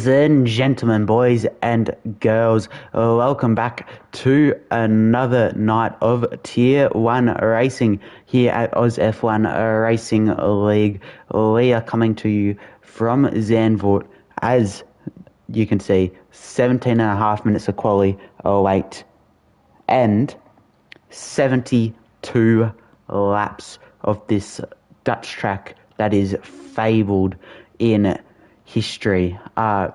And gentlemen, boys and girls, welcome back to another night of Tier 1 racing here at AUSF1 Racing League. We are coming to you from Zandvoort. As you can see, 17 and a half minutes of quali await and 72 laps of this Dutch track that is fabled in history. A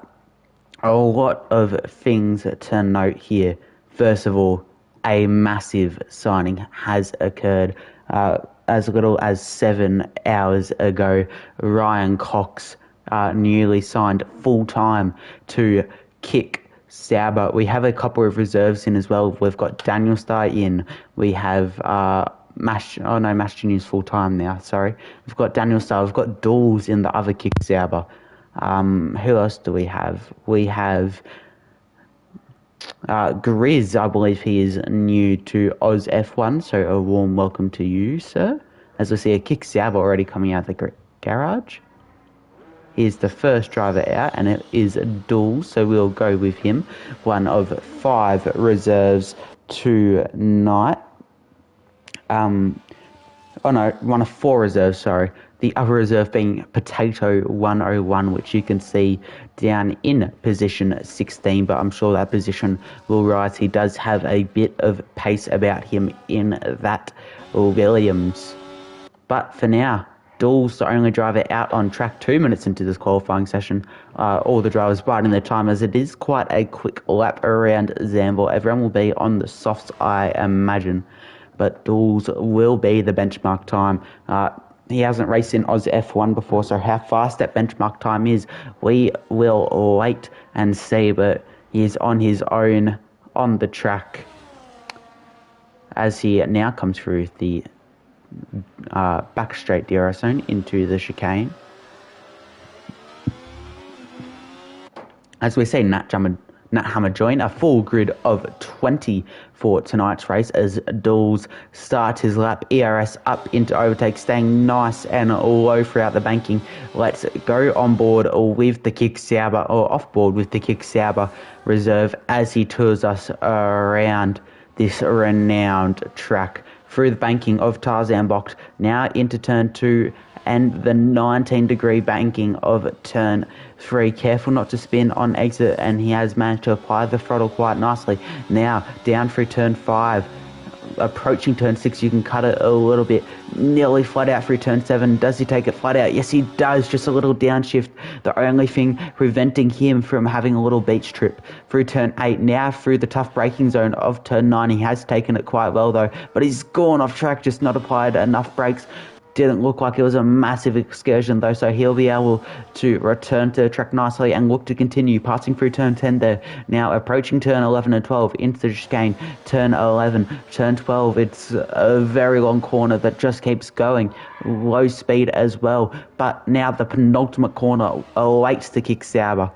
lot of things to note here. First of all, a massive signing has occurred. As little as 7 hours ago, Ryan Cox newly signed full-time to kick Sauber. We have a couple of reserves in as well. We've got Daniel Starr in. We have Mash Junior's full-time now, sorry. We've got Daniel Starr. We've got Dawes in the other kick Sauber. Who else do we have? We have Grizz, I believe he is new to AUSF1, so a warm welcome to you, sir. As we see a kick Sauber already coming out of the garage. He's the first driver out, and it is Dawes, so we'll go with him. One of 5 reserves tonight. One of 4 reserves, sorry. The other reserve being Potato 101, which you can see down in position 16, but I'm sure that position will rise. He does have a bit of pace about him in that Williams. But for now, Dawes, the only driver out on track 2 minutes into this qualifying session. All the drivers biding their time, as it is quite a quick lap around Zandvoort. Everyone will be on the softs, I imagine. But Dawes will be the benchmark time. He hasn't raced in AUSF1 before, so how fast that benchmark time is, we will wait and see. But he's on his own on the track as he now comes through the back straight DRS zone into the chicane. As we see Nat Hammer join a full grid of 20 for tonight's race as Dawes starts his lap. ERS up into overtake, staying nice and low throughout the banking. Let's go on board with the Kick Sauber, or off board with the Kick Sauber reserve as he tours us around this renowned track. Through the banking of Tarzan Box, now into turn 2 and the 19-degree banking of turn 3. Careful not to spin on exit, and he has managed to apply the throttle quite nicely. Now down through turn 5, approaching turn 6, you can cut it a little bit. Nearly flat out through turn 7. Does he take it flat out? Yes, he does. Just a little downshift. The only thing preventing him from having a little beach trip. Through turn 8, now through the tough braking zone of turn 9. He has taken it quite well though, but he's gone off track, just not applied enough brakes. Didn't look like it was a massive excursion though, so he'll be able to return to the track nicely and look to continue passing through turn 10 there. Now approaching turn 11 and 12 into the chicane. Turn 11, turn 12, it's a very long corner that just keeps going. Low speed as well, but now the penultimate corner awaits the Kick Sauber.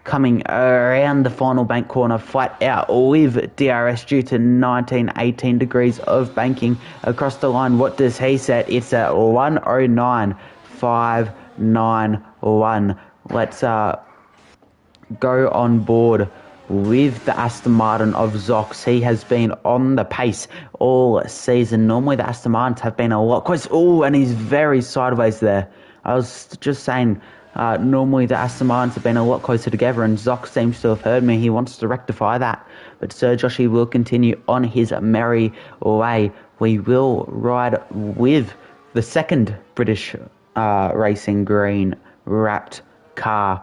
Coming around the final bank corner flat out with DRS due to 18 degrees of banking across the line. What does he set? It's at 109.591. Let's go on board with the Aston Martin of Zox. He has been on the pace all season. Normally the Aston Martins have been a lot close. Oh, and he's very sideways there. I was just saying, normally the Aston Martins have been a lot closer together, and Zox seems to have heard me. He wants to rectify that. But Sir Joshy will continue on his merry way. We will ride with the second British Racing Green wrapped car.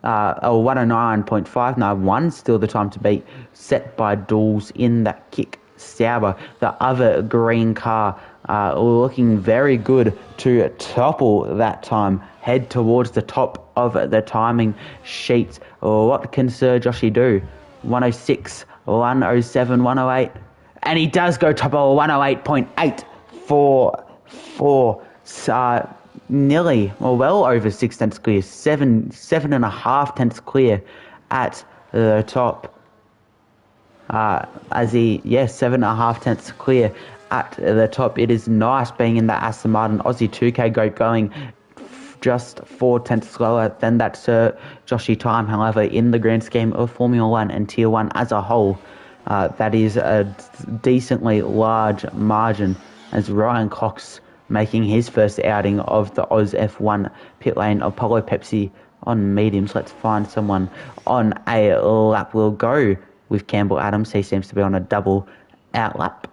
A 109.591, still the time to beat, set by Dawes in that Kick Sauber. The other green car looking very good to topple that time, head towards the top of the timing sheets. What can Sir Joshy do? 106, 107, 108, and he does go top of 108.844. Nearly, well over 6 tenths clear, 7.5 tenths clear at the top. 7.5 tenths clear at the top. It is nice being in that Aston Martin Aussie 2K goat going just 4/10 slower than that Sir Joshy time. However, in the grand scheme of Formula 1 and Tier 1 as a whole, that is a decently large margin, as Ryan Cox making his first outing of the AUSF1 pit lane. Apollo Pepsi on mediums. Let's find someone on a lap. We'll go with Campbell Adams. He seems to be on a double out lap.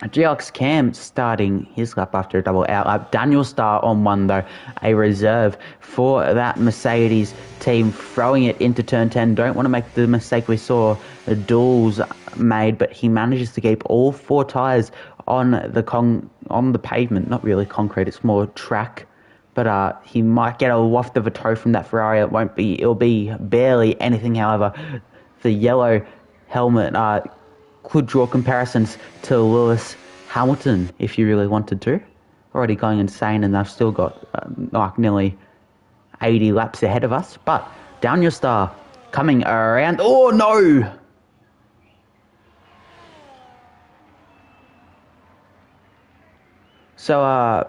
GLX Cam starting his lap after a double out lap. Daniel Starr on one though, a reserve for that Mercedes team, throwing it into turn 10. Don't want to make the mistake we saw Dools made, but he manages to keep all 4 tyres on the pavement. Not really concrete, it's more track. But he might get a waft of a toe from that Ferrari. It'll be barely anything. However, the yellow helmet could draw comparisons to Lewis Hamilton if you really wanted to. Already going insane, and they've still got nearly 80 laps ahead of us. But Daniel Starr coming around. Oh no! So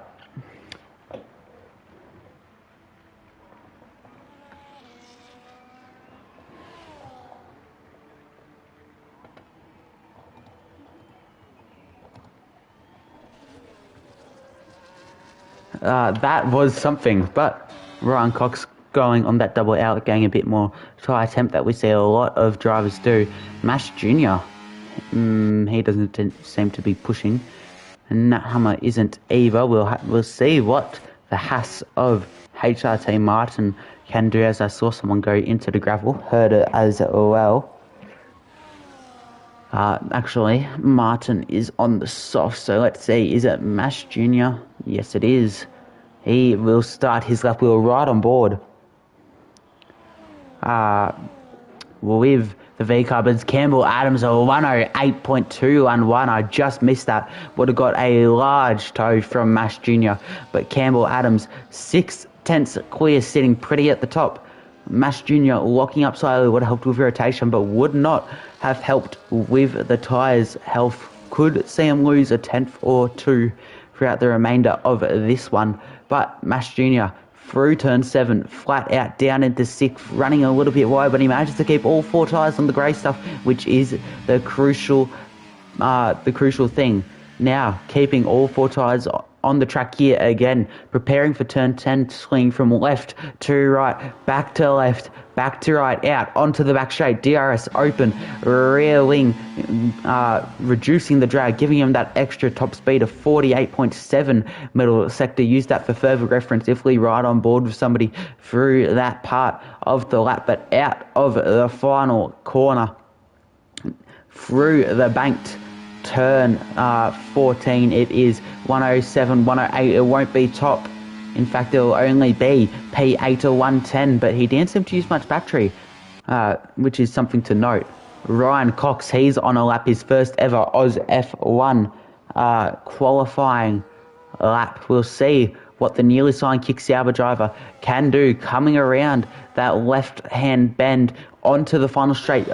that was something, but Ryan Cox going on that double out, getting a bit more try attempt that we see a lot of drivers do. Mash Jr., he doesn't seem to be pushing. Nat Hammer isn't either. We'll see what the Haas of HRT Martin can do, as I saw someone go into the gravel. Heard it as well. Actually, Martin is on the soft, so let's see. Is it Mash Jr.? Yes, it is. He will start his lap wheel right on board. With the V-Carbons, Campbell Adams, a 108.211. I just missed that. Would have got a large toe from Mash Jr. But Campbell Adams, 6/10 clear, sitting pretty at the top. Mash Jr. locking up slightly would have helped with rotation, but would not have helped with the tyres' health. Could see him lose a 10th or 2 throughout the remainder of this one. But Mash Jr. through turn 7, flat out, down into 6th, running a little bit wide, but he manages to keep all 4 tyres on the grey stuff, which is the crucial thing. Now, keeping all 4 tyres on the track here again, preparing for turn 10, swinging from left to right, back to left, back to right, out onto the back straight. DRS open, rear wing, reducing the drag, giving him that extra top speed of 48.7 middle sector. Use that for further reference if we ride on board with somebody through that part of the lap. But out of the final corner, through the banked turn 14, it is 107, 108. It won't be top. In fact, it'll only be P8 or 110, but he didn't seem to use much battery, which is something to note. Ryan Cox, he's on a lap, his first ever Oz F1 qualifying lap. We'll see what the newly signed Kick Sauber driver can do, coming around that left-hand bend onto the final straight.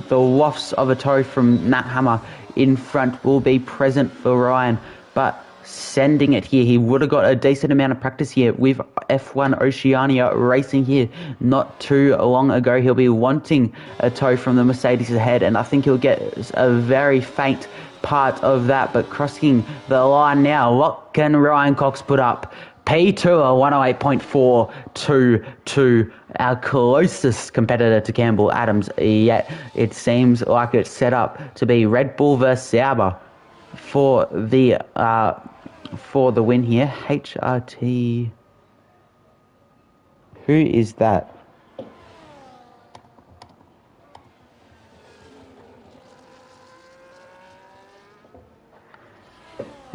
The wafts of a toe from Nat Hammer in front will be present for Ryan, but sending it here. He would have got a decent amount of practice here with F1 Oceania racing here not too long ago. He'll be wanting a toe from the Mercedes ahead, and I think he'll get a very faint part of that, but crossing the line now, what can Ryan Cox put up? P2, a 108.422, our closest competitor to Campbell Adams, yet it seems like it's set up to be Red Bull versus Sauber for the win here. HRT, who is that?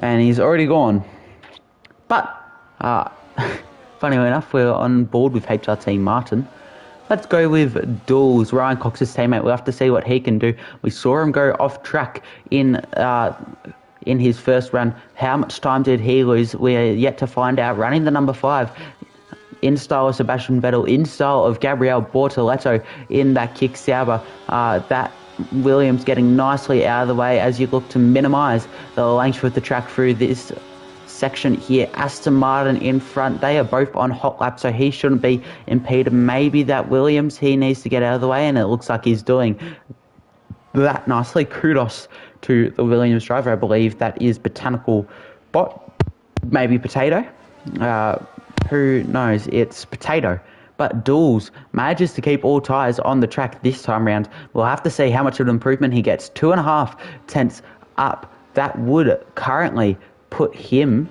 And he's already gone. But funny enough, we're on board with HRT Martin. Let's go with Dools, Ryan Cox's teammate. We'll have to see what he can do. We saw him go off track in his first run. How much time did he lose? We're yet to find out. Running the number 5 in style of Sebastian Vettel, in style of Gabriel Bortoleto in that Kick Sauber. That Williams getting nicely out of the way as you look to minimise the length of the track through this section here. Aston Martin in front. They are both on hot lap, so he shouldn't be impeded. Maybe that Williams, he needs to get out of the way, and it looks like he's doing that nicely. Kudos to the Williams driver. I believe that is Botanical Bot, maybe Potato. Who knows? It's Potato. But Dools manages to keep all tyres on the track this time round. We'll have to see how much of an improvement he gets. 2.5 tenths up. That would currently put him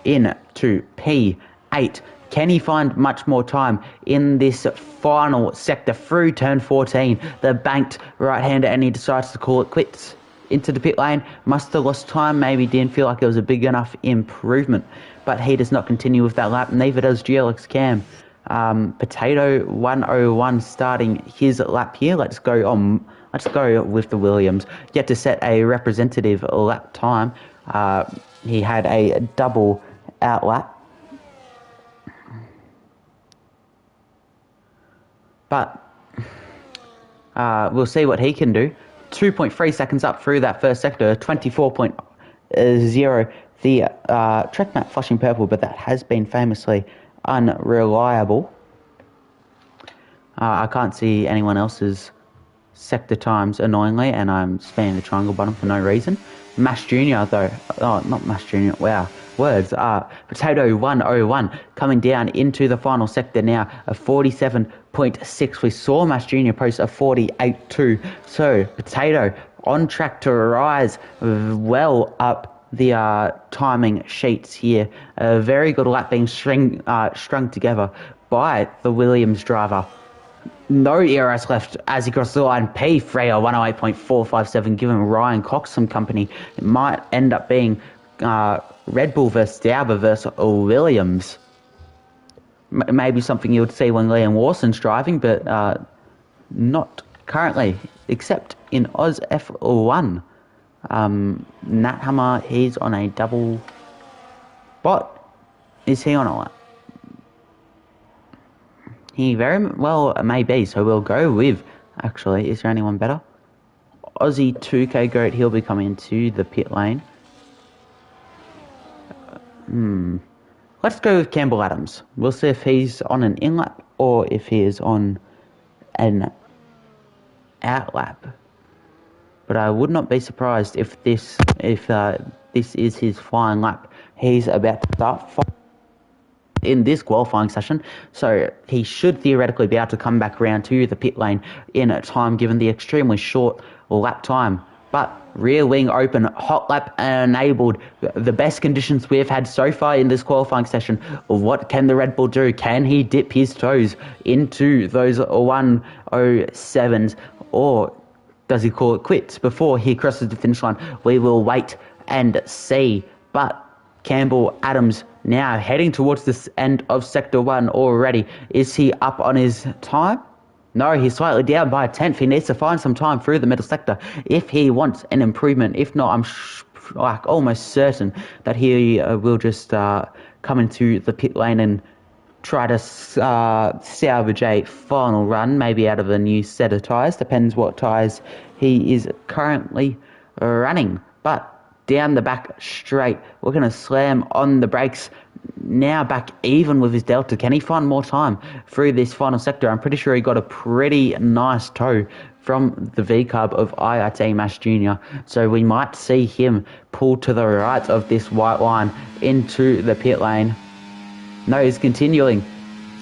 into P8. Can he find much more time in this final sector through turn 14? The banked right-hander, and he decides to call it quits. Into the pit lane, must have lost time, maybe didn't feel like it was a big enough improvement, but he does not continue with that lap, neither does GLX Cam. Potato 101 starting his lap here. Let's go with the Williams. Yet to set a representative lap time. He had a double out lap. But we'll see what he can do. 2.3 seconds up through that first sector, 24.0. The track map flashing purple, but that has been famously unreliable. I can't see anyone else's sector times, annoyingly, and I'm spamming the triangle button for no reason. Mash Jr. though, not Mash Jr., wow, words. Potato 101 coming down into the final sector now, a 47.6. We saw Mash Jr. post a 48.2, so Potato on track to rise well up the timing sheets here. A very good lap being strung together by the Williams driver. No ERS left as he crosses the line. P. Freya 108.457, giving Ryan Cox some company. It might end up being Red Bull versus Sauber versus Williams. Maybe something you would see when Liam Lawson's driving, but not currently, except in AUSF1. Nat Hammer, he's on a double bot. Is he on a lap? He very well may be, so we'll go with, actually, is there anyone better? Aussie 2K Goat, he'll be coming into the pit lane. Let's go with Campbell Adams. We'll see if he's on an in-lap or if he is on an out-lap. But I would not be surprised if this is his flying lap. He's about to start in this qualifying session, so he should theoretically be able to come back around to the pit lane in time, given the extremely short lap time. But rear wing open, hot lap enabled, the best conditions we've had so far in this qualifying session. What can the Red Bull do? Can he dip his toes into those 107s, or does he call it quits before he crosses the finish line? We will wait and see. But Campbell Adams now heading towards the end of Sector 1 already. Is he up on his time? No, he's slightly down by a tenth. He needs to find some time through the middle sector if he wants an improvement. If not, I'm almost certain that he will just come into the pit lane and try to salvage a final run, maybe out of a new set of tyres. Depends what tyres he is currently running. But down the back straight, we're going to slam on the brakes. Now back even with his delta. Can he find more time through this final sector? I'm pretty sure he got a pretty nice toe from the V-Cub of IIT Mash Jr. So we might see him pull to the right of this white line into the pit lane. No, he's continuing.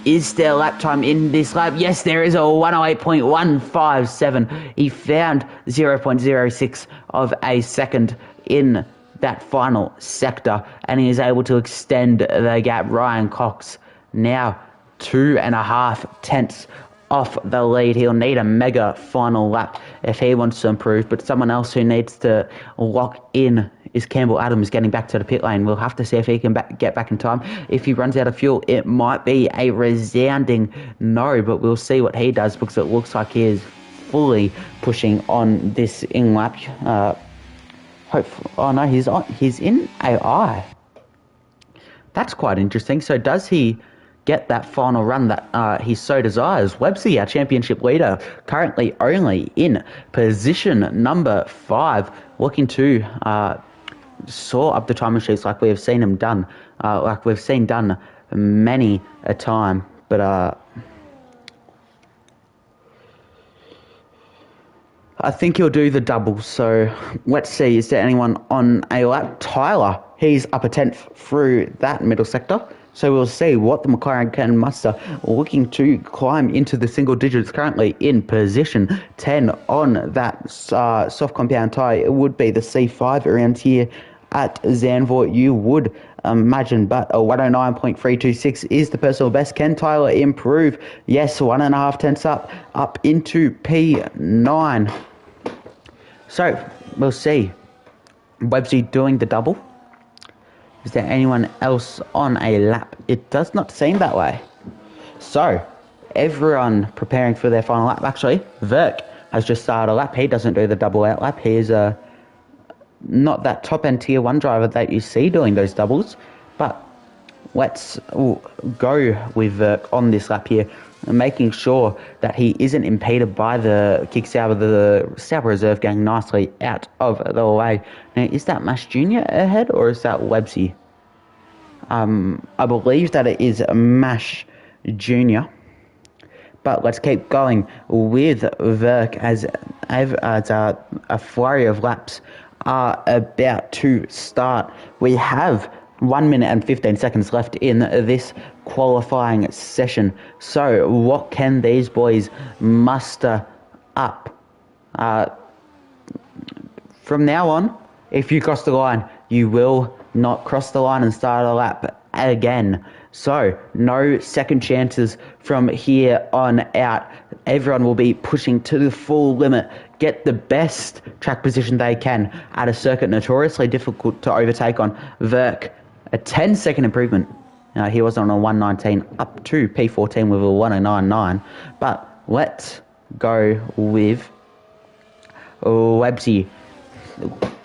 Is there lap time in this lap? Yes, there is a 108.157. He found 0.06 of a second in that final sector, and he is able to extend the gap. Ryan Cox now 2.5 tenths off the lead. He'll need a mega final lap if he wants to improve, but someone else who needs to lock in is Campbell Adams, getting back to the pit lane. We'll have to see if he can get back in time. If he runs out of fuel, it might be a resounding no, but we'll see what he does, because it looks like he is fully pushing on this in-lap. Oh no, he's in AI. That's quite interesting. So does he get that final run that he so desires. Websy, our championship leader, currently only in position number 5, looking to soar up the timing sheets like we have seen him done, like we've seen done many a time. But I think he'll do the double. So let's see, is there anyone on a lap? Tyler, he's up a 10th through that middle sector. So we'll see what the McLaren can muster, looking to climb into the single digits, currently in position 10 on that soft compound tyre. It would be the C5 around here at Zandvoort, you would imagine, but a 109.326 is the personal best. Can Tyler improve? Yes, 1.5 tenths up into P9. So we'll see. Websy doing the double. Is there anyone else on a lap? It does not seem that way. So, everyone preparing for their final lap. Actually, Verk has just started a lap. He doesn't do the double out lap. He is not that top-end Tier 1 driver that you see doing those doubles. But let's go with Verk on this lap here, making sure that he isn't impeded by the kick Sauber, the Sauber reserve gang nicely out of the way. Now, is that Mash Jr. ahead, or is that Websy? I believe that it is Mash Jr. But let's keep going with Verk as a flurry of laps are about to start. We have 1 minute and 15 seconds left in this qualifying session. So what can these boys muster up? From now on, if you cross the line, you will not cross the line and start a lap again. So no second chances from here on out. Everyone will be pushing to the full limit, get the best track position they can at a circuit notoriously difficult to overtake on. Verk, a 10-second improvement. He was on a 119 up to P14 with a 109.9. But let's go with Websy.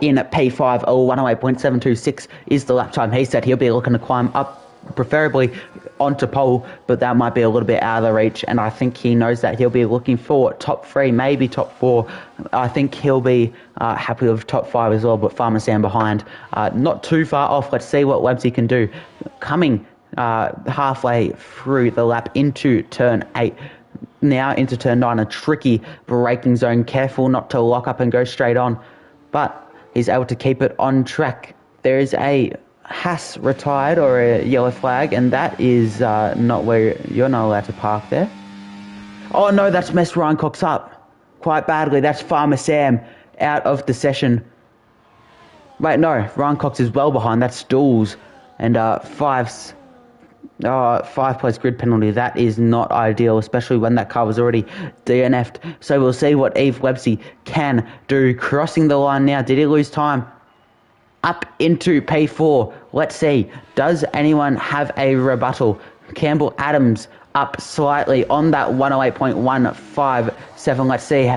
In at P5, 108.726 is the lap time he said. He'll be looking to climb up, preferably onto pole, but that might be a little bit out of the reach, and I think he knows that. He'll be looking for top 3, maybe top 4. I think he'll be happy with top 5 as well, but Farmer Sam behind. Not too far off. Let's see what Websy can do. Coming halfway through the lap into turn 8. Now into turn 9, a tricky braking zone. Careful not to lock up and go straight on, but he's able to keep it on track. There is a Haas retired, or a yellow flag, and that is not where you're not allowed to park there. Oh no, that's messed Ryan Cox up quite badly. That's Farmer Sam out of the session. Wait, no, Ryan Cox is well behind. That's Stools, and 5 place grid penalty. That is not ideal, especially when that car was already DNF'd. So we'll see what Eve Websy can do. Crossing the line now. Did he lose time? Up into P4. Let's see. Does anyone have a rebuttal? Campbell Adams up slightly on that 108.157. Let's see.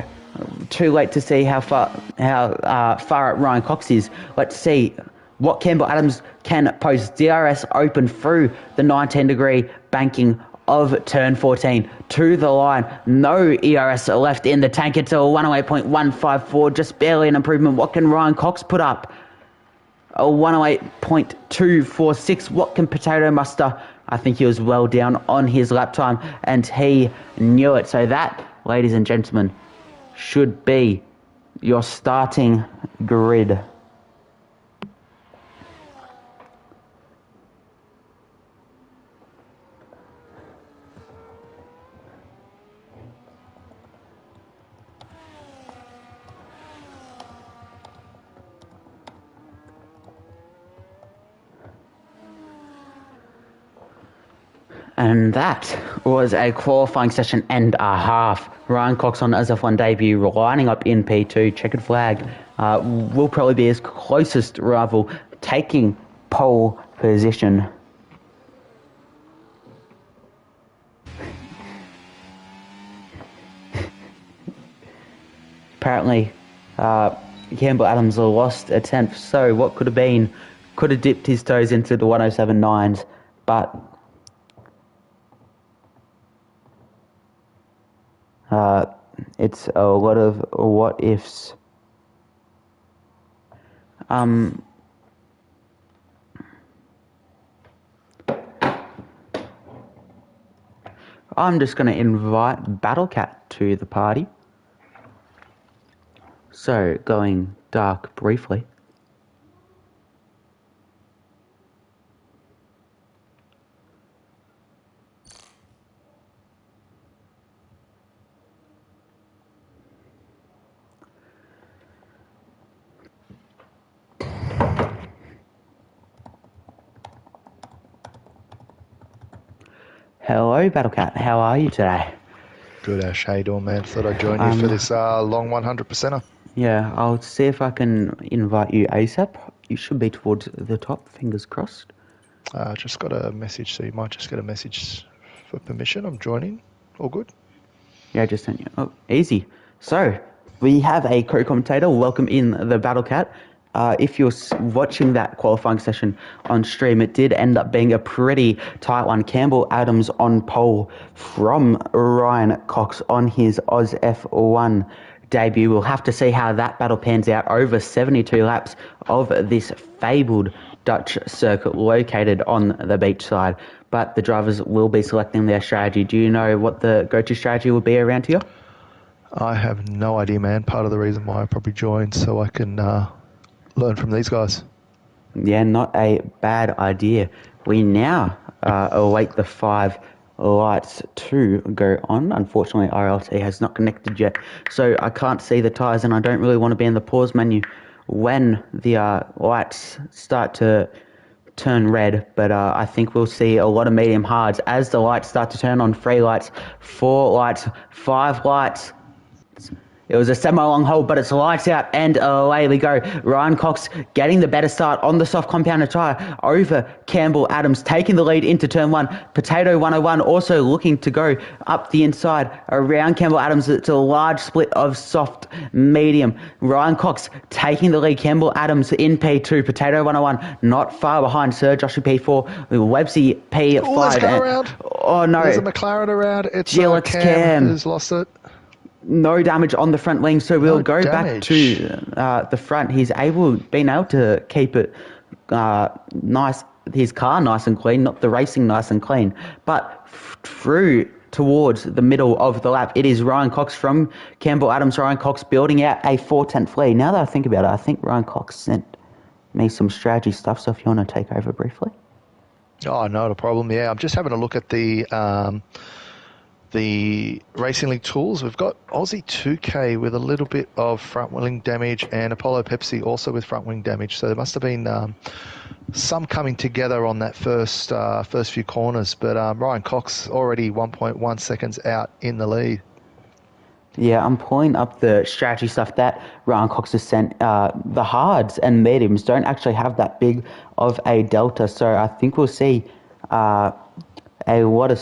Too late to see how far up Ryan Cox is. Let's see what Campbell Adams can post. DRS open through the 19-degree banking of turn 14 to the line. No ERS left in the tank. It's a 108.154, just barely an improvement. What can Ryan Cox put up? A 108.246. What can Potato muster? I think he was well down on his lap time, and he knew it. So that, ladies and gentlemen, should be your starting grid. And that was a qualifying session and a half. Ryan Cox on AUSF1 debut, lining up in P2. Checkered flag will probably be his closest rival, taking pole position. Apparently, Campbell Adams lost a 10th, so what could have been, could have dipped his toes into the 107.9s, but It's a lot of what ifs. I'm just going to invite Battlecat to the party. So, going dark briefly. Hello, Battlecat. How are you today? Good, Ash. How you doing, man? Thought I'd join you for this long 100%er. Yeah, I'll see if I can invite you ASAP. You should be towards the top, fingers crossed. Just got a message, so you might just get a message for permission. I'm joining. All good? Yeah, I just sent you. Oh, easy. So, we have a co-commentator. Welcome in the Battlecat. If you're watching that qualifying session on stream, it did end up being a pretty tight one. Campbell Adams on pole from Ryan Cox on his AUSF1 debut. We'll have to see how that battle pans out over 72 laps of this fabled Dutch circuit located on the beach side. But the drivers will be selecting their strategy. Do you know what the go-to strategy will be around here? I have no idea, man. Part of the reason why I probably joined, so I can learn from these guys. Yeah, not a bad idea. We now await the 5 lights to go on. Unfortunately, RLT has not connected yet, so I can't see the tyres, and I don't really want to be in the pause menu when the lights start to turn red, but I think we'll see a lot of medium hards as the lights start to turn on. 3 lights, 4 lights, 5 lights. It was a semi-long hole, but it's lights out, and away we go. Ryan Cox getting the better start on the soft compounded tyre over Campbell Adams, taking the lead into turn 1. Potato 101 also looking to go up the inside around Campbell Adams. It's a large split of soft medium. Ryan Cox taking the lead. Campbell Adams in P2. Potato 101 not far behind Sir Joshua P4. Websy P5. Oh, there's a car around. Oh, no. There's a McLaren around. It's Cam who's lost it. No damage on the front wing, so we'll go back to the front. He's been able to keep it nice, his car nice and clean, not the racing nice and clean, but through towards the middle of the lap, it is Ryan Cox from Campbell Adams. Ryan Cox building out a 4/10 lead. Now that I think about it, I think Ryan Cox sent me some strategy stuff, so if you want to take over briefly. Oh, not a problem. Yeah, I'm just having a look at the Racing League tools. We've got Aussie 2K with a little bit of front wing damage and Apollo Pepsi also with front wing damage. So there must have been some coming together on that first few corners. But Ryan Cox already 1.1 seconds out in the lead. Yeah, I'm pulling up the strategy stuff that Ryan Cox has sent. The hards and mediums don't actually have that big of a delta, so I think we'll see a lot of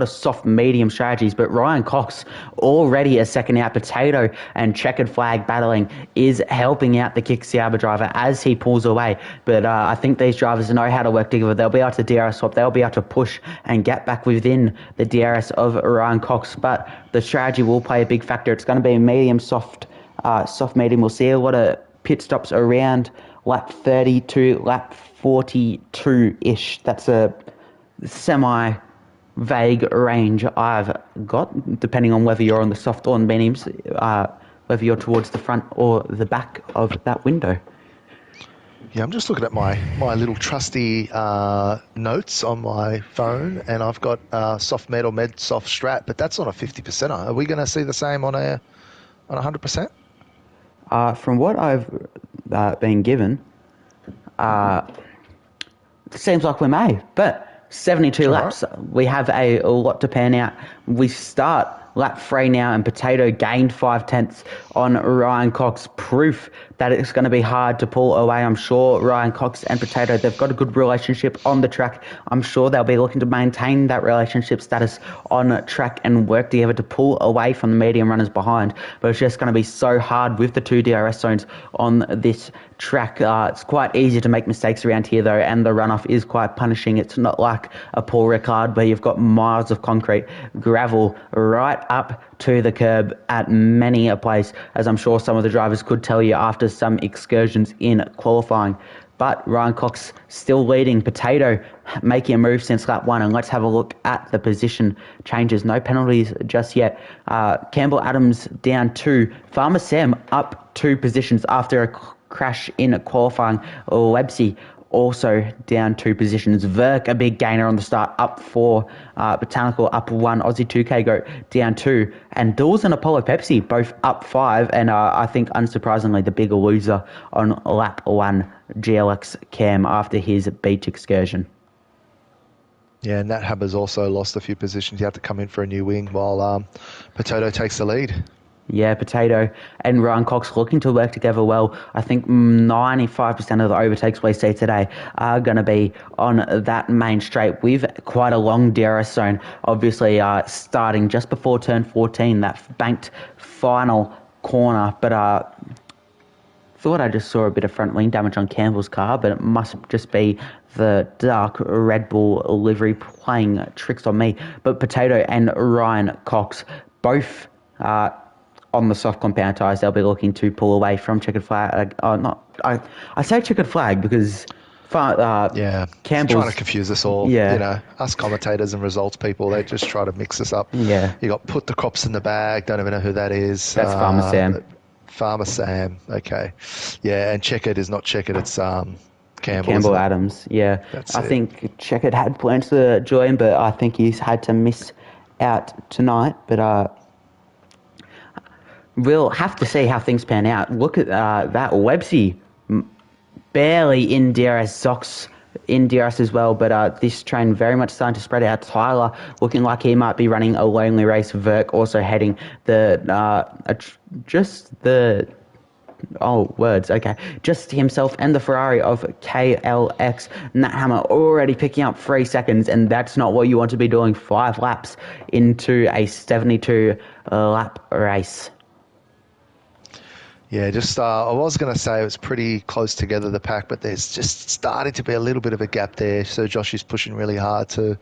soft medium strategies, but Ryan Cox already a second out. Potato and checkered flag battling is helping out the Kick-Sauber driver as he pulls away, but I think these drivers know how to work together. They'll be able to DRS swap, they'll be able to push and get back within the DRS of Ryan Cox, but the strategy will play a big factor. It's going to be medium soft medium. We'll see a lot of pit stops around lap 30 to lap 42-ish. That's a semi-vague range I've got, depending on whether you're on the soft or on mediums, whether you're towards the front or the back of that window. Yeah, I'm just looking at my little trusty notes on my phone, and I've got soft med or med soft strat, but that's on a 50%. Are we going to see the same on 100%? From what I've been given, it seems like we may, but 72 laps. We have a lot to pan out. We start lap 3 now, and Potato gained 5/10 on Ryan Cox. Proof that it's going to be hard to pull away. I'm sure Ryan Cox and Potato, they've got a good relationship on the track. I'm sure they'll be looking to maintain that relationship status on track and work together to pull away from the medium runners behind. But it's just going to be so hard with the 2 DRS zones on this track. It's quite easy to make mistakes around here, though, and the runoff is quite punishing. It's not like a Paul Ricard where you've got miles of concrete. Gravel right right up to the curb at many a place, as I'm sure some of the drivers could tell you after some excursions in qualifying. But Ryan Cox still leading. Potato making a move since lap 1, and let's have a look at the position changes. No penalties just yet. Campbell Adams down 2. Farmer Sam up 2 positions after a crash in qualifying. Websy also down 2 positions. Verk, a big gainer on the start, up 4. Botanical up 1. Aussie 2K Goat down 2. And Dawes and Apollo Pepsi both up 5. And I think, unsurprisingly, the bigger loser on lap 1, GLX Cam, after his beach excursion. Yeah, Nat Habber's also lost a few positions. He had to come in for a new wing while Potato takes the lead. Yeah, Potato and Ryan Cox looking to work together well. I think 95% of the overtakes we see today are going to be on that main straight with quite a long DRS zone. Obviously, starting just before turn 14, that banked final corner. But thought I just saw a bit of front wing damage on Campbell's car, but it must just be the dark Red Bull livery playing tricks on me. But Potato and Ryan Cox both on the soft compound tyres. They'll be looking to pull away from checkered flag. I say checkered flag because Campbell's trying to confuse us all. Yeah. You know, us commentators and results people, they just try to mix us up. Yeah. You got put the cops in the bag, don't even know who that is. That's Farmer Sam. Farmer Sam, okay. Yeah, and checkered is not checkered, it's Campbell Adams, yeah. I think Checkered had plans to join, but I think he's had to miss out tonight. But we'll have to see how things pan out. Look at that. Websy barely in DRS. Zox in DRS as well, but this train very much starting to spread out. Tyler looking like he might be running a lonely race. Verk also heading just himself and the Ferrari of KLX. Nat Hammer already picking up 3 seconds, and that's not what you want to be doing 5 laps into a 72 lap race. Yeah, just I was going to say it was pretty close together, the pack, but there's just starting to be a little bit of a gap there. So Josh is pushing really hard to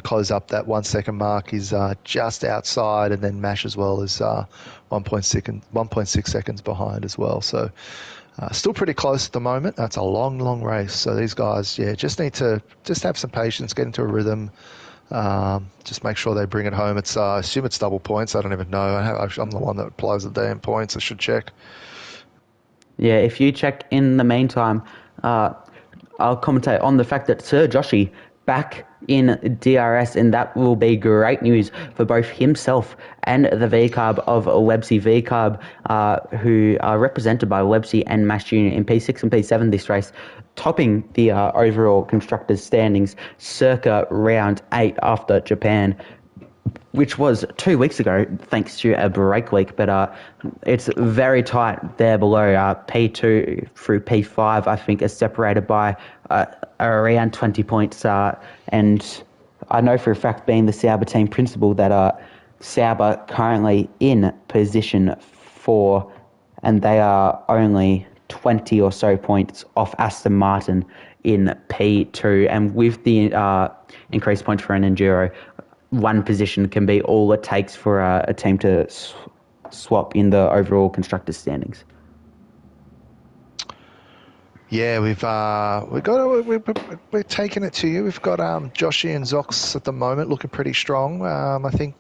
close up that 1 second mark. He's just outside, and then Mash as well is 1.6 seconds behind as well. So still pretty close at the moment. That's a long, long race. So these guys, just need to just have some patience, get into a rhythm. Just make sure they bring it home. It's I assume it's double points. I don't even know. I'm the one that applies the damn points. I should check. Yeah, if you check in the meantime, I'll commentate on the fact that Sir Joshy back in DRS, and that will be great news for both himself and the V-Carb of Websy V-Carb, who are represented by Websy and Mash Jr. in P6 and P7 this race, topping the overall constructors' standings circa round 8 after Japan, which was 2 weeks ago, thanks to a break week. But it's very tight there below. P2 through P5, I think, is separated by around 20 points. And I know for a fact, being the Sauber team principal, that Sauber currently in position 4, and they are only 20 or so points off Aston Martin in P2. And with the increased points for an Enduro, 1 position can be all it takes for a team to swap in the overall constructors' standings. Yeah, we're taking it to you. We've got Joshy and Zox at the moment looking pretty strong. I think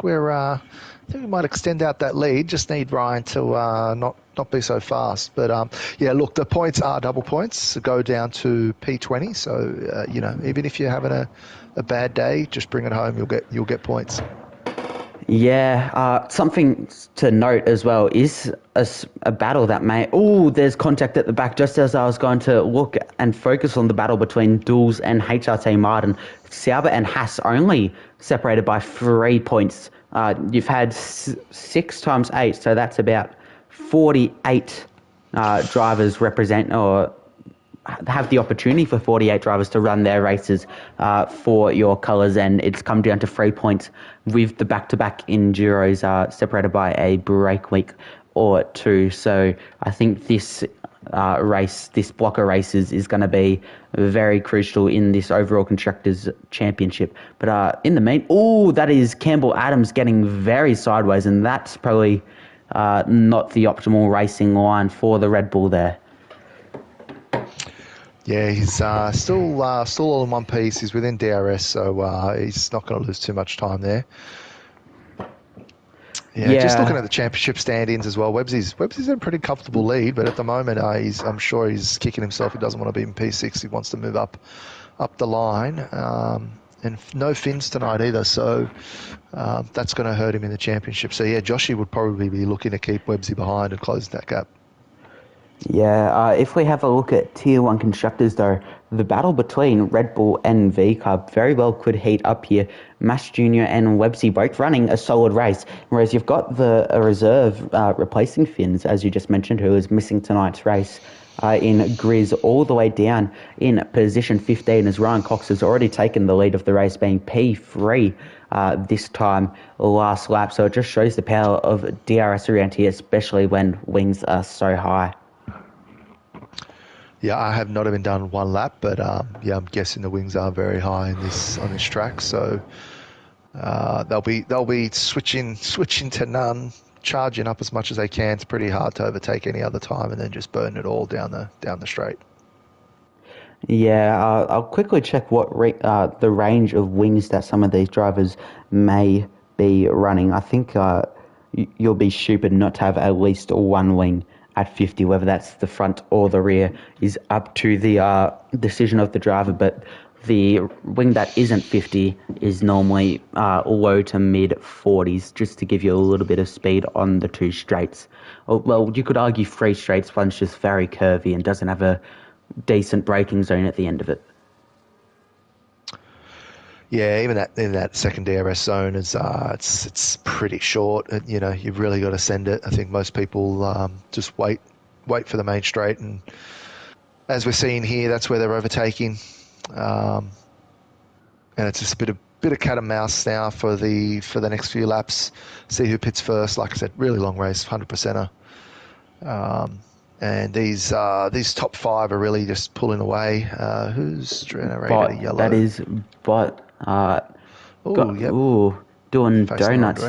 we might extend out that lead. Just need Ryan to not be so fast. But look, the points are double points. Go down to P20. So even if you're having a bad day, just bring it home. You'll get points. Yeah, something to note as well is a battle that may... Oh, there's contact at the back. Just as I was going to look and focus on the battle between Duels and HRT Martin, Sauber and Haas only separated by 3 points. You've had 6 times 8, so that's about 48 drivers represent or have the opportunity for 48 drivers to run their races for your colours, and it's come down to 3 points with the back-to-back Enduros separated by a break week or 2. So I think this race, this block of races, is going to be very crucial in this overall Constructors' Championship. But in the that is Campbell Adams getting very sideways, and that's probably not the optimal racing line for the Red Bull there. Yeah, he's still all in one piece. He's within DRS, so he's not going to lose too much time there. Yeah, just looking at the championship stand-ins as well. Webbsy's in a pretty comfortable lead, but at the moment, I'm sure he's kicking himself. He doesn't want to be in P6. He wants to move up the line. And no fins tonight either, so that's going to hurt him in the championship. So yeah, Joshy would probably be looking to keep Webbsy behind and close that gap. Yeah, if we have a look at Tier 1 Constructors, though, the battle between Red Bull and V-Carb very well could heat up here. Mash Jr. and Webbsy both running a solid race, whereas you've got a reserve replacing Fins, as you just mentioned, who is missing tonight's race, in Grizz all the way down in position 15, as Ryan Cox has already taken the lead of the race, being P3 this time last lap. So it just shows the power of DRS around here, especially when wings are so high. Yeah, I have not even done one lap, but I'm guessing the wings are very high on this track. So they'll be switching to none, charging up as much as they can. It's pretty hard to overtake any other time, and then just burn it all down the straight. Yeah, I'll quickly check what the range of wings that some of these drivers may be running. I think you'll be stupid not to have at least one wing at 50, whether that's the front or the rear is up to the decision of the driver, but the wing that isn't 50 is normally low to mid 40s, just to give you a little bit of speed on the two straights. Well, you could argue three straights, one's just very curvy and doesn't have a decent braking zone at the end of it. Yeah, even that second DRS zone is it's pretty short. You've really got to send it. I think most people just wait for the main straight, and as we're seeing here, that's where they're overtaking. And it's just a bit of cat and mouse now for the next few laps. See who pits first. Like I said, really long race, 100%er. And these top five are really just pulling away. Who's generated a yellow? That is Bot. Doing donuts.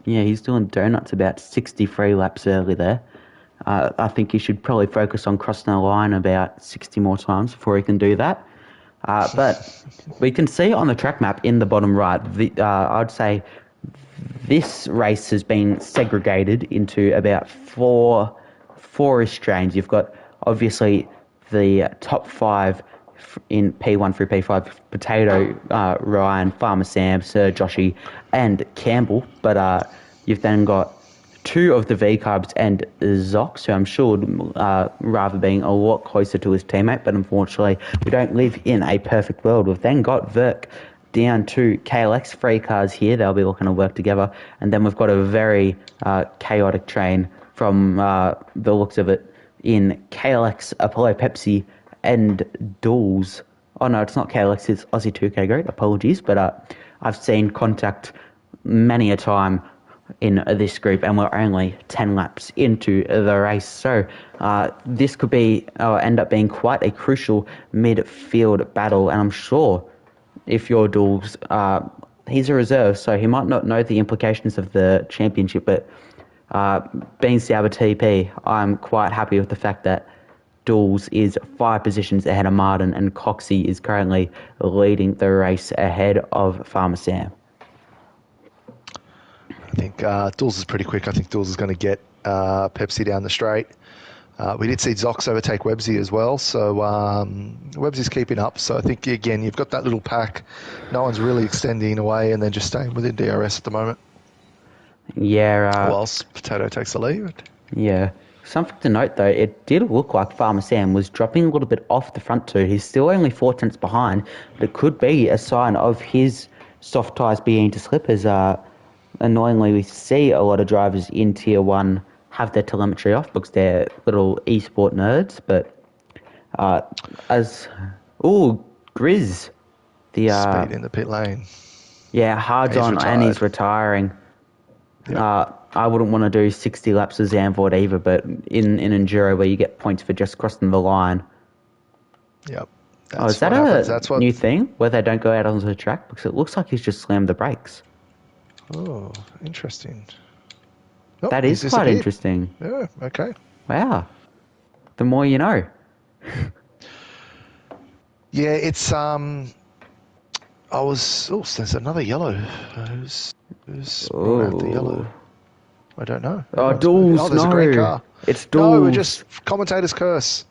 He's doing donuts about 63 laps early there. I think he should probably focus on crossing the line about 60 more times before he can do that. But we can see on the track map in the bottom right, I'd say this race has been segregated into about four-ish trains. You've got, obviously, the top five in P1 through P5, Potato, Ryan, Farmer Sam, Sir Joshy, and Campbell. But you've then got two of the V-Carbs and Zox, who I'm sure would rather being a lot closer to his teammate, but unfortunately we don't live in a perfect world. We've then got Verk down to KLX, three cars here. They'll be looking to work together. And then we've got a very chaotic train from the looks of it in KLX, Apollo Pepsi, and Dools. Oh no, it's not KLX, it's Aussie 2K Great, apologies, but I've seen contact many a time in this group, and we're only 10 laps into the race, so this could end up being quite a crucial midfield battle. And I'm sure if you're Dools, he's a reserve, so he might not know the implications of the championship, but being Sauber TP, I'm quite happy with the fact that Dools is 5 positions ahead of Martin, and Coxie is currently leading the race ahead of Farmer Sam. I think Dools is pretty quick. I think Dools is going to get Pepsi down the straight. We did see Zox overtake Webbsy as well, so Webbsy's keeping up. So I think, again, you've got that little pack. No one's really extending away and then just staying within DRS at the moment. Yeah. Whilst Potato takes the lead. Yeah. Something to note, though, it did look like Farmer Sam was dropping a little bit off the front two. He's still only 4 tenths behind, but it could be a sign of his soft tyres beginning to slip, as annoyingly we see a lot of drivers in Tier 1 have their telemetry off because they're little esport nerds. But Grizz, the speed in the pit lane. Yeah, hard's on, and he's retiring. Yep. I wouldn't want to do 60 laps of Zandvoort either, but in Enduro where you get points for just crossing the line. Yep. Oh, is That's that what happens. a That's what. new thing where they don't go out onto the track? Because it looks like he's just slammed the brakes. Oh, interesting. Oh, That he's is quite disappeared. interesting. Yeah, okay. Wow. The more you know. Yeah, it's Oh, there's another yellow. Who's brought out the yellow? Oh. I don't know. Oh, Everyone's moving. Oh, Dools, there's a green no. car. It's No, we're Dools. just commentator's curse.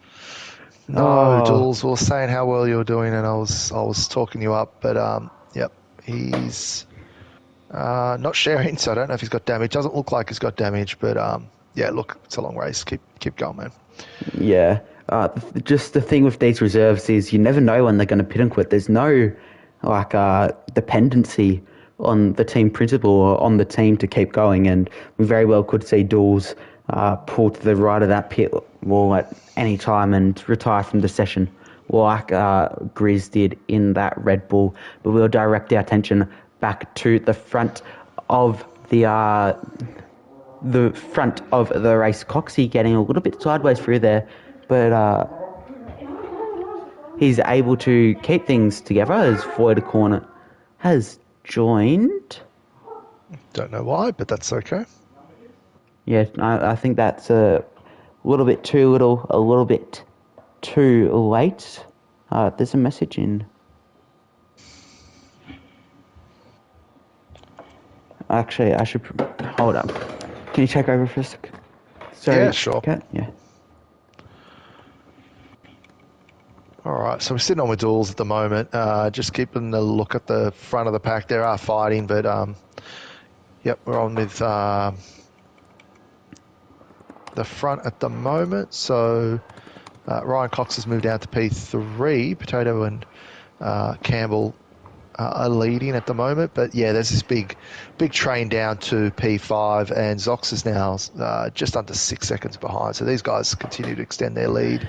No, Oh. Jules was saying how well you were doing, and I was talking you up, but yep, he's not sharing, so I don't know if he's got damage. Doesn't look like he's got damage, but yeah, look, it's a long race. Keep going, man. Yeah. Just the thing with these reserves is you never know when they're going to pit and quit. There's no dependency on the team principal or on the team to keep going, and we very well could see Dawes pull to the right of that pit wall at any time and retire from the session, like Grizz did in that Red Bull. But we'll direct our attention back to the front of the front of the race. Coxie getting a little bit sideways through there, but he's able to keep things together as Floyd Corner has joined. Don't know why, but that's okay. Yeah, I think that's a little bit too little, a little bit too late. There's a message in. Actually, I should hold up. Can you check over for a sec? Sorry, Yeah, sure. Kat? Yeah. All right, so we're sitting on with Dools at the moment. Just keeping a look at the front of the pack. There are fighting, but yep, we're on with the front at the moment. So Ryan Cox has moved down to P3. Potato and Campbell are leading at the moment. But yeah, there's this big train down to P5, and Zox is now just under 6 seconds behind. So these guys continue to extend their lead.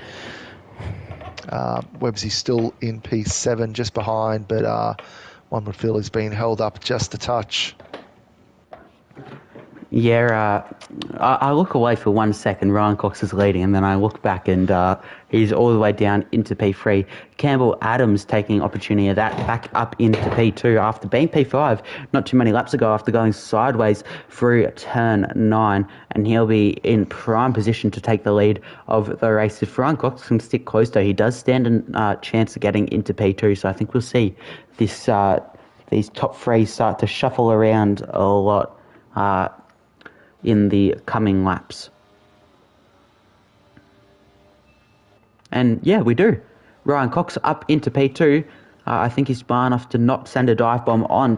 Websy's still in P7, just behind, but one would feel he's been held up just a touch. Yeah, I look away for 1 second. Ryan Cox is leading, and then I look back, and he's all the way down into P3. Campbell Adams taking opportunity of that back up into P2 after being P5 not too many laps ago after going sideways through turn 9, and he'll be in prime position to take the lead of the race. If Ryan Cox can stick close, though, he does stand a chance of getting into P2, so I think we'll see this these top three start to shuffle around a lot in the coming laps. And yeah, we do. Ryan Cox up into P2. I think he's smart enough to not send a dive bomb on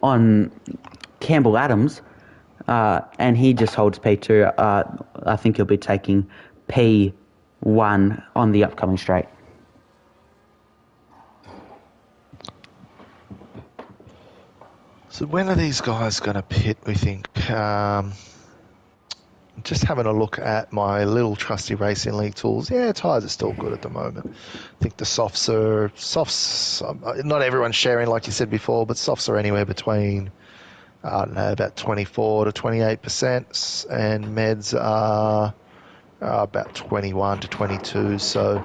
on Campbell Adams. And he just holds P2. I think he'll be taking P1 on the upcoming straight. So when are these guys going to pit, we think? Just having a look at my little trusty Racing League tools. Yeah, tyres are still good at the moment. I think the softs, not everyone's sharing like you said before, but softs are anywhere between, I don't know, about 24 to 28%, and meds are about 21 to 22. So,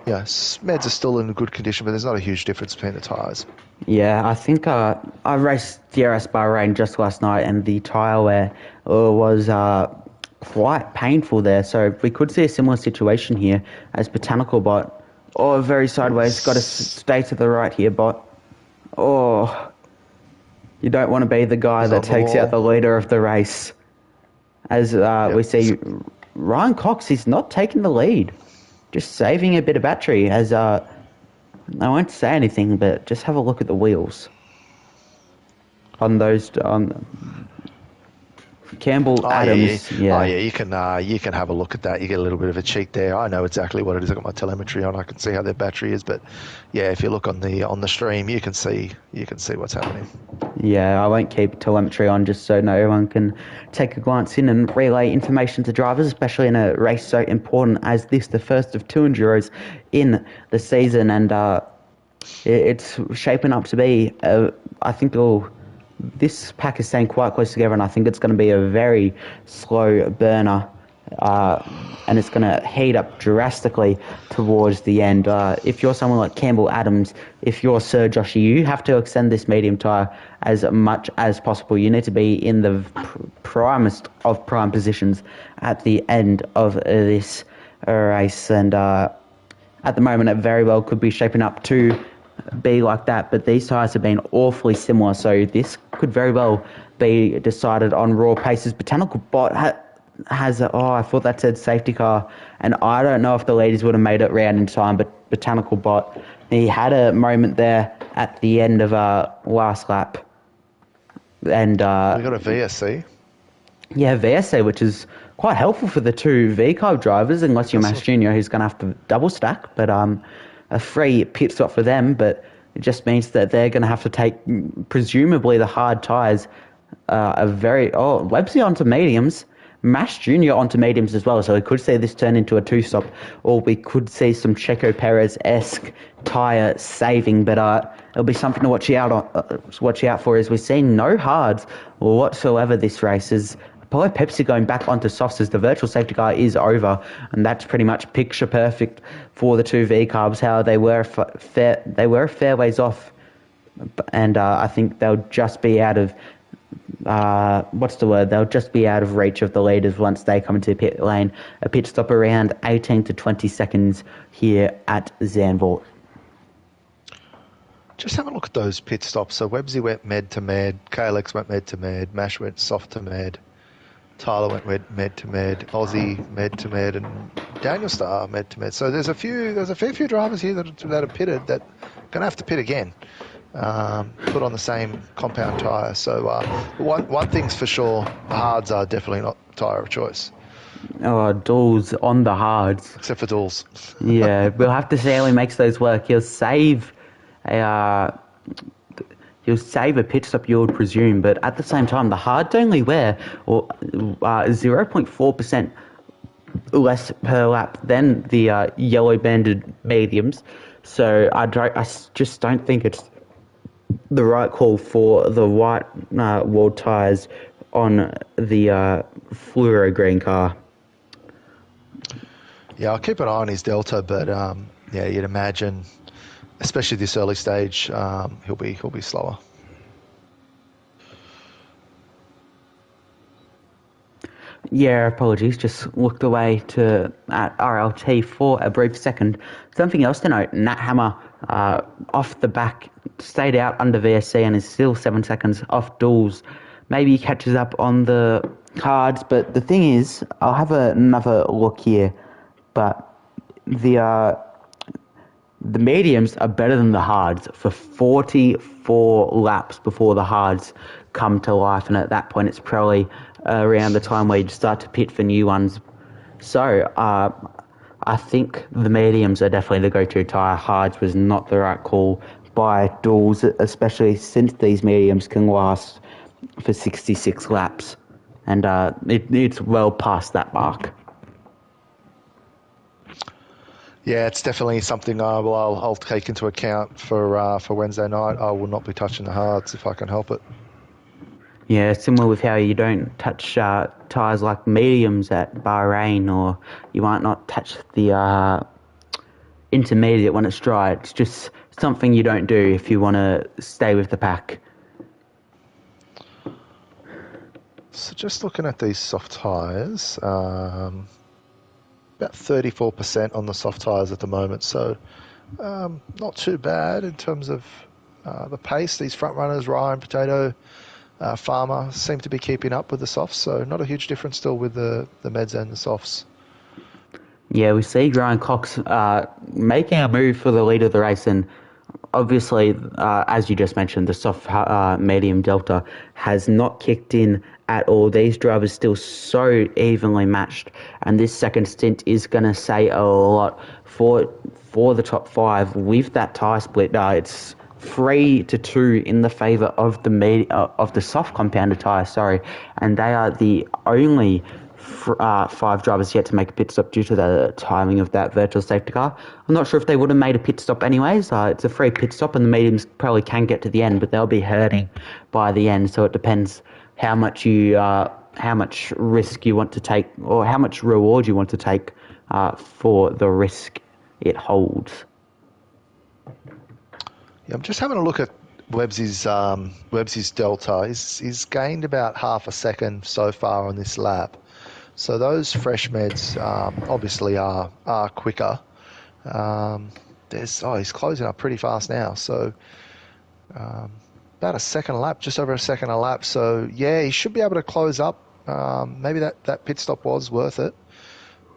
yeah, meds are still in good condition, but there's not a huge difference between the tyres. Yeah, I think I raced DRS Bahrain just last night, and the tyre wear was quite painful there. So we could see a similar situation here as Botanical Bot. Oh, very sideways. Got to stay to the right here, Bot. Oh, you don't want to be the guy that takes out the leader of the race. As we see, Ryan Cox is not taking the lead, just saving a bit of battery. As I won't say anything, but just have a look at the wheels on those Campbell Adams. Yeah. Oh yeah, you can have a look at that. You get a little bit of a cheat there. I know exactly what it is. I've got my telemetry on. I can see how their battery is. But yeah, if you look on the stream, you can see what's happening. Yeah, I won't keep telemetry on just so no one can take a glance in and relay information to drivers, especially in a race so important as this, the first of two Enduros in the season. And it's shaping up to be, I think it'll this pack is staying quite close together, and I think it's going to be a very slow burner, and it's going to heat up drastically towards the end. If you're someone like Campbell Adams, if you're Sir Joshy, you have to extend this medium tyre as much as possible. You need to be in the primest of prime positions at the end of this race, and at the moment it very well could be shaping up to be like that, but these tyres have been awfully similar, so this could very well be decided on raw paces. Botanical Bot has I thought that said safety car, and I don't know if the ladies would have made it round in time, but Botanical Bot, he had a moment there at the end of last lap, and we got a VSC. Yeah, VSC, which is quite helpful for the two V-Carb drivers, unless you're Mash Junior, who's going to have to double stack, but a free pit stop for them, but it just means that they're going to have to take presumably the hard tyres, Websy onto mediums, Mash Junior onto mediums as well, so we could see this turn into a two-stop, or we could see some Checo Perez-esque tyre saving, but it'll be something to watch out for, as we've seen no hards whatsoever this race. As Apollo Pepsi going back onto softs as the virtual safety car is over, and that's pretty much picture perfect for the two V-Carbs, how they were a fair ways off, and I think they'll just be out of they'll just be out of reach of the leaders once they come into the pit lane. A pit stop around 18 to 20 seconds here at Zandvoort. Just have a look at those pit stops. So Websy went med to med, KLX went med to med, Mash went soft to med, Tyler went med to med, Aussie med to med, and Daniel Starr med to med. So there's a fair few drivers here that are pitted that are going to have to pit again, put on the same compound tyre. So one thing's for sure, the hards are definitely not tyre of choice. Dools on the hards. Except for Dools. Yeah, we'll have to see how he makes those work. He'll save a pit stop, you would presume, but at the same time, the hards only wear 0.4% less per lap than the yellow banded mediums. So I just don't think it's the right call for the white wall tyres on the fluoro green car. Yeah, I'll keep an eye on his delta, but you'd imagine, especially this early stage, he'll be slower. Yeah, apologies. Just looked away at RLT for a brief second. Something else to note, Nat Hammer off the back stayed out under VSC and is still 7 seconds off Dools. Maybe he catches up on the cards, but the thing is, I'll have another look here, but the mediums are better than the hards for 44 laps before the hards come to life, and at that point it's probably around the time where you start to pit for new ones. So I think the mediums are definitely the go-to tyre. Hards was not the right call by Dools, especially since these mediums can last for 66 laps, and it's well past that mark. Yeah, it's definitely something I'll take into account for Wednesday night. I will not be touching the hards if I can help it. Yeah, similar with how you don't touch tyres like mediums at Bahrain, or you might not touch the intermediate when it's dry. It's just something you don't do if you want to stay with the pack. So just looking at these soft tyres, about 34% on the soft tyres at the moment, so not too bad in terms of the pace. These front runners, Ryan, Potato, Farmer, seem to be keeping up with the softs, so not a huge difference still with the meds and the softs. Yeah, we see Ryan Cox making a move for the lead of the race, and obviously, as you just mentioned, the soft medium delta has not kicked in at all. These drivers still so evenly matched, and this second stint is going to say a lot for the top five with that tyre split. It's 3-2 in the favour of the soft compounded tyre, and they are the only 5 drivers yet to make a pit stop due to the timing of that virtual safety car. I'm not sure if they would have made a pit stop anyways. It's a free pit stop, and the mediums probably can get to the end, but they'll be hurting by the end. So it depends how much risk you want to take, or how much reward you want to take for the risk it holds. Yeah, I'm just having a look at Webbsy's delta. He's gained about half a second so far on this lap. So those fresh meds obviously are quicker. He's closing up pretty fast now. So about a second a lap, just over a second a lap. So yeah, he should be able to close up. Maybe that pit stop was worth it.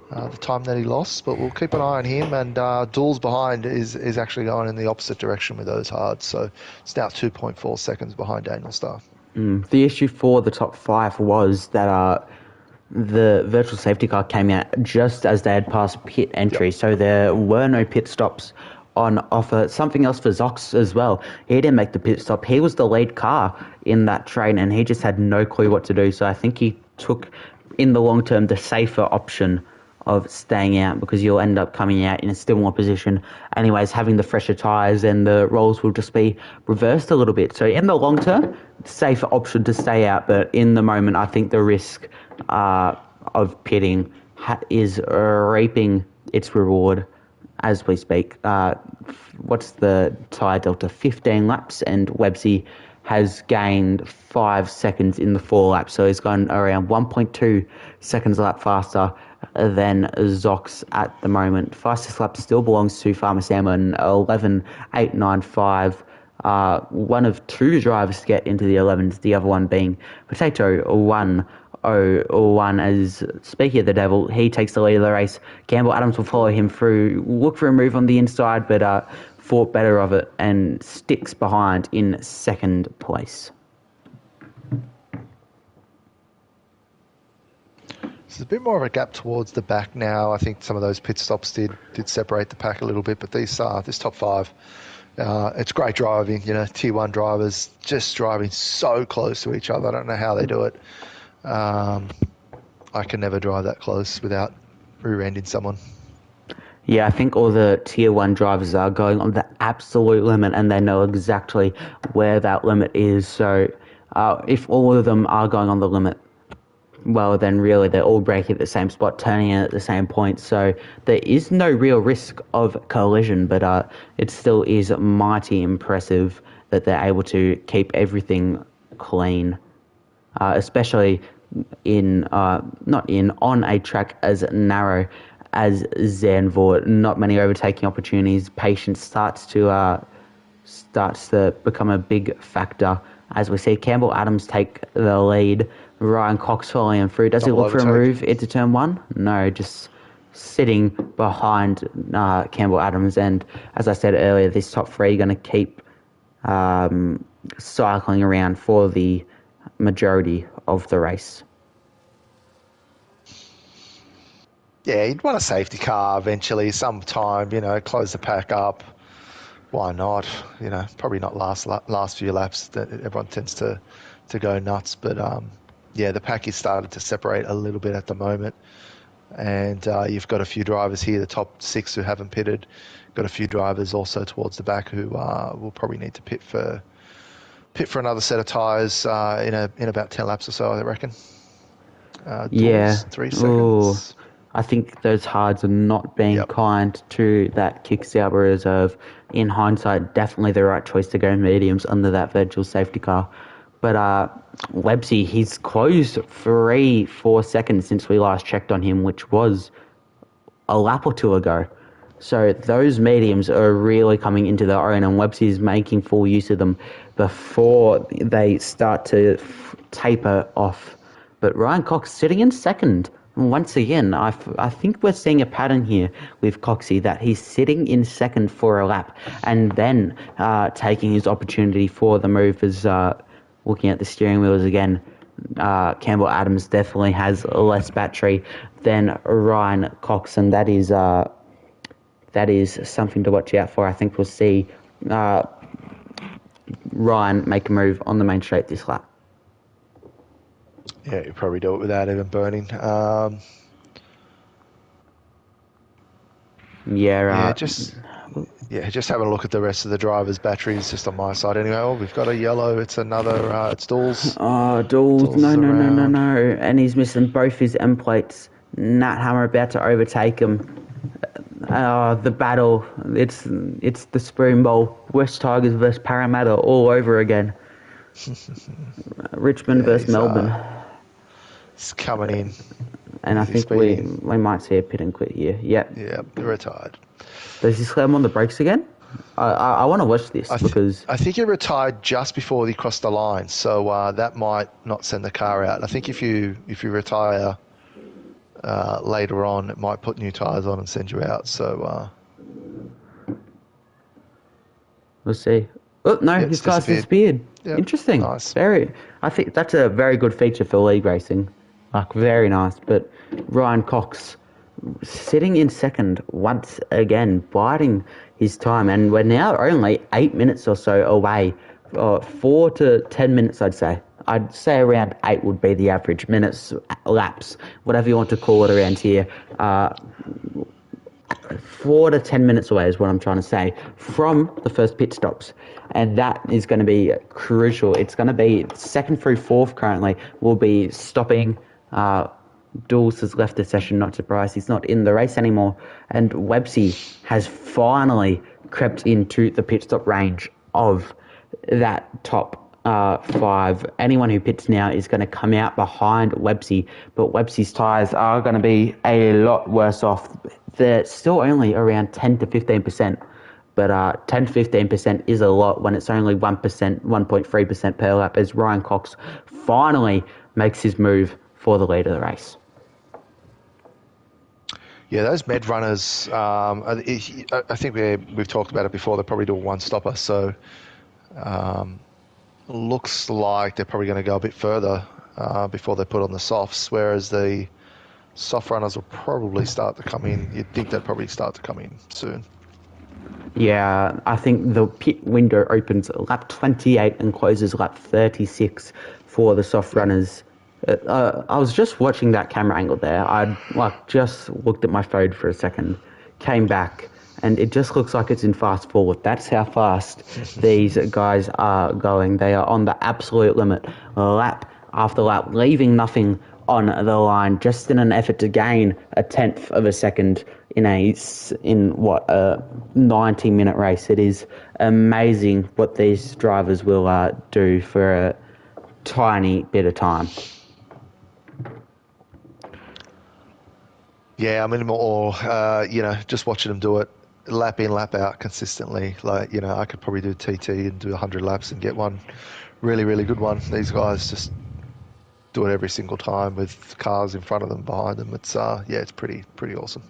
The time that he lost, but we'll keep an eye on him. And Dools behind is actually going in the opposite direction with those hards, so it's now 2.4 seconds behind Daniel Starr. The issue for the top 5 was that the virtual safety car came out just as they had passed pit entry, so there were no pit stops on offer. Something else for Zox as well. He didn't make the pit stop. He was the lead car in that train, and he just had no clue what to do. So I think he took, in the long term, the safer option of staying out, because you'll end up coming out in a similar position anyways, having the fresher tyres, and the roles will just be reversed a little bit. So in the long term, safer option to stay out, but in the moment, I think the risk of pitting is reaping its reward as we speak. What's the tyre delta? 15 laps, and Webbsy has gained 5 seconds in the 4 laps, so he's gone around 1.2 seconds a lap faster than Zox at the moment. Fastest lap still belongs to Farmer Salmon, 11.895. One of 2 drivers to get into the 11s, the other one being Potato 101. As speaking of the devil, he takes the lead of the race. Campbell Adams will follow him through, look for a move on the inside, but thought better of it and sticks behind in second place. There's a bit more of a gap towards the back now. I think some of those pit stops did separate the pack a little bit, but this top 5, it's great driving. Tier 1 drivers just driving so close to each other. I don't know how they do it. I can never drive that close without rear-ending someone. Yeah, I think all the Tier 1 drivers are going on the absolute limit, and they know exactly where that limit is. So if all of them are going on the limit, well, then really they're all braking at the same spot, turning in at the same point. So there is no real risk of collision, but it still is mighty impressive that they're able to keep everything clean, especially on a track as narrow as Zandvoort. Not many overtaking opportunities. Patience starts to become a big factor, as we see Campbell Adams take the lead. Ryan Cox following him through. Does he look for a move into turn 1? No, just sitting behind Campbell Adams. And as I said earlier, this top 3 are going to keep cycling around for the majority of the race. Yeah, you'd want a safety car eventually, sometime, close the pack up. Why not? Probably not last few laps. That everyone tends to go nuts, but the pack is started to separate a little bit at the moment, and you've got a few drivers here, the top 6 who haven't pitted. Got a few drivers also towards the back who will probably need to pit for another set of tyres in about 10 laps or so, I reckon. 3 seconds. Ooh. I think those hards are not being kind to that Kick Sauber reserve. In hindsight, definitely the right choice to go mediums under that virtual safety car. But Webbsy, he's closed 3-4 seconds since we last checked on him, which was a lap or 2 ago. So those mediums are really coming into their own, and Webbsy is making full use of them before they start to taper off. But Ryan Cox sitting in second. Once again, I think we're seeing a pattern here with Coxie, that he's sitting in second for a lap and then taking his opportunity for the move. As looking at the steering wheels again, Campbell Adams definitely has less battery than Ryan Cox, and that is something to watch out for. I think we'll see Ryan make a move on the main straight this lap. Yeah, you probably do it without even burning. Yeah, Yeah, just having a look at the rest of the drivers' batteries just on my side. Anyway, oh, we've got a yellow. It's another. It's Dools. Dawes, Dools no, is no, no, no, around. no. And he's missing both his end plates. Nat Hammer about to overtake him. The battle, it's the Spoon Bowl. West Tigers versus Parramatta all over again. Richmond Yeah, versus Melbourne. he's coming in. And I Is he think we speeding? might see a pit and quit here. Yep. Yeah, retired. Does he slam on the brakes again? I want to watch this because I think he retired just before he crossed the line, so that might not send the car out. I think if you retire later on, it might put new tyres on and send you out. So we'll see. Oh no, it's his car's disappeared. disappeared. Yep, Interesting. nice. Very. I think that's a very good feature for league racing. Like very nice. But Ryan Cox sitting in second once again, biding his time, and we're now only 8 minutes or so away. 4 to 10 minutes, I'd say. I'd say around 8 would be the average minutes, laps, whatever you want to call it around here. 4 to 10 minutes away is what I'm trying to say from the first pit stops. And that is going to be crucial. It's going to be second through fourth currently. We'll be stopping. Dawes has left the session, not surprised. He's not in the race anymore. And Websy has finally crept into the pit stop range of that top 5. Anyone who pits now is going to come out behind Websy, but Websy's tyres are going to be a lot worse off. They're still only around 10 to 15%, but 10 to 15% is a lot when it's only 1%, 1.3% per lap, as Ryan Cox finally makes his move for the lead of the race. Yeah, those med runners. I think we've talked about it before. They probably do a one-stopper, so looks like they're probably going to go a bit further before they put on the softs. Whereas the soft runners will probably start to come in. You'd think they'd probably start to come in soon. Yeah, I think the pit window opens lap 28 and closes lap 36 for the soft runners. I was just watching that camera angle there. I just looked at my phone for a second, came back, and it just looks like it's in fast forward. That's how fast these guys are going. They are on the absolute limit, lap after lap, leaving nothing on the line, just in an effort to gain a tenth of a second in a 90-minute race. It is amazing what these drivers will do for a tiny bit of time. Yeah, I mean, more, just watching them do it lap in, lap out consistently. Like, I could probably do TT and do 100 laps and get one really, really good one. These guys just do it every single time with cars in front of them, behind them. It's it's pretty awesome.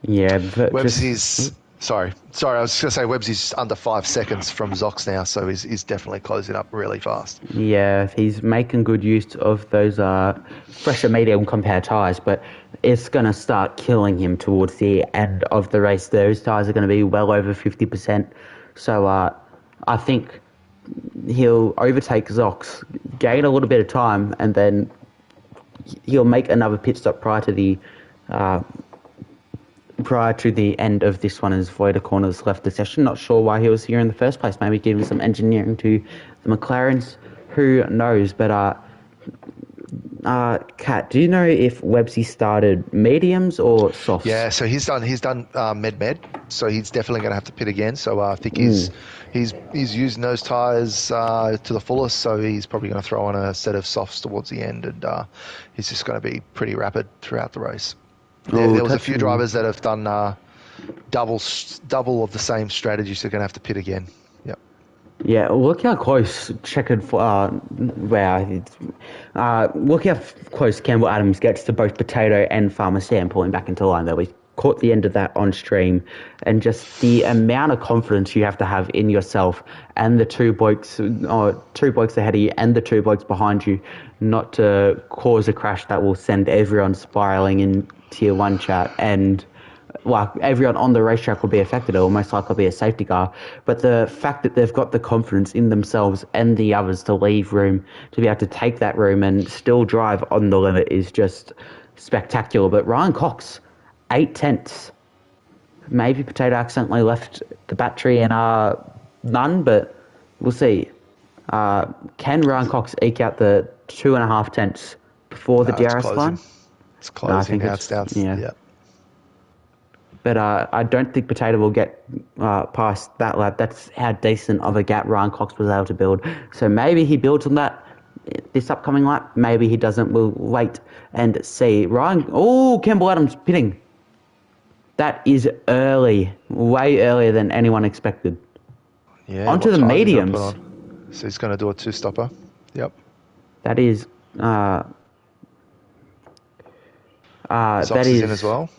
Yeah, but Webbsy's sorry. I was just gonna say Webbsy's under 5 seconds from Zox now, so he's definitely closing up really fast. Yeah, he's making good use of those fresher medium compound tyres, but it's going to start killing him towards the end of the race. Those tyres are going to be well over 50%. So I think he'll overtake Zox, gain a little bit of time, and then he'll make another pit stop prior to the end of this one as Voida Corners left the session. Not sure why he was here in the first place. Maybe giving some engineering to the McLarens. Who knows? But Kat, do you know if Websy started mediums or softs? Yeah, so he's done med, so he's definitely going to have to pit again. So I think he's using those tyres to the fullest. So he's probably going to throw on a set of softs towards the end, and he's just going to be pretty rapid throughout the race. There was a few drivers that have done double of the same strategy, so they're going to have to pit again. Yep. Yeah, look how close checkered. Look how close Campbell Adams gets to both Potato and Farmer Sam pulling back into line there. We caught the end of that on stream, and just the amount of confidence you have to have in yourself and the two blokes ahead of you and the two blokes behind you, not to cause a crash that will send everyone spiraling in Tier 1 chat. And like everyone on the racetrack will be affected. It will most likely be a safety car. But the fact that they've got the confidence in themselves and the others to leave room, to be able to take that room and still drive on the limit is just spectacular. But Ryan Cox, 8 tenths. Maybe Potato accidentally left the battery in none, but we'll see. Can Ryan Cox eke out the 2.5 tenths before the No, it's DRS closing. line? It's No, I closing. think Now it's down. Yeah. But I don't think Potato will get past that lap. That's how decent of a gap Ryan Cox was able to build. So maybe he builds on that this upcoming lap. Maybe he doesn't. We'll wait and see. Campbell Adams pitting. That is early. Way earlier than anyone expected. Yeah. Onto What the tyres is he gonna mediums. put on? So he's going to do a two-stopper. Yep. That is... Zox is in as well.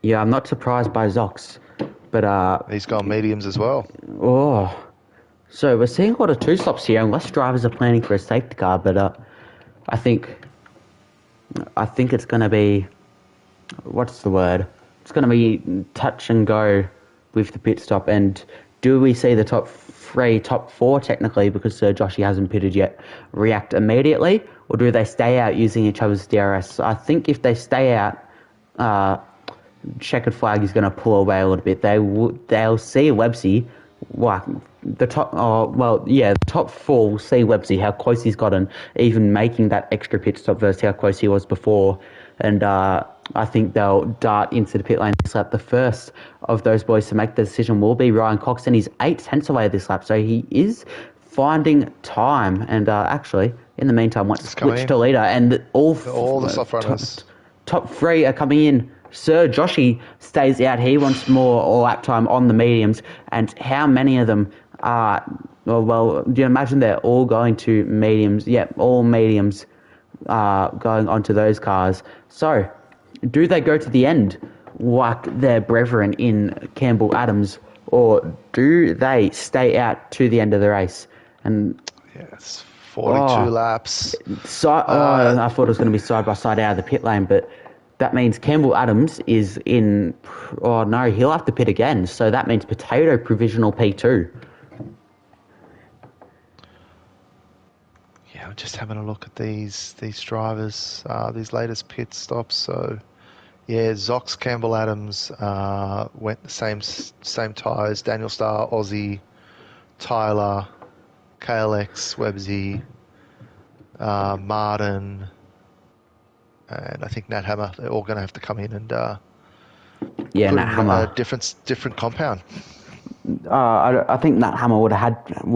Yeah, I'm not surprised by Zox. But... He's gone mediums as well. Oh... So we're seeing a lot of two stops here, unless drivers are planning for a safety car. But I think it's going to be, what's the word? It's going to be touch and go with the pit stop. And do we see the top four technically, because Sir Joshy hasn't pitted yet, react immediately, or do they stay out using each other's DRS? I think if they stay out, checkered flag is going to pull away a little bit. They'll see Websy. The top four will see Websy, how close he's gotten, even making that extra pit stop versus how close he was before. And I think they'll dart into the pit lane this lap. The first of those boys to make the decision will be Ryan Cox, and he's 8 tenths away this lap, so he is finding time. And actually, in the meantime, once switch to leader, and all the soft runners. Top three are coming in. Sir Joshy stays out. He wants more lap time on the mediums. And how many of them are... Well, do you imagine they're all going to mediums? Yep, all mediums going onto those cars. So, do they go to the end like their brethren in Campbell Adams, or do they stay out to the end of the race? And yes, 42 laps. I thought it was going to be side by side out of the pit lane, but that means Campbell Adams is in... Oh, no, he'll have to pit again. So that means Potato provisional P2. Yeah, I'm just having a look at these drivers, these latest pit stops. So, yeah, Zox, Campbell Adams went the same tyres. Daniel Starr, Aussie, Tyler, KLX, Websy, Martin... and I think Nat Hammer, they're all going to have to come in and Nat Hammer, a different compound. I think Nat Hammer would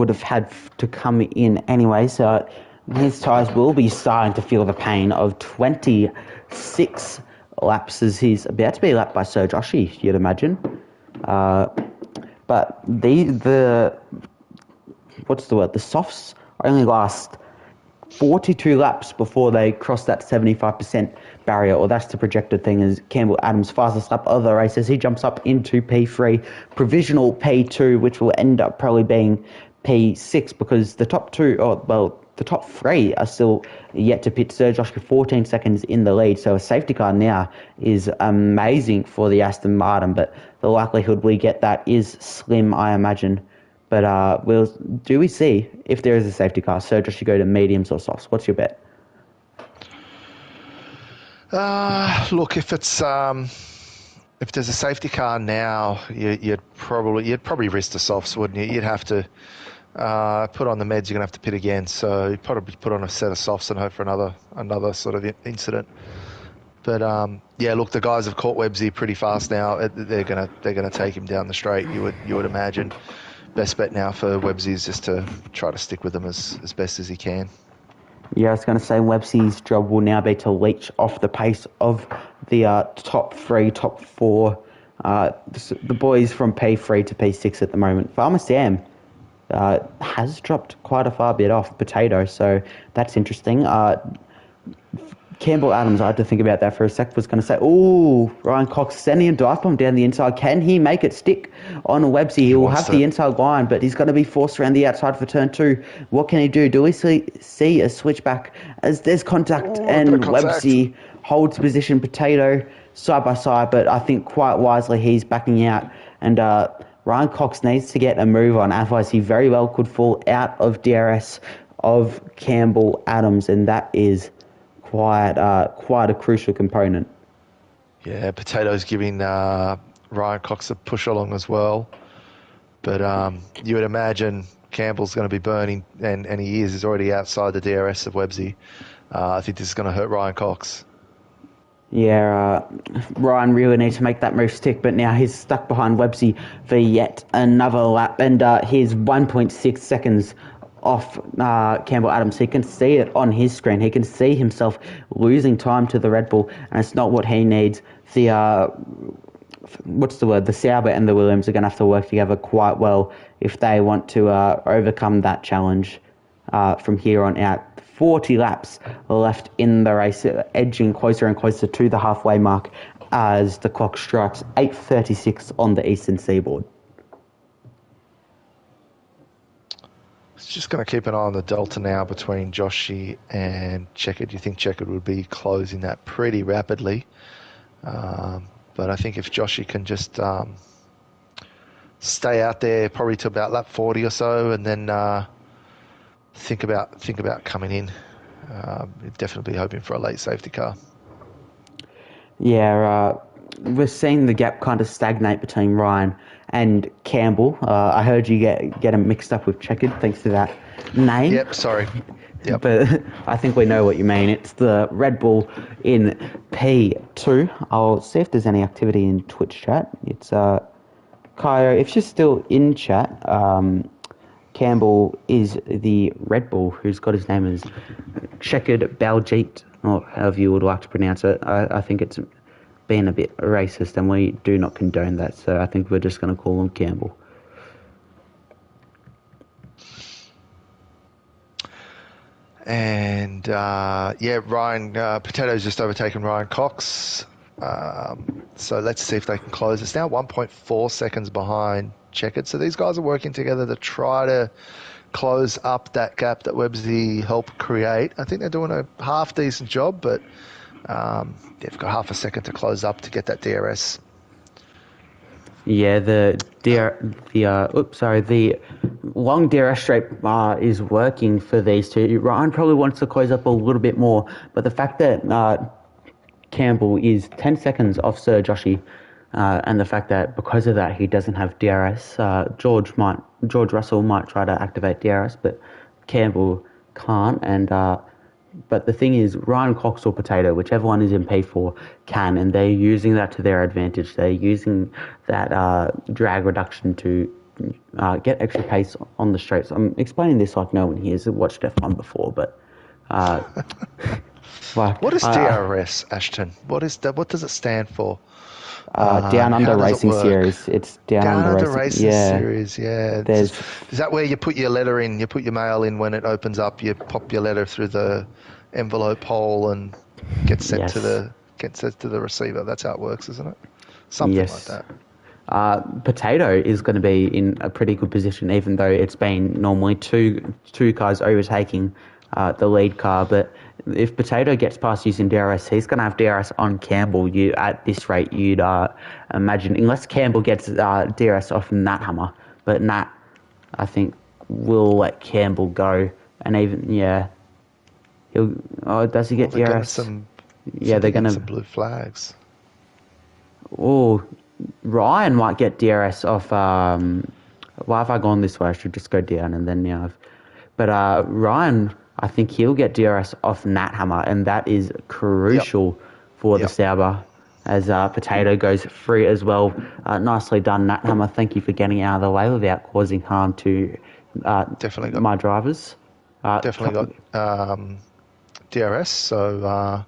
have had to come in anyway, so his tyres will be starting to feel the pain of 26 laps as he's about to be lapped by Sir Joshy, you'd imagine. But the what's the word? The softs only last 42 laps before they cross that 75% barrier, or that's the projected thing, is Campbell Adams' fastest lap of the race as he jumps up into P3, provisional P2, which will end up probably being P6 because the top three are still yet to pit. Sir Joshua 14 seconds in the lead, so a safety car now is amazing for the Aston Martin, but the likelihood we get that is slim, I imagine. But do we see, if there is a safety car, Sir Josh should go to mediums or softs? What's your bet? Look, if there's a safety car now, you'd probably risk the softs, wouldn't you? You'd have to put on the meds. You're gonna have to pit again, so you'd probably put on a set of softs and hope for another sort of incident. But yeah, look, the guys have caught Websy pretty fast now. They're gonna take him down the straight. You would imagine. Best bet now for Websy is just to try to stick with them as best as he can. Yeah, I was going to say Websy's job will now be to leech off the pace of the top four. The boys from P3 to P6 at the moment. Farmer Sam has dropped quite a far bit off Potato, so that's interesting. Campbell Adams, I had to think about that for a sec, was going to say, ooh, Ryan Cox sending a dive bomb down the inside. Can he make it stick on Websy? He will have the inside line, but he's going to be forced around the outside for turn 2. What can he do? Do we see a switchback as there's contact and Websy holds position, Potato side by side, but I think quite wisely he's backing out. And Ryan Cox needs to get a move on, otherwise he very well could fall out of DRS of Campbell Adams, and that is quite a crucial component. Yeah, Potato's giving Ryan Cox a push along as well. But you would imagine Campbell's going to be burning, and he is. He's already outside the DRS of Websy. I think this is going to hurt Ryan Cox. Yeah, Ryan really needs to make that move stick, but now he's stuck behind Websy for yet another lap, and he's 1.6 seconds off Campbell Adams. He can see it on his screen. He can see himself losing time to the Red Bull, and it's not what he needs. The the Sauber and the Williams are going to have to work together quite well if they want to overcome that challenge from here on out. 40 laps left in the race, edging closer and closer to the halfway mark as the clock strikes 8:36 on the eastern seaboard. Just going to keep an eye on the delta now between Joshy and Chequered. You think Chequered would be closing that pretty rapidly. But I think if Joshy can just stay out there probably to about lap 40 or so, and then think about coming in. Definitely be hoping for a late safety car. Yeah, we're seeing the gap kind of stagnate between Ryan and Campbell. I heard you get them mixed up with Chequered thanks to that name. Yep, sorry. Yep. But I think we know what you mean. It's the Red Bull in P2. I'll see if there's any activity in Twitch chat. It's Kaio, if she's still in chat, Campbell is the Red Bull who's got his name as Chequered Baljeet, or however you would like to pronounce it. I think it's been a bit racist, and we do not condone that, so I think we're just going to call him Campbell. And Ryan Potato's just overtaken Ryan Cox. So let's see if they can close. It's now 1.4 seconds behind Chequered. So these guys are working together to try to close up that gap that Websy helped create. I think they're doing a half decent job, but they've got half a second to close up to get that DRS. Yeah, the long DRS straight is working for these two. Ryan probably wants to close up a little bit more, but the fact that Campbell is 10 seconds off Sir Joshy, and the fact that because of that he doesn't have DRS, George Russell might try to activate DRS, but Campbell can't. And but the thing is, Ryan Cox or Potato, whichever one is in P4, can, and they're using that to their advantage. They're using that drag reduction to get extra pace on the straights. I'm explaining this like no one here has watched F1 before, but what is DRS, Ashton? What is that? What does it stand for? Down Under Racing Series. It's Down Under Racing Series. Yeah. Is that where you put your letter in? You put your mail in when it opens up. You pop your letter through the envelope hole and gets sent to the receiver. That's how it works, isn't it? Something like that. Potato is going to be in a pretty good position, even though it's been normally two cars overtaking the lead car. But if Potato gets past using DRS, he's going to have DRS on Campbell. At this rate, you'd imagine, unless Campbell gets DRS off Nat Hammer, but Nat, I think, will let Campbell go. And even, does he get DRS? They're going to some blue flags. Oh, Ryan might get DRS off. Why have I gone this way? I should just go down and then But Ryan, I think he'll get DRS off Nat Hammer, and that is crucial for the Sauber as Potato goes free as well. Nicely done, Nat Hammer. Thank you for getting out of the way without causing harm to my drivers. Definitely got DRS, so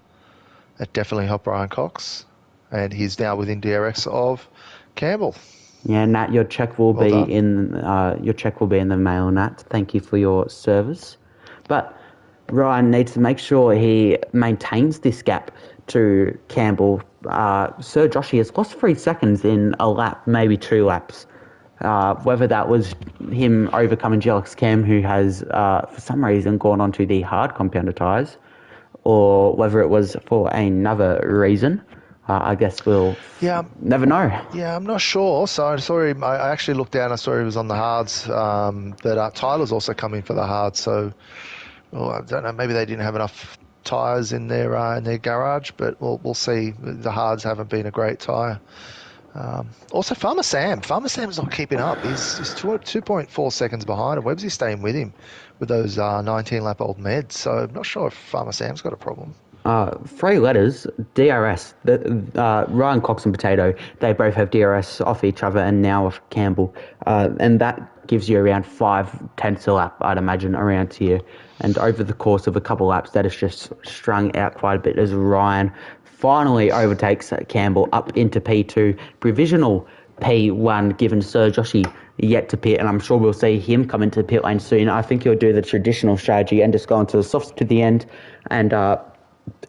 that definitely helped Ryan Cox, and he's now within DRS of Campbell. Yeah, Nat, your check will be in the mail, Nat. Thank you for your service. But Ryan needs to make sure he maintains this gap to Campbell. Sir Joshy has lost 3 seconds in a lap, maybe 2 laps. Whether that was him overcoming Gelix Cam, who has, for some reason, gone onto the hard compounder tyres, or whether it was for another reason, I guess we'll never know. Yeah, I'm not sure. So I saw him. I actually looked down. I saw he was on the hards, but Tyler's also coming for the hards. So I don't know. Maybe they didn't have enough tyres in their garage, but we'll see. The hards haven't been a great tyre. Also, Farmer Sam's not keeping up. He's 2.4 seconds behind, and Webbsy's staying with him with those 19-lap-old meds. So I'm not sure if Farmer Sam's got a problem. 3 letters, DRS. Ryan Cox and Potato, they both have DRS off each other and now off Campbell. And that gives you around 5/10 a lap, I'd imagine, around here. And over the course of a couple laps, that is just strung out quite a bit as Ryan finally overtakes Campbell up into P2. Provisional P1 given Sir Joshy yet to pit, and I'm sure we'll see him come into the pit lane soon. I think he'll do the traditional strategy and just go into the softs to the end, and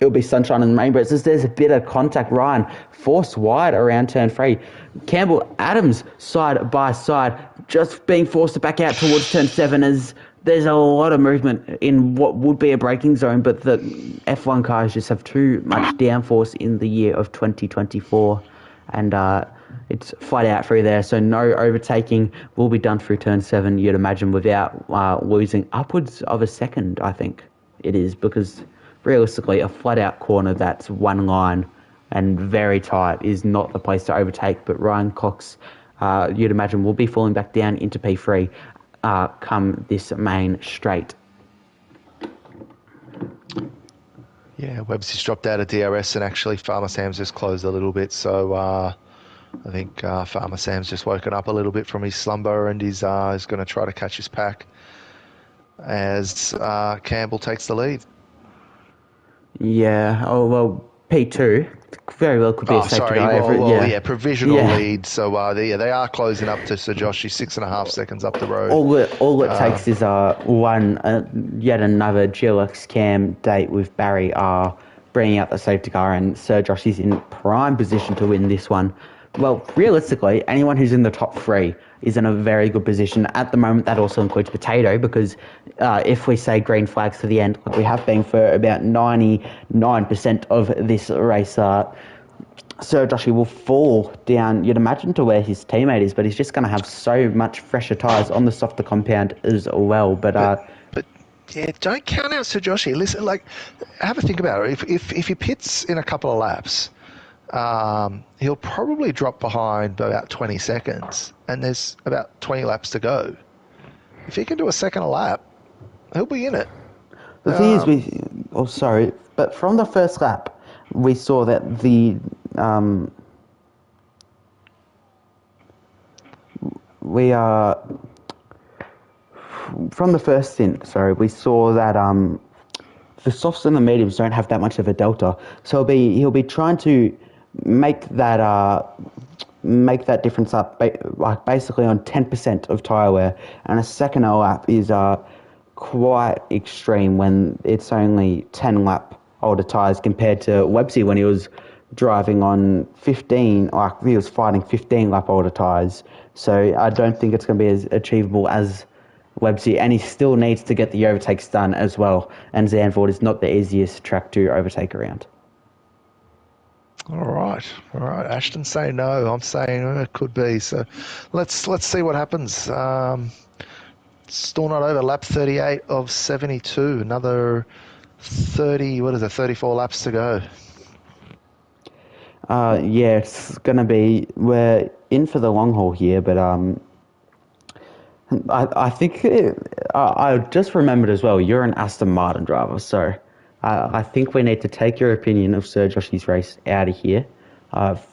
it'll be sunshine and rainbows. There's a bit of contact. Ryan forced wide around turn 3. Campbell, Adams, side by side, just being forced to back out towards turn 7 as there's a lot of movement in what would be a braking zone, but the F1 cars just have too much downforce in the year of 2024, and it's flat out through there, so no overtaking will be done through turn 7, you'd imagine, without losing upwards of a second, I think it is, because realistically, a flat-out corner that's one line and very tight is not the place to overtake. But Ryan Cox, you'd imagine, will be falling back down into P3 come this main straight. Yeah, Webbsy's dropped out of DRS, and actually Farmer Sam's just closed a little bit. So I think Farmer Sam's just woken up a little bit from his slumber, and he's going to try to catch his pack as Campbell takes the lead. Yeah, well, P2 very well could be a safety car. Provisional lead. So they are closing up to Sir Josh. He's 6.5 seconds up the road. All it takes is yet another GLX Cam date with Barry bringing out the safety car, and Sir Josh is in prime position to win this one. Well, realistically, anyone who's in the top 3 is in a very good position. At the moment, that also includes Potato, because if we say green flags to the end, like we have been for about 99% of this race, Sir Joshy will fall down, you'd imagine, to where his teammate is, but he's just going to have so much fresher tyres on the softer compound as well. But yeah, don't count out Sir Joshy. Listen, have a think about it. If he pits in a couple of laps, he'll probably drop behind by about 20 seconds, and there's about 20 laps to go. If he can do a second a lap, he'll be in it. The thing is, but from the first lap, we saw that from the first stint, we saw that the softs and the mediums don't have that much of a delta, so he'll be trying to make that difference up, basically on 10% of tyre wear, and a second a lap is quite extreme when it's only 10 lap older tyres compared to Webbsy when he was driving on 15, he was fighting 15 lap older tyres. So I don't think it's going to be as achievable as Webbsy, and he still needs to get the overtakes done as well, and Zandvoort is not the easiest track to overtake around. All right. Ashton's saying no. I'm saying it could be. So let's see what happens. Still not over. Lap 38 of 72. Another 34 laps to go. It's going to be, we're in for the long haul here, but I think I just remembered as well, you're an Aston Martin driver, so I think we need to take your opinion of Sir Joshy's race out of here,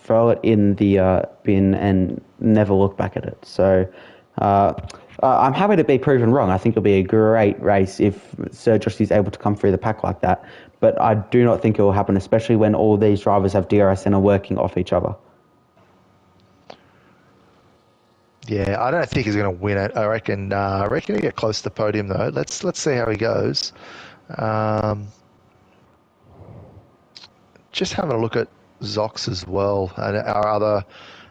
throw it in the bin and never look back at it. So I'm happy to be proven wrong. I think it'll be a great race if Sir Joshy's able to come through the pack like that, but I do not think it will happen, especially when all these drivers have DRS and are working off each other. Yeah, I don't think he's going to win it. I reckon he'll get close to the podium though. Let's see how he goes. Um, just having a look at Zox as well, and our other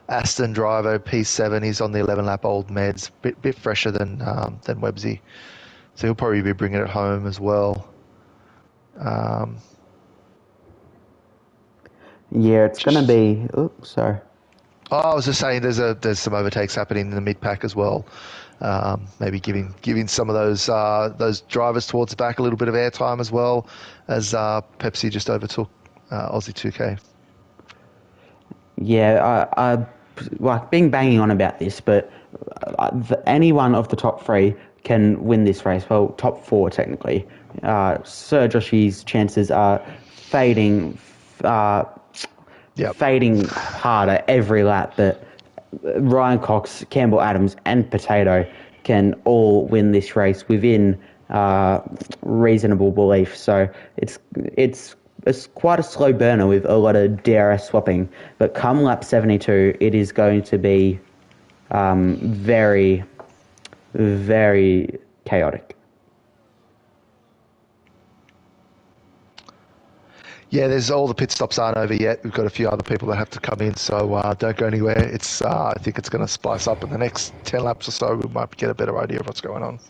Aston driver P7. He's on the 11 lap old meds, bit fresher than Websy, so he'll probably be bringing it home as well. Yeah, it's going to be... Oops, sorry. Oh, I was just saying, there's some overtakes happening in the mid pack as well. Maybe giving some of those drivers towards the back a little bit of airtime as well, as Pepsi just overtook Aussie 2K. Yeah, I like being banging on about this, but any one of the top three can win this race. Well, top four technically. Sir Joshy's chances are fading, fading harder every lap. But Ryan Cox, Campbell Adams, and Potato can all win this race within reasonable belief. So it's quite a slow burner with a lot of DRS swapping, but come lap 72, it is going to be very, very chaotic. Yeah, there's all the pit stops aren't over yet. We've got a few other people that have to come in, so don't go anywhere. It's I think it's going to spice up in the next 10 laps or so. We might get a better idea of what's going on.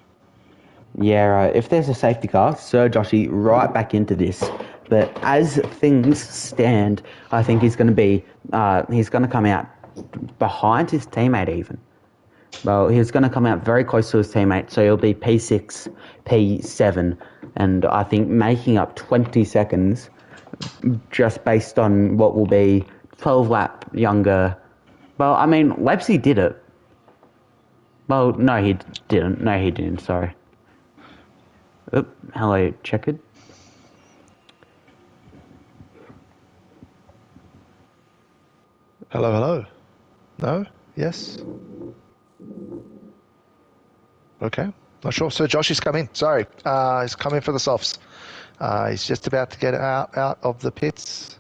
Yeah, if there's a safety car, Sir Joshy right back into this. But as things stand, I think he's going to come out behind his teammate even. Well, he's going to come out very close to his teammate, so he'll be P6, P7, and I think making up 20 seconds just based on what will be 12 lap younger. Well, I mean, Websy did it. Well, no, he didn't. No, he didn't, sorry. Oop, hello, Checkered. Hello, hello. No? Yes? Okay. Not sure. So Josh is coming. Sorry. He's coming for the softs. He's just about to get out of the pits.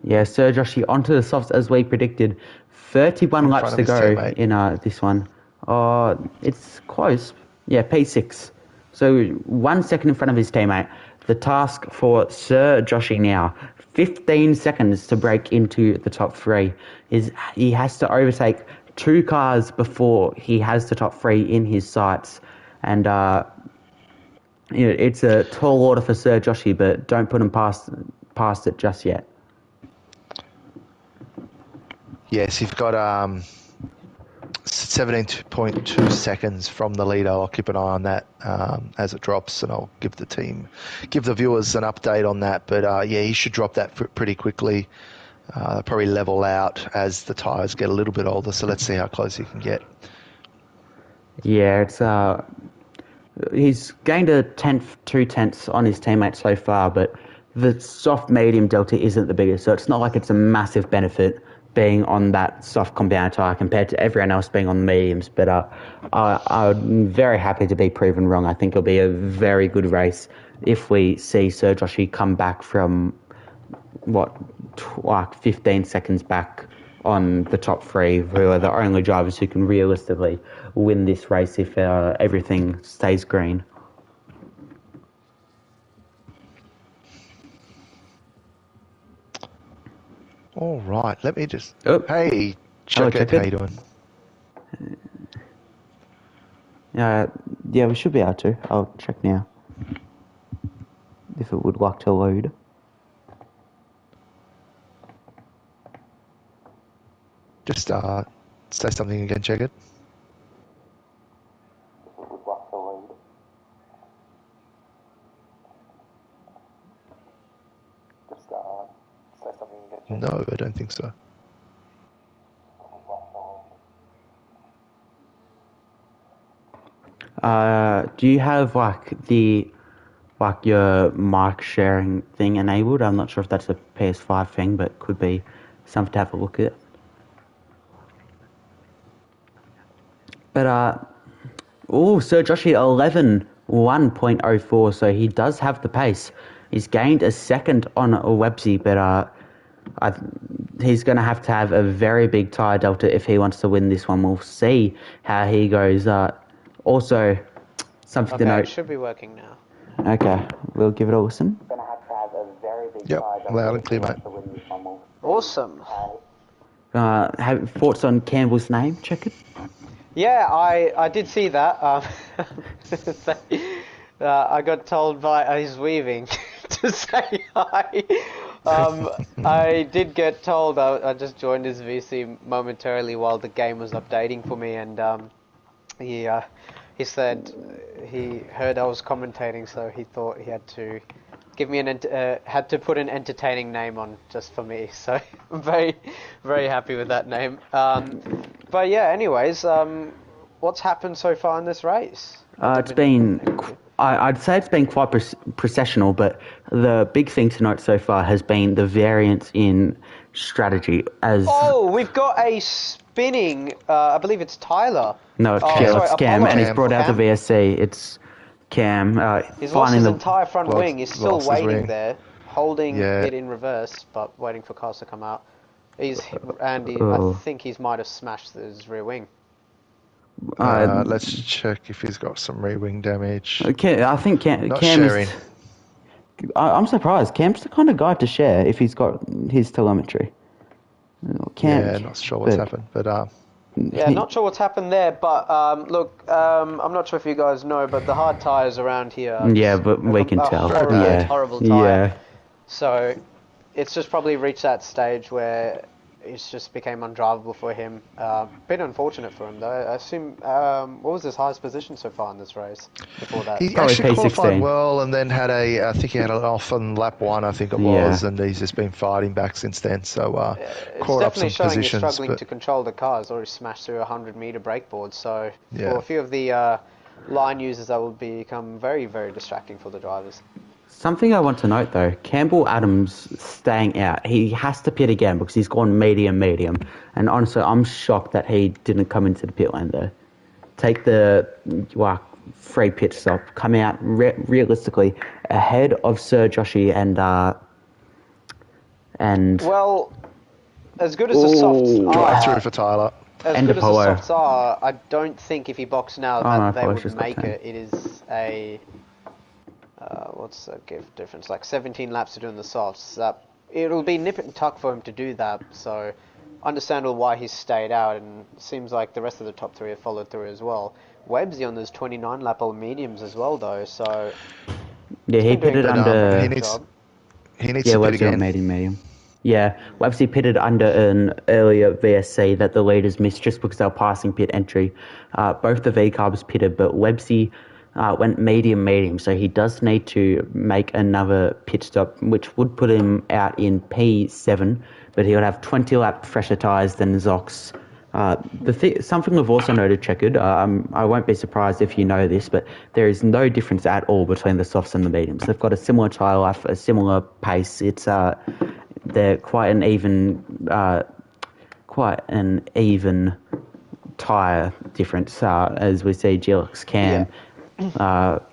Yeah, Sir Joshy onto the softs as we predicted. 31 laps to go in this one. It's close. Yeah, P6. So 1 second in front of his teammate. The task for Sir Joshy now, 15 seconds to break into the top three. He has to overtake 2 cars before he has the top 3 in his sights. And it's a tall order for Sir Joshy, but don't put him past it just yet. Yes, you've got 17.2 seconds from the leader. I'll keep an eye on that as it drops, and I'll give the viewers an update on that. But yeah, he should drop that pretty quickly. Probably level out as the tyres get a little bit older. So let's see how close he can get. Yeah, it's he's gained 2 tenths on his teammate so far, but the soft medium delta isn't the biggest, so it's not like it's a massive benefit being on that soft compound tyre compared to everyone else being on the mediums. But I'm very happy to be proven wrong. I think it'll be a very good race if we see Sir Joshy come back from, like 15 seconds back on the top 3, who are the only drivers who can realistically win this race if everything stays green. All right, let me just... Oh. Hey, check it. How you doing? Yeah, we should be able to. I'll check now. If it would like to load. Just say something again, check it. No, I don't think so. Do you have your mic sharing thing enabled? I'm not sure if that's a PS5 thing, but could be something to have a look at. But Sir Joshy 11.1.04, so he does have the pace. He's gained a second on a Websy, but he's going to have a very big tyre delta if he wants to win this one. We'll see how he goes. Also, something to note. It should be working now. Okay, we'll give it a listen. Yep, loud and clear, mate. Awesome. Have thoughts on Campbell's name, check it? Yeah, I did see that. I got told by he's weaving to say hi. I did get told. I just joined his VC momentarily while the game was updating for me, and he said he heard I was commentating, so he thought he had to give me had to put an entertaining name on just for me. So I'm very, very happy with that name. But yeah, anyways, what's happened so far in this race? It's been, I'd say it's been quite processional, but the big thing to note so far has been the variance in strategy. We've got a spinning, I believe it's Tyler. No, it's Cam, and he's brought out the VSC. It's Cam. He's lost his entire front wing. He's still waiting there, holding Yeah. it in reverse, but waiting for cars to come out. I think he might have smashed his rear wing. Let's check if he's got some rear-wing damage. I think Cam sharing. I'm surprised. Cam's the kind of guy to share if he's got his telemetry. Not sure what's happened, but yeah, not sure what's happened there. But look, I'm not sure if you guys know, but the hard tires around here. But we can tell. Horrible tire. Yeah. So it's just probably reached that stage where it just became undrivable for him. Bit unfortunate for him though. I assume, what was his highest position so far in this race before that? he Probably actually P16. qualified well, and then I think he had it off on lap 1, I think it was, and he's just been fighting back since then. So it's caught up some definitely showing positions, he's struggling to control the car. He's already smashed through a 100-meter brake board. So for a few of the line users, that will become very, very distracting for the drivers. Something I want to note though, Campbell Adams staying out. He has to pit again because he's gone medium. And honestly, I'm shocked that he didn't come into the pit lane there. Take the free pit stop, come out realistically ahead of Sir Joshi and well, as good as the softs drive through for Tyler. As and good as the Apollo. softs are, I don't think if he boxed now that they would make got 10. it. It is a what's the difference? Like 17 laps to do in the softs. It'll be nip and tuck for him to do that. So understandable why he's stayed out, and it seems like the rest of the top 3 have followed through as well. Webbsy on those 29 lap old mediums as well though. So he pitted under. He needs to pit Webbsy again. on medium. Yeah, Webbsy pitted under an earlier VSC that the leaders missed just because they were passing pit entry. Both the V-carbs pitted, but Webbsy went medium, so he does need to make another pit stop, which would put him out in P7, but he would have 20 lap fresher tyres than Zox. Something we've also noted, Checkered, I won't be surprised if you know this, but there is no difference at all between the softs and the mediums. They've got a similar tyre life, a similar pace. They're quite an even tyre difference, as we see Gilix Cam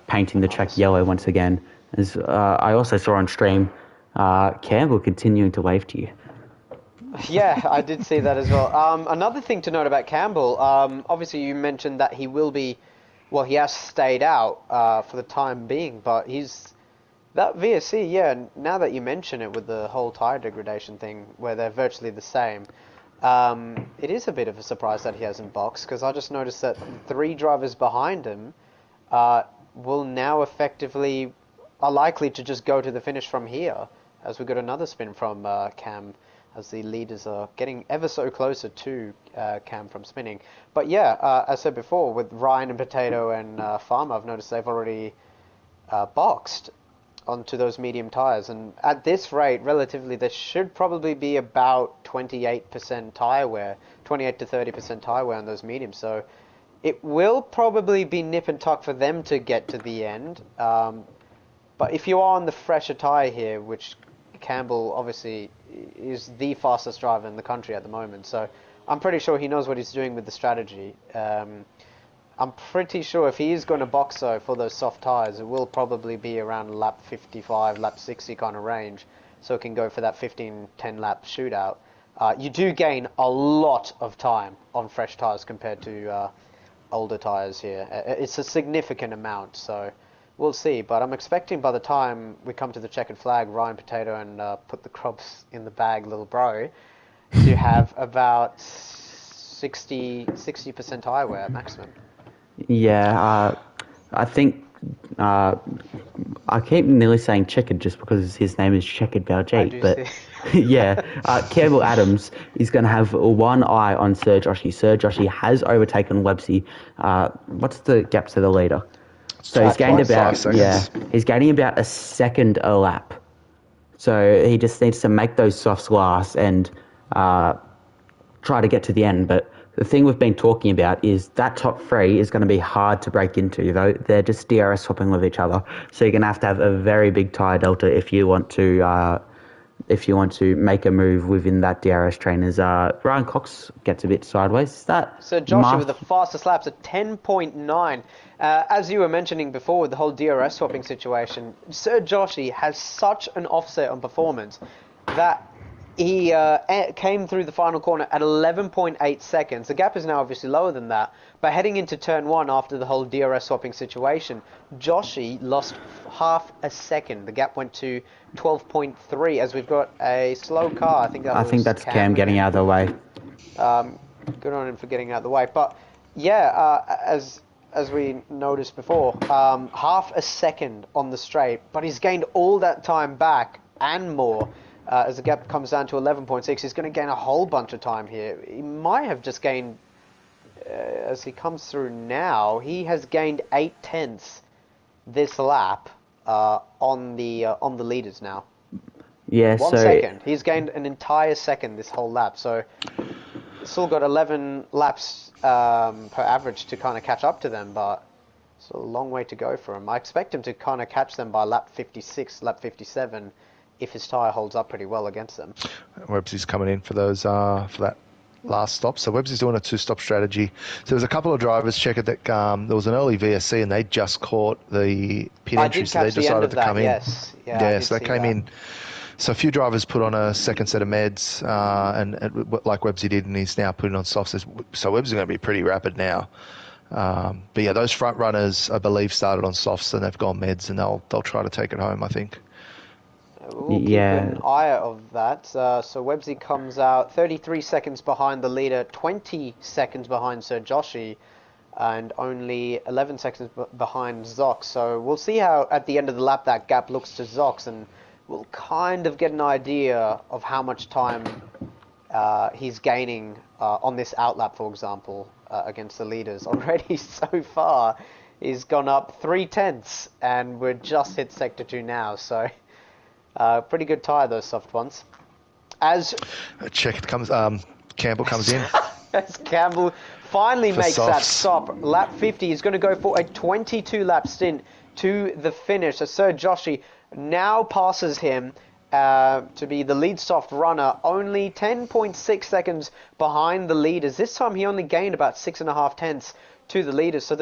painting the track yellow once again. As I also saw on stream, Campbell continuing to wave to you. Yeah, I did see that as well. Another thing to note about Campbell, obviously you mentioned that he will be, he has stayed out for the time being, but that VSC, now that you mention it with the whole tyre degradation thing, where they're virtually the same, it is a bit of a surprise that he hasn't boxed, because I just noticed that 3 drivers behind him will now effectively are likely to just go to the finish from here, as we got another spin from Cam, as the leaders are getting ever so closer to Cam from spinning. But yeah, as I said before, with Ryan and Potato and Farmer, I've noticed they've already boxed onto those medium tyres, and at this rate, relatively, there should probably be about 28% tyre wear, 28 to 30% tyre wear on those mediums, so it will probably be nip and tuck for them to get to the end. But if you are on the fresher tyre here, which Campbell obviously is the fastest driver in the country at the moment, so I'm pretty sure he knows what he's doing with the strategy. I'm pretty sure if he is going to box though for those soft tyres, it will probably be around lap 55, lap 60 kind of range, so it can go for that 15-10 lap shootout. You do gain a lot of time on fresh tyres compared to older tyres here. It's a significant amount, so we'll see. But I'm expecting by the time we come to the checkered flag, Ryan Potato and put the crops in the bag, little bro, to have about 60% tire wear at maximum. Yeah, I think I keep nearly saying checkered just because his name is Checkered I Baljeet, do but see. yeah, Campbell Adams is going to have one eye on Sir Joshy. Sir Joshy has overtaken Websy. What's the gap to the leader? So he's gained 12.5 about seconds. he's gaining about a second a lap. So he just needs to make those softs last and try to get to the end. But the thing we've been talking about is that top three is going to be hard to break into, though. They're just DRS swapping with each other. So you're going to have a very big tyre delta if you want to make a move within that DRS train. As Ryan Cox gets a bit sideways. Is that So Joshua with the fastest laps at 10.9. As you were mentioning before with the whole DRS swapping situation, Sir Joshi has such an offset on performance that he came through the final corner at 11.8 seconds. The gap is now obviously lower than that, but heading into turn one after the whole DRS swapping situation, Joshi lost half a second. The gap went to 12.3 as we've got a slow car. I think that's Cam getting out of the way. Good on him for getting out of the way. But yeah, as we noticed before, half a second on the straight, but he's gained all that time back and more. As the gap comes down to 11.6, he's going to gain a whole bunch of time here. He might have just gained, as he comes through now, he has gained 8/10 this lap on the leaders now. Yeah, 1 second. He's gained an entire second this whole lap. So still got 11 laps per average to kind of catch up to them, but it's a long way to go for him. I expect him to kind of catch them by lap 56, lap 57, if his tyre holds up pretty well against them. Websy's coming in for those for that last stop. So Websy's doing a two-stop strategy. So there was a couple of drivers checking that there was an early VSC and they just caught the pit entry, so they decided to come in. Yes. So they came in. So a few drivers put on a second set of meds, and like Websy did, and he's now putting on softs. So Websy's going to be pretty rapid now. But yeah, those front runners, I believe, started on softs and they've gone meds, and they'll try to take it home, I think. We'll keep an eye of that. So Websy comes out 33 seconds behind the leader, 20 seconds behind Sir Joshi, and only 11 seconds behind Zox. So we'll see how at the end of the lap that gap looks to Zox, and we'll kind of get an idea of how much time he's gaining on this outlap, for example, against the leaders. Already so far, he's gone up 3/10, and we're just hit Sector 2 now, so pretty good tyre, those soft ones. As Campbell comes in. As Campbell finally makes softs. that stop, lap 50, he's going to go for a 22-lap stint to the finish. As Sir Joshi now passes him to be the lead soft runner, only 10.6 seconds behind the leaders. This time he only gained about 6.5 to the leaders, so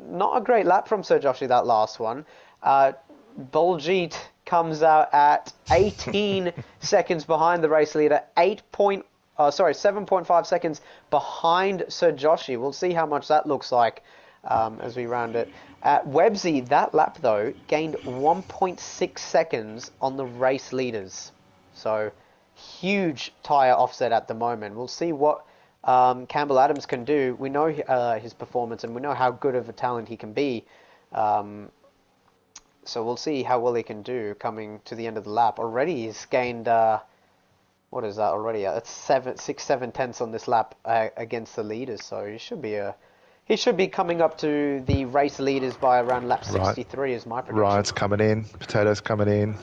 not a great lap from Sir Joshi, that last one. Baljeet comes out at 18 seconds behind the race leader, 7.5 seconds behind Sir Joshi. We'll see how much that looks like as we round it. Websy, that lap though, gained 1.6 seconds on the race leaders. So huge tyre offset at the moment. We'll see what Campbell Adams can do. We know his performance and we know how good of a talent he can be. So we'll see how well he can do coming to the end of the lap. Already he's gained, what is that already? That's 6/7 on this lap against the leaders. So he should be coming up to the race leaders by around lap 63 is my prediction. Ryan's coming in. Potato's coming in.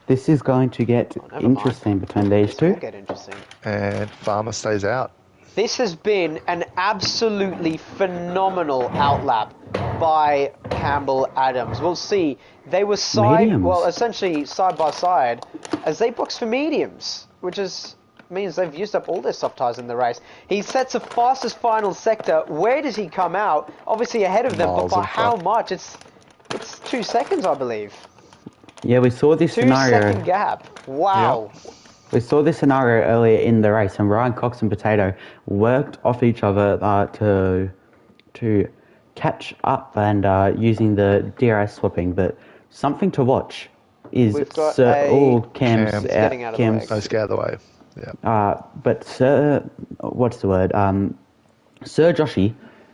This is going to get interesting between these two. This will get interesting. And Farmer stays out. This has been an absolutely phenomenal outlap by Campbell Adams. We'll see. They were essentially side by side as they boxed for mediums, which means they've used up all their soft tyres in the race. He sets the fastest final sector. Where does he come out? Obviously ahead of them, but by how much? It's 2 seconds, I believe. Yeah, we saw this scenario. 2 second gap. Wow. Yep. We saw this scenario earlier in the race, and Ryan Cox and Potato worked off each other to catch up and using the DRS swapping, but something to watch is We've got Cam's Cam's getting out of the way. Let's get out of the way. Yeah. but what's the word? Sir Joshi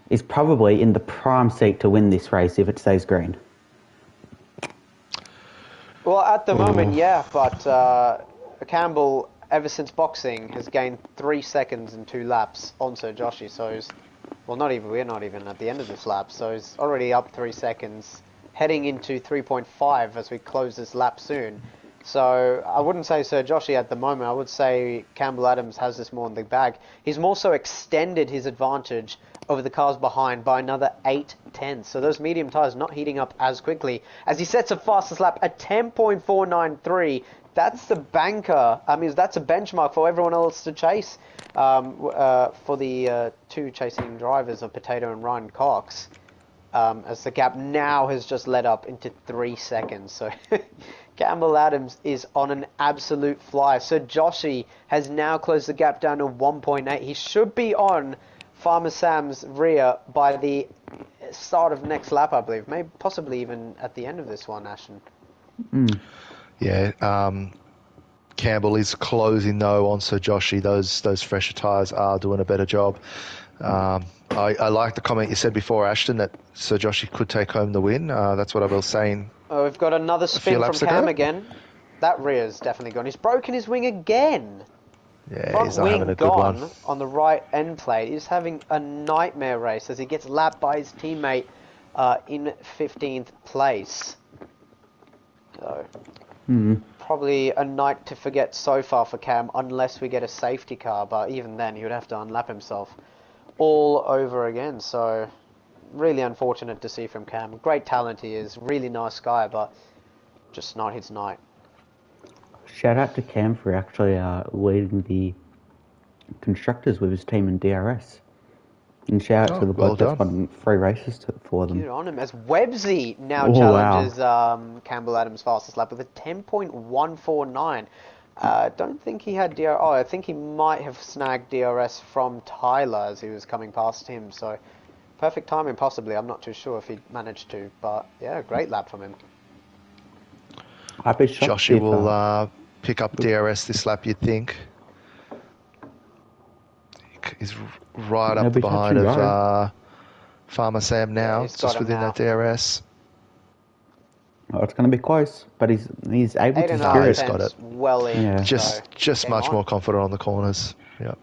is probably in the prime seat to win this race if it stays green. Well, at the moment, yeah, but Campbell, ever since boxing, has gained 3 seconds in 2 laps on Sir Joshi. So, we're not even at the end of this lap. So he's already up 3 seconds, heading into 3.5 as we close this lap soon. So I wouldn't say Sir Joshi at the moment. I would say Campbell Adams has this more in the bag. He's more so extended his advantage over the cars behind by another 8 tenths. So those medium tyres not heating up as quickly as he sets a fastest lap at 10.493. That's the banker. I mean, that's a benchmark for everyone else to chase. For the 2 chasing drivers of Potato and Ryan Cox. As the gap now has just let up into 3 seconds. So Campbell Adams is on an absolute fly. So Joshi has now closed the gap down to 1.8. He should be on Farmer Sam's rear by the start of next lap, I believe. Maybe possibly even at the end of this one, Ashton. Yeah. Campbell is closing though on Sir Joshi. Those fresher tyres are doing a better job. I like the comment you said before, Ashton, that Sir Joshi could take home the win. That's what I was saying. Oh, we've got another spin from Cam again. That rear's definitely gone. He's broken his wing again. Yeah, Front he's not wing having a good gone one. on the right end plate. He's having a nightmare race as he gets lapped by his teammate in 15th place. So, probably a night to forget so far for Cam, unless we get a safety car. But even then, he would have to unlap himself all over again. So, really unfortunate to see from Cam. Great talent he is, really nice guy, but just not his night. Shout out to Cam for actually leading the constructors with his team in DRS. And shout out to the bloke that's won 3 races for them. Good on him, as Websy now challenges Campbell Adams' fastest lap with a 10.149. Don't think he had DRS. Oh, I think he might have snagged DRS from Tyler as he was coming past him. So, perfect timing, possibly. I'm not too sure if he managed to. But, yeah, great lap from him. Joshi will pick up DRS this lap, you'd think. He's right up behind of Farmer Sam now, just within that DRS. Oh, it's going to be close, but he's able to secure it. He's got it. Well in. Yeah. Just much more confident on the corners. Yeah.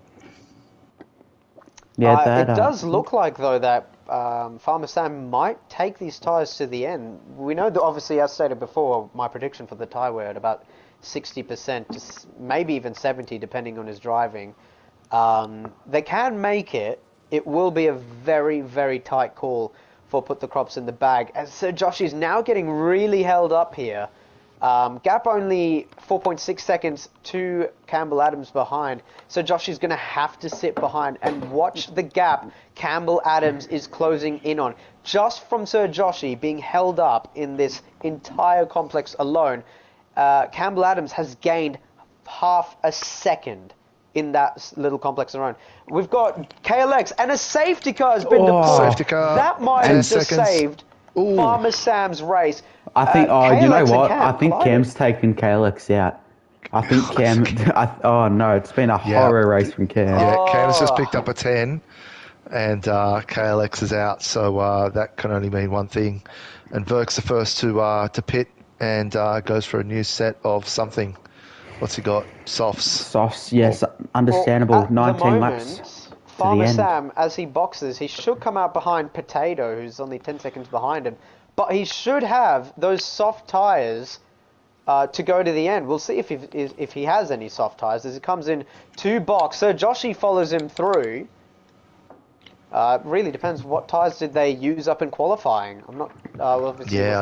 Yeah, it does look like, though, that Farmer Sam might take these tyres to the end. We know that, obviously, as stated before, my prediction for the tyre wear at about 60% to maybe even 70%, depending on his driving. They can make it. It will be a very, very tight call for Put the Crops in the Bag. As Sir Joshi is now getting really held up here. Gap only 4.6 seconds to Campbell Adams behind. So Joshi's going to have to sit behind and watch the gap Campbell Adams is closing in on. Just from Sir Joshi being held up in this entire complex alone, Campbell Adams has gained half a second in that little complex alone. We've got KLX and a safety car has been deployed. Safety car. That might have just saved Farmer Sam's race. I think, you know what? I think collided. Cam's taken KLX out. I think Cam... oh, no, it's been a horror race from Cam. Yeah, Cam's just picked up a 10, and KLX is out, so that can only mean one thing. And Verk's the first to pit and goes for a new set of something. What's he got? Softs, yes, understandable. Well, 19 laps. Farmer Sam, as he boxes, he should come out behind Potato, who's only 10 seconds behind him. But he should have those soft tyres to go to the end. We'll see if he has any soft tyres as he comes in to box. So Joshi follows him through. Really depends what tyres did they use up in qualifying. I'm not. I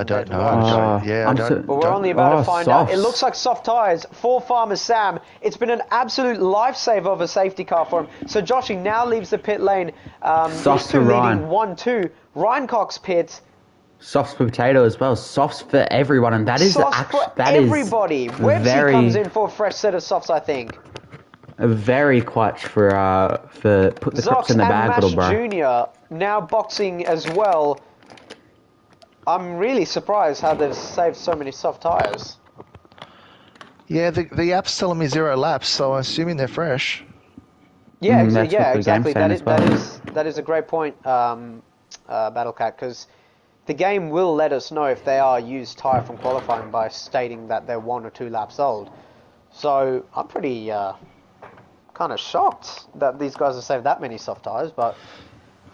don't know. But we're only about to find out. It looks like soft tyres for Farmer Sam. It's been an absolute lifesaver of a safety car for him. So Joshi now leaves the pit lane. Softs for Ryan. 1-2. Ryan Cox pits. Softs for Potato as well. Softs for everyone, and that is everybody. Websy comes in for a fresh set of softs, I think. A very clutch for put the crops in the bag, little bro. Jr. now boxing as well. I'm really surprised how they've saved so many soft tyres. Yeah, the app's telling me 0 laps, so I'm assuming they're fresh. Yeah, That's what the exactly. game's saying as well. That is a great point, Battlecat, because the game will let us know if they are used tyre from qualifying by stating that they're 1 or 2 laps old. So I'm pretty kind of shocked that these guys have saved that many soft tyres, but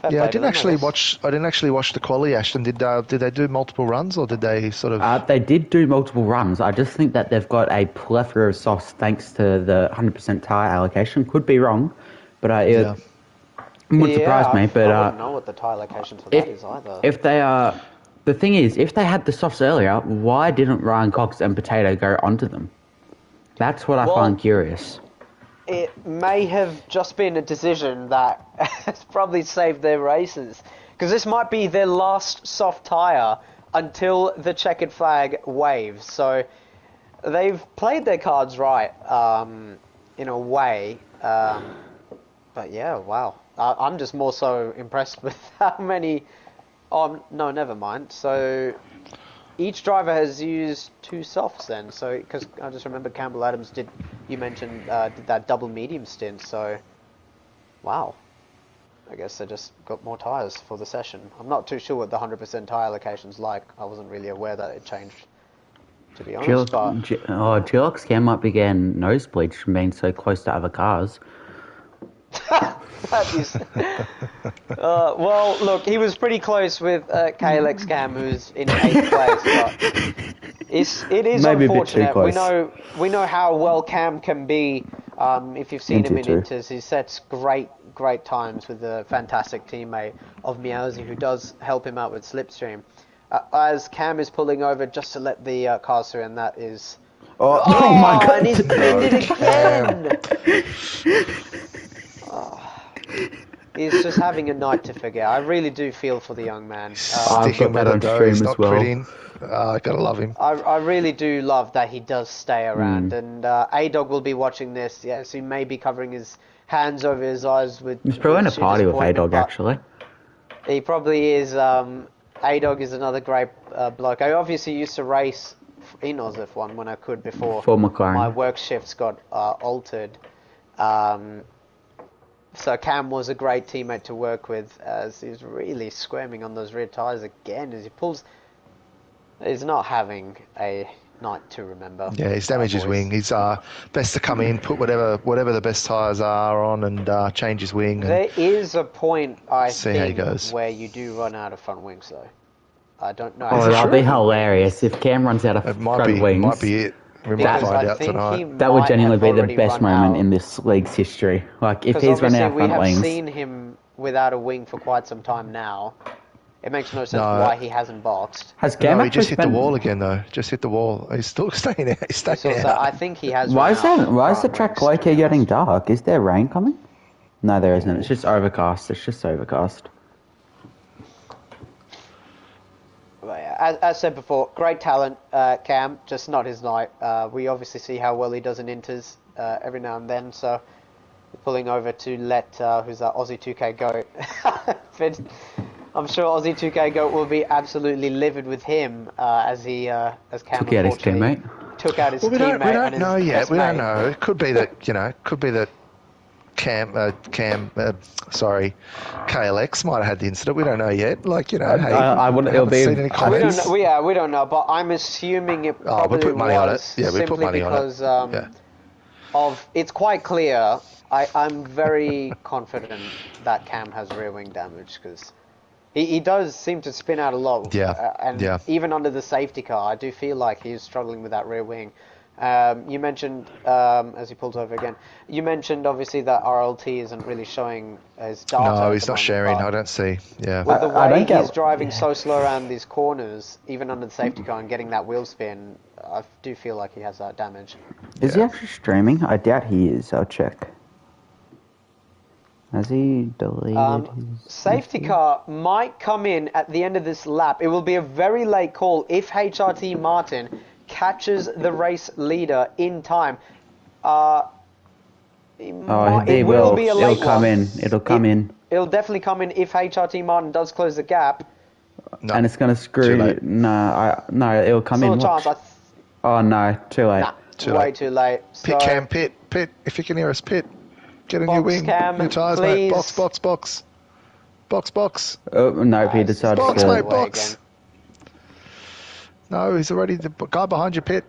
fair Yeah, play I to didn't them, actually guess. watch. I didn't actually watch the quali. Ashton, did they do multiple runs or did they sort of? They did do multiple runs. I just think that they've got a plethora of softs thanks to the 100% tyre allocation. Could be wrong, but it wouldn't surprise me. But I wouldn't know what the tyre locations for that is either. if they are, the thing is, if they had the softs earlier, why didn't Ryan Cox and Potato go onto them? That's what I find curious. It may have just been a decision that has probably saved their races. Because this might be their last soft tyre until the checkered flag waves. So they've played their cards right, in a way. But yeah, wow. I'm just more so impressed with how many... Oh, no, never mind. So each driver has used 2 softs then. So, because I just remember Campbell Adams did that double medium stint. So, wow. I guess they just got more tyres for the session. I'm not too sure what the 100% tyre allocation's like. I wasn't really aware that it changed, to be honest. Gillox Cam might be getting nosebleeds from being so close to other cars. That is... well, look, he was pretty close with KLX Cam, who's in 8th place, but it is Maybe unfortunate. a bit too close. We know how well Cam can be. If you've seen him in Inter Inters, he sets great times with a fantastic teammate of Meowsy, who does help him out with Slipstream. As Cam is pulling over just to let the cars through, and that is... Oh my god! And he's pinned it again! He's just having a night to forget. I really do feel for the young man. I've got that on stream He's as not well. quitting. I gotta love him. I really do love that he does stay around, and A-Dog will be watching this. Yes, he may be covering his hands over his eyes with... He's probably in a sheer party with disappointment, A-Dog, actually. He probably is. A-Dog is another great bloke. I obviously used to race in AUSF1 when I could before McLaren. My work shifts got altered. So Cam was a great teammate to work with, as he's really squirming on those rear tyres again as he pulls. He's not having a night to remember. Yeah, he's damaged his wing. He's best to come in, put whatever the best tyres are on, and change his wing. And there is a point, I see how he think, goes. where you do run out of front wings, though. I don't know. Oh, that'd be hilarious if Cam runs out of front wings. Might be it. We might find out tonight. That would genuinely be the best moment in this league's history. Like, if he's running out of front wings. We have seen him without a wing for quite some time now. It makes no sense why he hasn't boxed. Has Cam he just hit the wall again, though. Just hit the wall. He's still staying out. He's staying out. I think he has. Why is the track low-key getting dark? Is there rain coming? No, there isn't. It's just overcast. As said before, great talent, Cam, just not his night. We obviously see how well he does in Inters every now and then, so we're pulling over to let who's that Aussie 2K goat. I'm sure Aussie 2K goat will be absolutely livid with him as Cam took out his teammate. Took out his teammate. We don't and know his yet. best We don't mate. know. It could be that KLX might have had the incident. We don't know yet. Like, hey, I wouldn't. It'll be. We don't know, but I'm assuming it probably we put money on it. Yeah, we put money because, on it. It's quite clear. I'm very confident that Cam has rear wing damage because he does seem to spin out a lot. Even under the safety car, I do feel like he's struggling with that rear wing. You mentioned, as he pulls over again, you mentioned obviously that RLT isn't really showing his data. No, he's not sharing. I don't see. Yeah. With the way he's driving so slow around these corners, even under the safety car and getting that wheel spin, I do feel like he has that damage. Is he actually streaming? I doubt he is. I'll check. Has he deleted his... Safety car might come in at the end of this lap. It will be a very late call if HRT Martin catches the race leader in time. It will be a late It'll come one. in. It'll come in. It'll definitely come in if HRT Martin does close the gap. No, And it's going to screw... late. No, it'll come in. Still a chance. Oh, no. Too late. Nah, way too late. Pit, So, Cam, pit. If you can hear us, pit. Get a new wing. Cam, New tyres, please. mate. Box. Oh, no, he decided Box, to... mate, box. No, he's already the guy behind you, pit.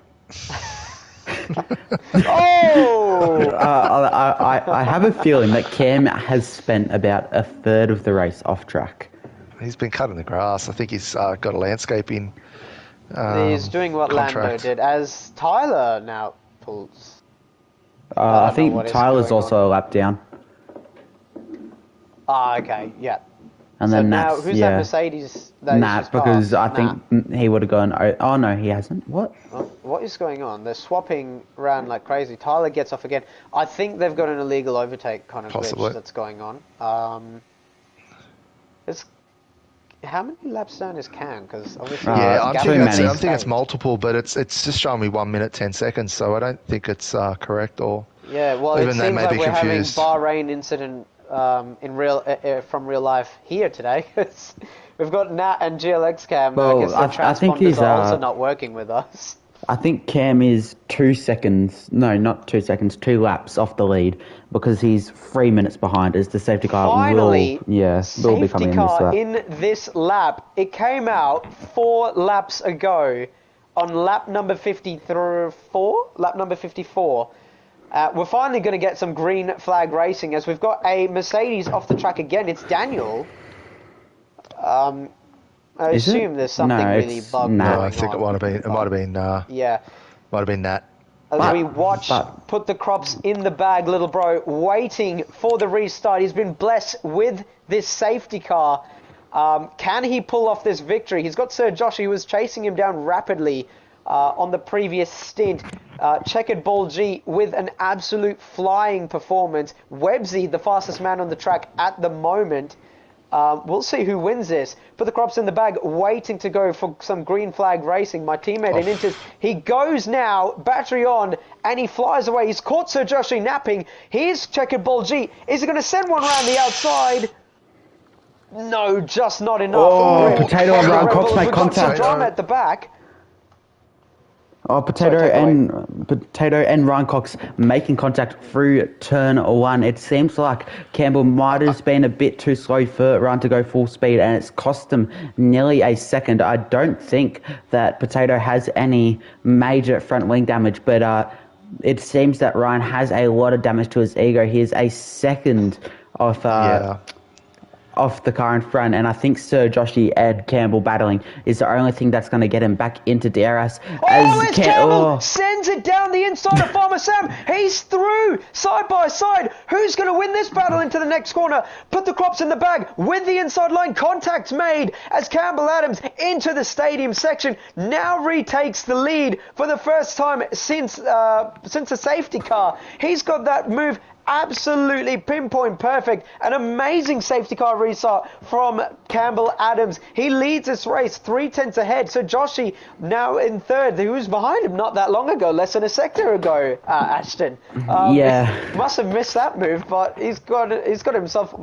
Oh! I have a feeling that Cam has spent about a third of the race off track. He's been cutting the grass. I think he's got a landscaping He's doing what Lando did, as Tyler now pulls. I think Tyler's also a lap down. Okay, yeah. And so then now, Nat's, who's that Mercedes? Nat, because I think he would have gone... Oh, no, he hasn't. What? What is going on? They're swapping around like crazy. Tyler gets off again. I think they've got an illegal overtake kind of glitch that's going on. How many laps down is Cam? Because obviously, I think it's multiple, but it's just showing me 1 minute 10 seconds, so I don't think it's correct or. Yeah, well, even it they seems may like be we're confused. having Bahrain incident from real life here today. We've got Nat and GLX Cam. Well, I guess the I think transponders he's are also not working with us. I think Cam is 2 seconds. No, not 2 seconds. 2 laps off the lead because he's 3 minutes behind. As the safety car will be coming in this lap. It came out 4 laps ago on lap number 54. Lap number 54. We're finally going to get some green flag racing as we've got a Mercedes off the track again. It's Daniel. I assume there's something really bugged going on. No, I think it might have been. Might have been Nat. As we watch, put the crops in the bag, little bro, waiting for the restart. He's been blessed with this safety car. Can he pull off this victory? He's got Sir Josh, who was chasing him down rapidly on the previous stint. Checkered Ball G with an absolute flying performance. Websy, the fastest man on the track at the moment. We'll see who wins this. Put the crops in the bag, waiting to go for some green flag racing. My teammate in Inters, he goes now, battery on, and he flies away. He's caught Sir Joshi napping. Here's Checkered Ball G. Is he going to send one around the outside? No, just not enough. Oh, Potato and Ryan Cox make contact. Some drama at the back. Oh, Potato and Ryan Cox making contact through turn 1. It seems like Campbell might have been a bit too slow for Ryan to go full speed, and it's cost him nearly a second. I don't think that Potato has any major front wing damage, but it seems that Ryan has a lot of damage to his ego. He is a second off the car in front, and I think Sir Joshy and Campbell battling is the only thing that's going to get him back into DRS. As Campbell sends it down the inside of Farmer Sam. He's through side by side. Who's going to win this battle into the next corner? Put the crops in the bag with the inside line. Contact made as Campbell Adams into the stadium section now retakes the lead for the first time since a safety car. He's got that move absolutely pinpoint perfect. An amazing safety car restart from Campbell Adams. He leads this race 3/10 ahead. So Joshy now in third. Who was behind him not that long ago, less than a second ago, Ashton. Must have missed that move, but he's got himself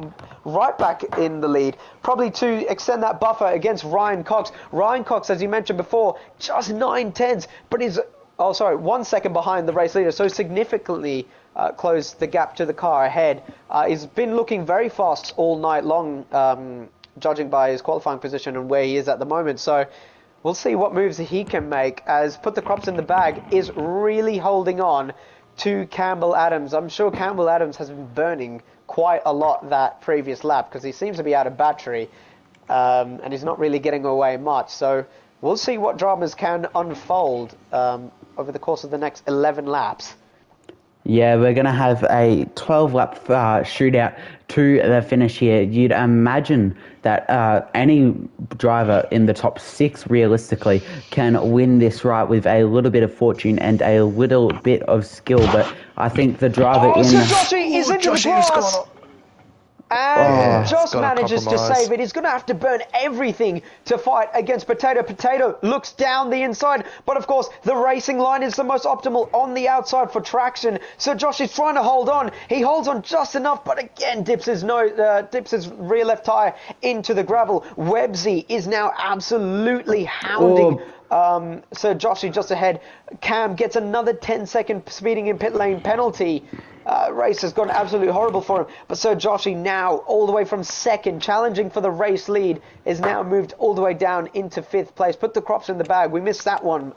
right back in the lead. Probably to extend that buffer against Ryan Cox. Ryan Cox, as you mentioned before, just 9/10, but he's 1 second behind the race leader. So significantly closed the gap to the car ahead. He's been looking very fast all night long, judging by his qualifying position and where he is at the moment. So we'll see what moves he can make, as Put the Crops in the Bag is really holding on to Campbell Adams. I'm sure Campbell Adams has been burning quite a lot that previous lap because he seems to be out of battery and he's not really getting away much. So we'll see what dramas can unfold over the course of the next 11 laps. Yeah, we're going to have a 12-lap shootout to the finish here. You'd imagine that any driver in the top 6, realistically, can win this right with a little bit of fortune and a little bit of skill. But I think the driver So Joshy is into the grass. And just gotta manages to compromise. save it. He's going to have to burn everything to fight against Potato. Potato looks down the inside, but of course the racing line is the most optimal on the outside for traction. So Josh is trying to hold on. He holds on just enough, but again dips his rear left tire into the gravel. Websy is now absolutely hounding Sir Joshy just ahead. Cam gets another 10-second speeding in pit lane penalty. Race has gone absolutely horrible for him. But Sir Joshy now, all the way from second, challenging for the race lead, is now moved all the way down into 5th place. Put the crops in the bag. We missed that one.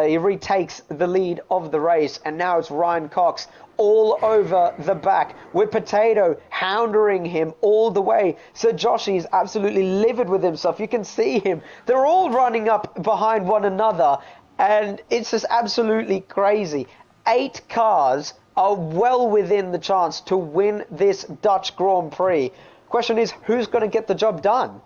He retakes the lead of the race, and now it's Ryan Cox all over the back with Potato hounding him all the way. Sir Joshy is absolutely livid with himself. You can see him. They're all running up behind one another, and it's just absolutely crazy. 8 cars are well within the chance to win this Dutch Grand Prix. Question is, who's going to get the job done?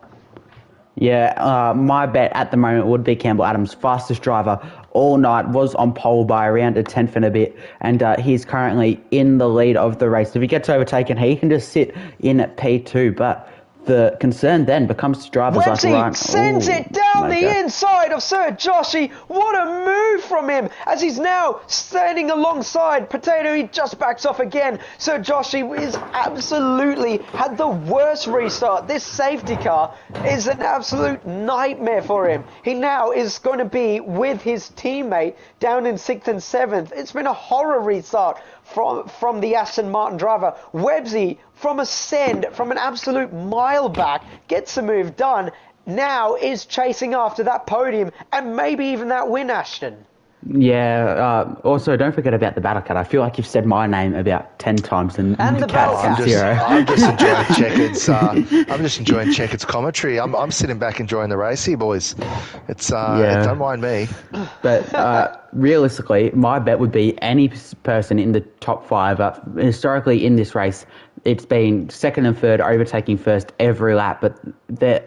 Yeah, my bet at the moment would be Campbell Adams, fastest driver all night, was on pole by around a tenth and a bit, and he's currently in the lead of the race. If he gets overtaken, he can just sit in at P2, but the concern then becomes drivers like Ryan. Sends it down the inside of Sir Joshy. What a move from him, as he's now standing alongside Potato. He just backs off again. Sir Joshy is absolutely had the worst restart. This safety car is an absolute nightmare for him. He now is going to be with his teammate down in 6th and 7th. It's been a horror restart from the Aston Martin driver. Websy, from a send, from an absolute mile back, gets the move done, now is chasing after that podium and maybe even that win, Ashton. Yeah, also don't forget about the battle cat. I feel like you've said my name about 10 times and the cat's zero. I'm just enjoying Checkered's I'm just enjoying Checkered's commentary. I'm sitting back enjoying the race here, boys. It's don't mind me. But realistically, my bet would be any person in the top 5. Historically in this race, it's been second and third overtaking first every lap, but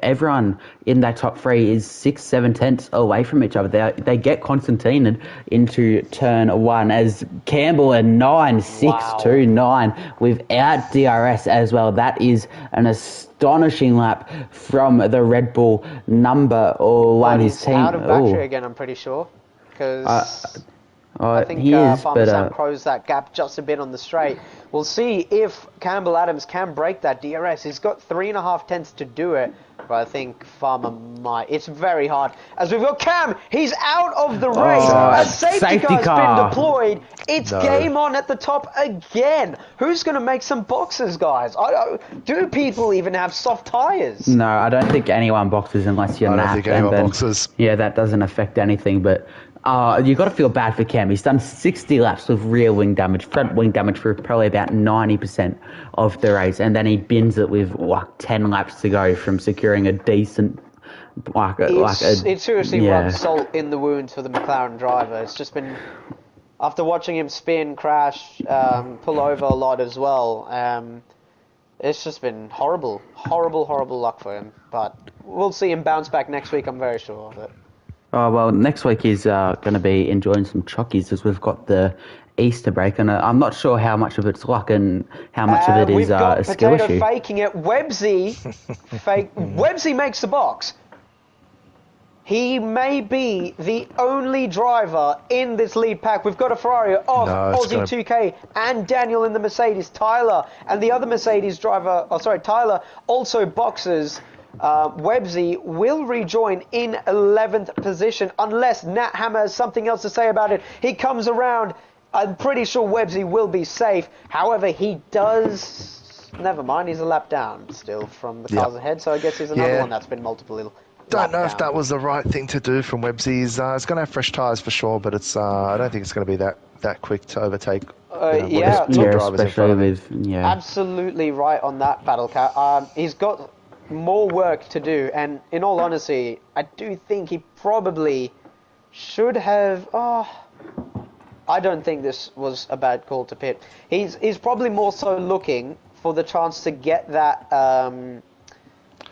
everyone in that top 3 is 6-7 tenths away from each other. They get Constantine into turn 1 as Campbell at 9.629 without DRS as well. That is an astonishing lap from the Red Bull number 1. He's team out of battery again, I'm pretty sure, because I think Farmer Sam closed that gap just a bit on the straight. We'll see if Campbell Adams can break that DRS. He's got 3.5 tenths to do it, but I think Farmer might. It's very hard. As we've got Cam, he's out of the race. A safety car's been deployed. It's game on at the top again. Who's going to make some boxes, guys? Do people even have soft tyres? No, I don't think anyone boxes unless you're napped. I don't think anyone boxes. Yeah, that doesn't affect anything, but you got to feel bad for Cam. He's done 60 laps with rear wing damage, front wing damage for probably about 90% of the race, and then he bins it with 10 laps to go from securing a decent. It seriously rubs salt in the wounds for the McLaren driver. It's just been, after watching him spin, crash, pull over a lot as well. It's just been horrible luck for him. But we'll see him bounce back next week. I'm very sure of it. Oh, well, next week is going to be enjoying some chockies as we've got the Easter break, and I'm not sure how much of it's luck and how much of it is a skill issue. We've got Potato faking it. Websy makes the box. He may be the only driver in this lead pack. We've got a Ferrari of Aussie 2K and Daniel in the Mercedes. Tyler and the other Mercedes driver, Tyler, also boxes. Websy will rejoin in 11th position unless Nat Hammer has something else to say about it. He comes around. I'm pretty sure Websy will be safe. However, he does... Never mind, he's a lap down still from the cars ahead, so I guess he's another one that's been multiple Don't know if that was the right thing to do from Websy. He's going to have fresh tyres for sure, but it's I don't think it's going to be that quick to overtake. Absolutely right on that, Battle Cat. He's got more work to do, and in all honesty, I do think he probably should have. I don't think this was a bad call to pit. He's probably more so looking for the chance to get that.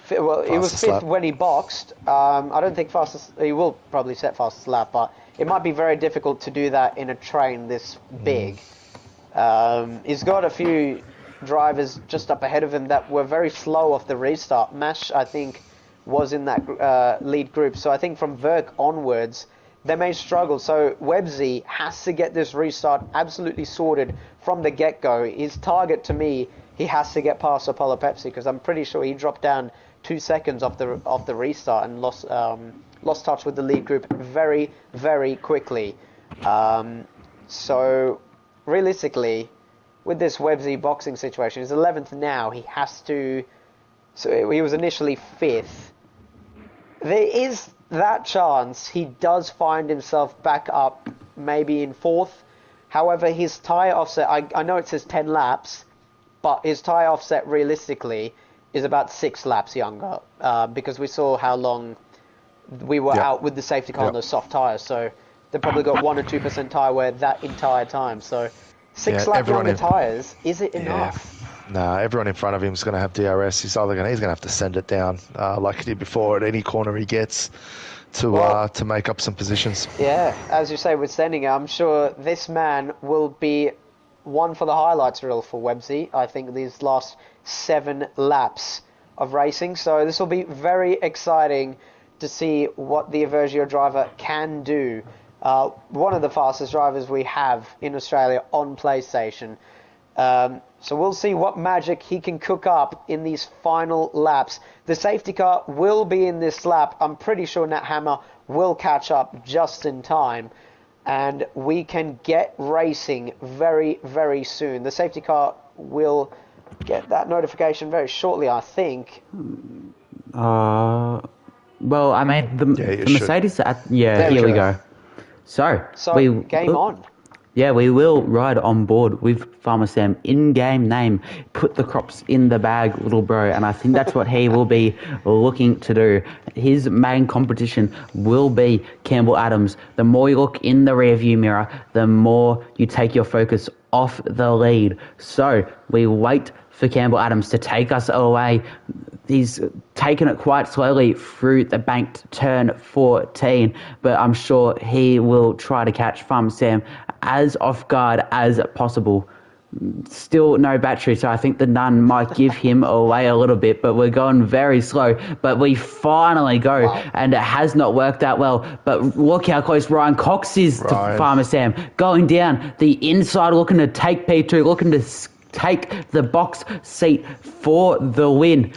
He was 5th when he boxed. I don't think he will probably set fastest lap, but it might be very difficult to do that in a train this big. He's got a few drivers just up ahead of him that were very slow off the restart. Mash, I think, was in that lead group. So I think from Verk onwards, they may struggle. So Websy has to get this restart absolutely sorted from the get-go. His target, to me, he has to get past Apollo Pepsi, because I'm pretty sure he dropped down 2 seconds off the restart and lost touch with the lead group very, very quickly. So realistically, with this Websy boxing situation, he's 11th now. He has to. So he was initially 5th. There is that chance he does find himself back up, maybe in 4th. However, his tyre offset, I know it says 10 laps, but his tyre offset realistically is about 6 laps younger, because we saw how long we were out with the safety car on those soft tyres. So they probably got 1 or 2% tyre wear that entire time. So 6 laps younger tyres, is it enough? Nah, everyone in front of him is going to have DRS. He's going to have to send it down like he did before at any corner he gets to make up some positions. Yeah, as you say, with sending, I'm sure this man will be one for the highlights reel for Websy. I think these last 7 laps of racing. So this will be very exciting to see what the Evergio driver can do. One of the fastest drivers we have in Australia on PlayStation. So we'll see what magic he can cook up in these final laps. The safety car will be in this lap. I'm pretty sure Nat Hammer will catch up just in time. And we can get racing very, very soon. The safety car will get that notification very shortly, I think. Well, I mean, the Mercedes... here we go. So game on. Yeah, we will ride on board with Farmer Sam in-game name. Put the crops in the bag, little bro. And I think that's what he will be looking to do. His main competition will be Campbell Adams. The more you look in the rearview mirror, the more you take your focus off the lead. So we wait for Campbell Adams to take us away. He's taken it quite slowly through the banked turn 14, but I'm sure he will try to catch Farm Sam as off guard as possible. Still no battery, so I think the Nun might give him away a little bit, but we're going very slow. But we finally go, and it has not worked out well. But look how close Ryan Cox is to Farmer Sam. Going down the inside, looking to take P2, looking to take the box seat for the win,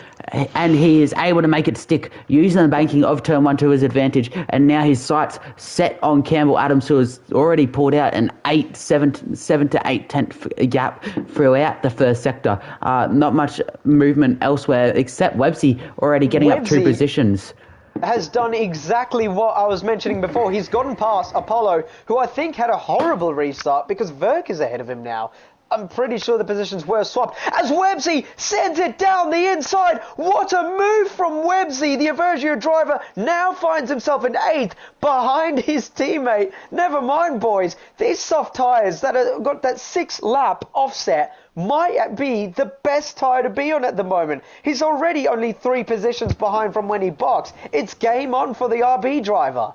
and he is able to make it stick using the banking of turn 1 to his advantage. And now his sights set on Campbell Adams, who has already pulled out an 7 to 8 tenth gap throughout the first sector. Not much movement elsewhere except Websy already getting up 2 positions. Has done exactly what I was mentioning before. He's gotten past Apollo, who I think had a horrible restart, because Verk is ahead of him now. I'm pretty sure the positions were swapped as Websy sends it down the inside. What a move from Websy. The Evergio driver now finds himself in 8th behind his teammate. Never mind, boys. These soft tyres that have got that 6-lap offset might be the best tyre to be on at the moment. He's already only 3 positions behind from when he boxed. It's game on for the RB driver.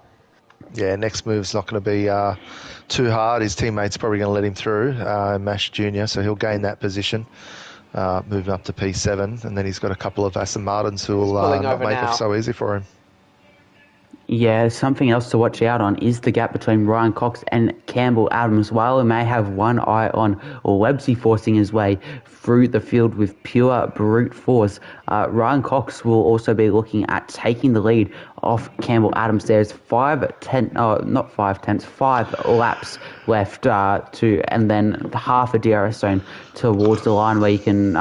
Yeah, next move's not going to be too hard. His teammate's probably going to let him through, Mash Jr., so he'll gain that position, moving up to P7, and then he's got a couple of Aston Martins who will not make it so easy for him. Yeah, something else to watch out on is the gap between Ryan Cox and Campbell Adams. While we may have one eye on Websy forcing his way through the field with pure brute force, Ryan Cox will also be looking at taking the lead off Campbell Adams. There's 5 laps left and then half a DRS zone towards the line where you can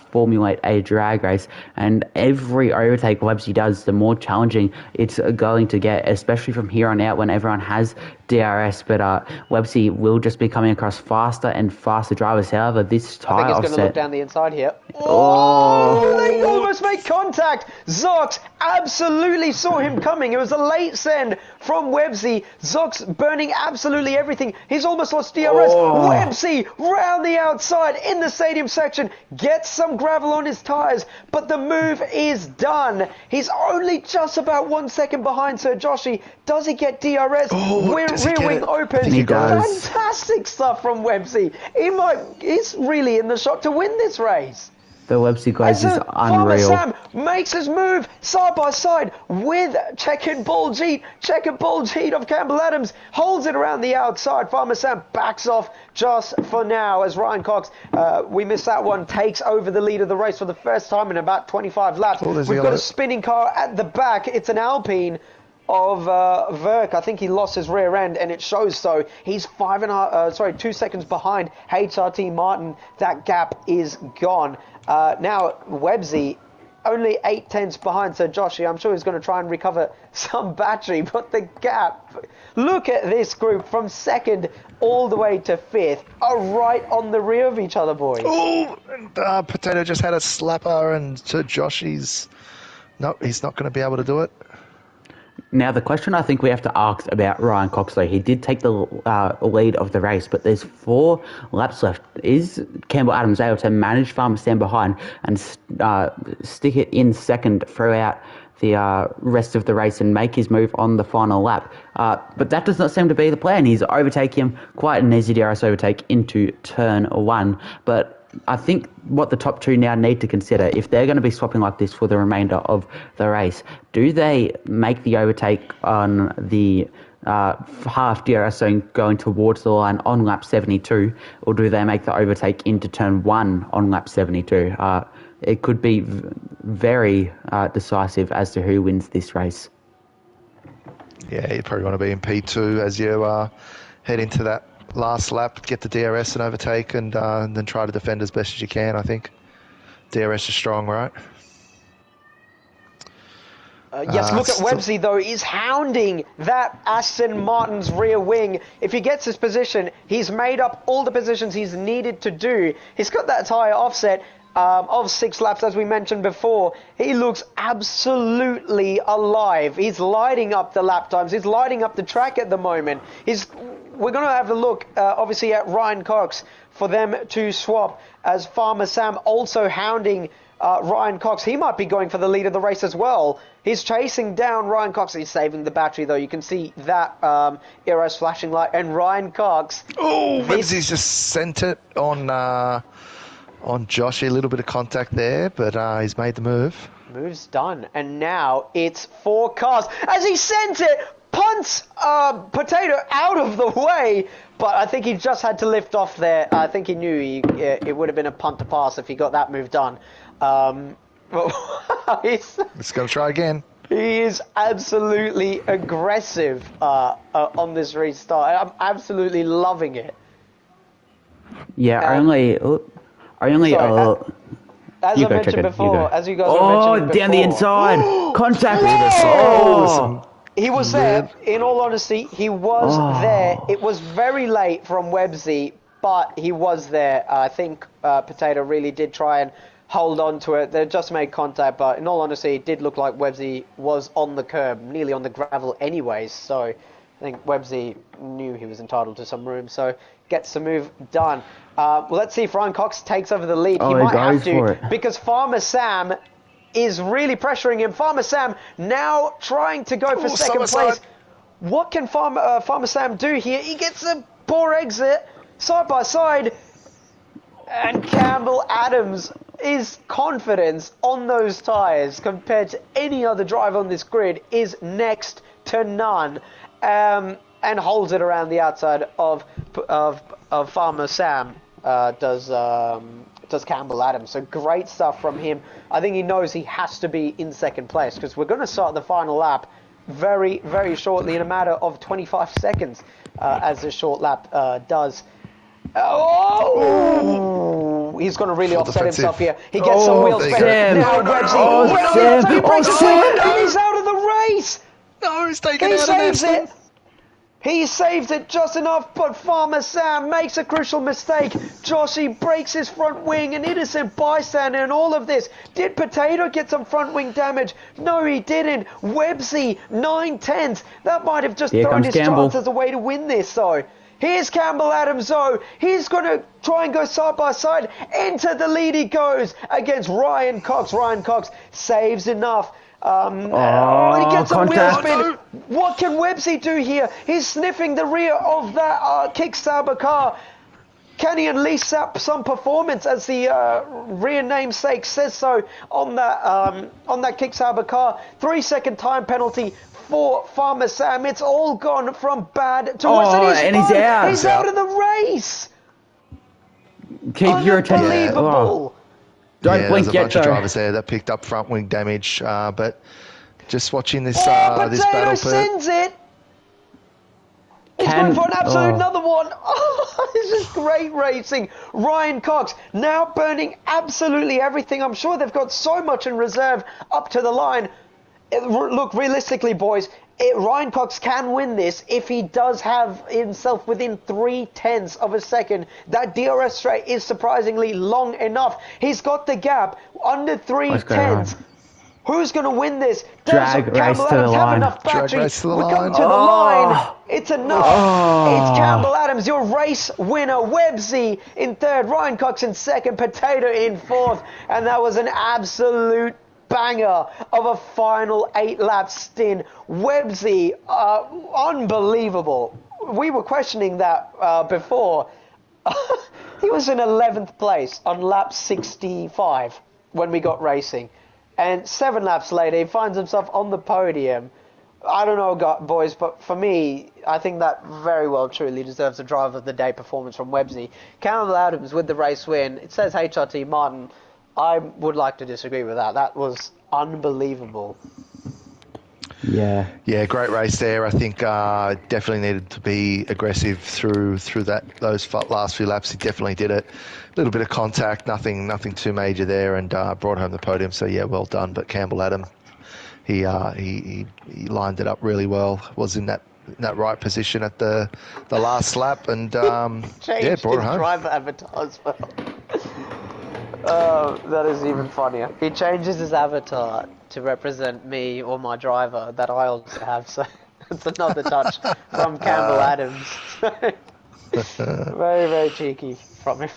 formulate a drag race. And every overtake Websy does, the more challenging it's going to get, especially from here on out when everyone has DRS. But Websy will just be coming across faster and faster drivers. However, this tyre offset... I think he's going to look down the inside here. Oh, they almost make contact! Zox absolutely saw him coming. It was a late send from Websy. Zox burning absolutely everything. He's almost lost DRS. Oh. Websy round the outside in the stadium section. Gets some gravel on his tyres, but the move is done. He's only just about 1 second behind Sir Joshy. Does he get DRS? Rear wing open. He does. Fantastic stuff from Websy. He's really in the shot to win this race. The Websy guys is Farmer unreal. Sam makes his move side by side with Checkered Baljeet. Checkered Baljeet of Campbell Adams holds it around the outside. Farmer Sam backs off just for now as Ryan Cox, we missed that one, takes over the lead of the race for the first time in about 25 laps. We've got a spinning car at the back. It's an Alpine of Verk. I think he lost his rear end and it shows so. He's 2 seconds behind HRT Martin. That gap is gone. Now Websy only 8/10 behind Sir Joshy. I'm sure he's going to try and recover some battery, but the gap, look at this group from second all the way to fifth are right on the rear of each other, boys. Oh, and Potato just had a slapper, and Sir Joshy's he's not going to be able to do it. Now, the question I think we have to ask about Ryan Cox, though, he did take the lead of the race, but there's 4 laps left. Is Campbell Adams able to manage Farmer Sam behind and stick it in second throughout the rest of the race and make his move on the final lap? But that does not seem to be the plan. He's overtaking him, quite an easy DRS overtake into turn 1, but I think what the top 2 now need to consider, if they're going to be swapping like this for the remainder of the race, do they make the overtake on the half DRS zone going towards the line on lap 72, or do they make the overtake into turn 1 on lap 72? It could be very decisive as to who wins this race. Yeah, you probably want to be in P2 as you head into that last lap, get the DRS and overtake, and then try to defend as best as you can. I think DRS is strong, right? Yes, look at Websy though. He's hounding that Aston Martin's rear wing. If he gets his position, he's made up all the positions he's needed to do. He's got that tyre offset of 6 laps, as we mentioned before. He looks absolutely alive. He's lighting up the lap times. He's lighting up the track at the moment. We're going to have a look, obviously, at Ryan Cox for them to swap, as Farmer Sam also hounding Ryan Cox. He might be going for the lead of the race as well. He's chasing down Ryan Cox. He's saving the battery, though. You can see that Eros flashing light. And Ryan Cox... Oh, Websy's just sent it on Joshy. A little bit of contact there, but he's made the move. Move's done. And now it's 4 cars. As he sent it... punts Potato out of the way, but I think he just had to lift off there. I think he knew it would have been a punt to pass if he got that move done. Let's go try again. He is absolutely aggressive on this restart. I'm absolutely loving it. Yeah, as I mentioned before, as you guys were mentioning before. Down the inside, contact. He was there, in all honesty, he was there. It was very late from Websy, but he was there. I think Potato really did try and hold on to it. They just made contact, but in all honesty, it did look like Websy was on the curb, nearly on the gravel anyways. So I think Websy knew he was entitled to some room, so gets the move done. Well, let's see if Ryan Cox takes over the lead. He might have to, because Farmer Sam is really pressuring him. Farmer Sam now trying to go for second place. What can Farmer Sam do here? He gets a poor exit, side by side, and Campbell Adams, his confidence on those tyres compared to any other driver on this grid is next to none, and holds it around the outside of Farmer Sam. Does Campbell Adams. So great stuff from him. I think he knows he has to be in second place, because we're going to start the final lap very, very shortly, in a matter of 25 seconds, as this short lap does. Oh! He's going to really offset himself here. He gets some wheel spin. Now Websy. He's out of the race! No, he's taken he out saves of it. He saves it just enough, but Farmer Sam makes a crucial mistake. Joshy breaks his front wing, an innocent bystander in all of this. Did Potato get some front wing damage? No, he didn't. Websy, 9/10. That might have just Here thrown comes his Campbell. chances away to win this, though. Here's Campbell Adams, though. He's going to try and go side by side. Into the lead he goes against Ryan Cox. Ryan Cox saves enough. He gets a wheel contact. spin. What can Websy do here? He's sniffing the rear of that Kickstarter car. Can he at least sap some performance, as the rear namesake says so on that Kickstarter car? 3-second time penalty for Farmer Sam. It's all gone from bad to worse. And he's out. He's out of the race. Keep your attention. Unbelievable. Don't blink there's a yet, bunch of though. drivers there that picked up front wing damage, but just watching this this Potato battle. sends it. He's going for an absolute another one. Oh, this is great racing. Ryan Cox now burning absolutely everything. I'm sure they've got so much in reserve up to the line. Look, realistically, boys, Ryan Cox can win this if he does have himself within 0.3 of a second. That DRS straight is surprisingly long enough. He's got the gap under 0.3. Who's going to win this? Drag race to the line. Enough battery? Drag race to the we come line. to the line. It's enough. It's Campbell Adams, your race winner. Websy in third. Ryan Cox in second. Potato in fourth. And that was an absolute banger of a final 8-lap stint. Websy, unbelievable. We were questioning that before. He was in 11th place on lap 65 when we got racing. And 7 laps later, he finds himself on the podium. I don't know, boys, but for me, I think that very well truly deserves a driver of the day performance from Websy. Campbell Adams with the race win. It says HRT Martin. I would like to disagree with that. That was unbelievable. Yeah, great race there. I think definitely needed to be aggressive through those last few laps. He definitely did it. A little bit of contact, nothing too major there, and brought home the podium. So yeah, well done. But Campbell Adams, he lined it up really well. Was in that right position at the last lap, and brought it home. Driver avatar as well. Oh, that is even funnier. He changes his avatar to represent me or my driver that I also have, so it's another touch from Campbell Adams. Very, very cheeky from him.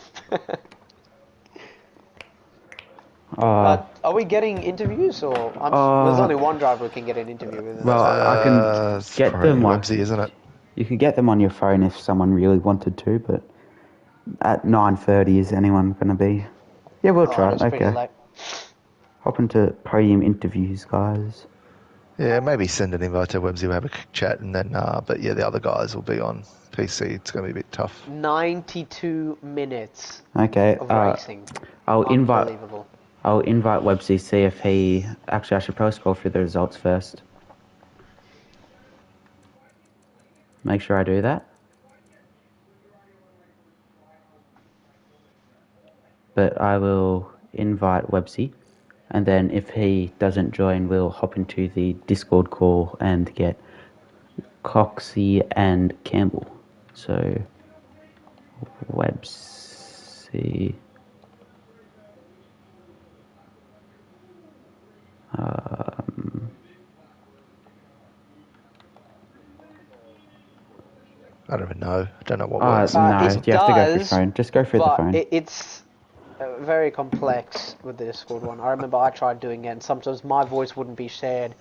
But are we getting interviews, or there's only one driver who can get an interview with? Well, I can get them on. Websy, isn't it? You could get them on your phone if someone really wanted to, but at 9:30, is anyone going to be? Yeah, we'll try it. Okay. Hop into podium interviews, guys. Yeah, maybe send an invite to Websy. We'll have a quick chat, and then. But yeah, the other guys will be on PC. It's going to be a bit tough. 92 minutes. Okay. Of racing. I'll invite Websy. See if he. Actually, I should probably scroll through the results first. Make sure I do that. But I will invite Websy, and then if he doesn't join, we'll hop into the Discord call and get Coxie and Campbell. So, Websy. I don't even know. I don't know what works. No, you have to go through the phone. Just go through the phone. It's very complex with the Discord one. I remember I tried doing it, and sometimes my voice wouldn't be shared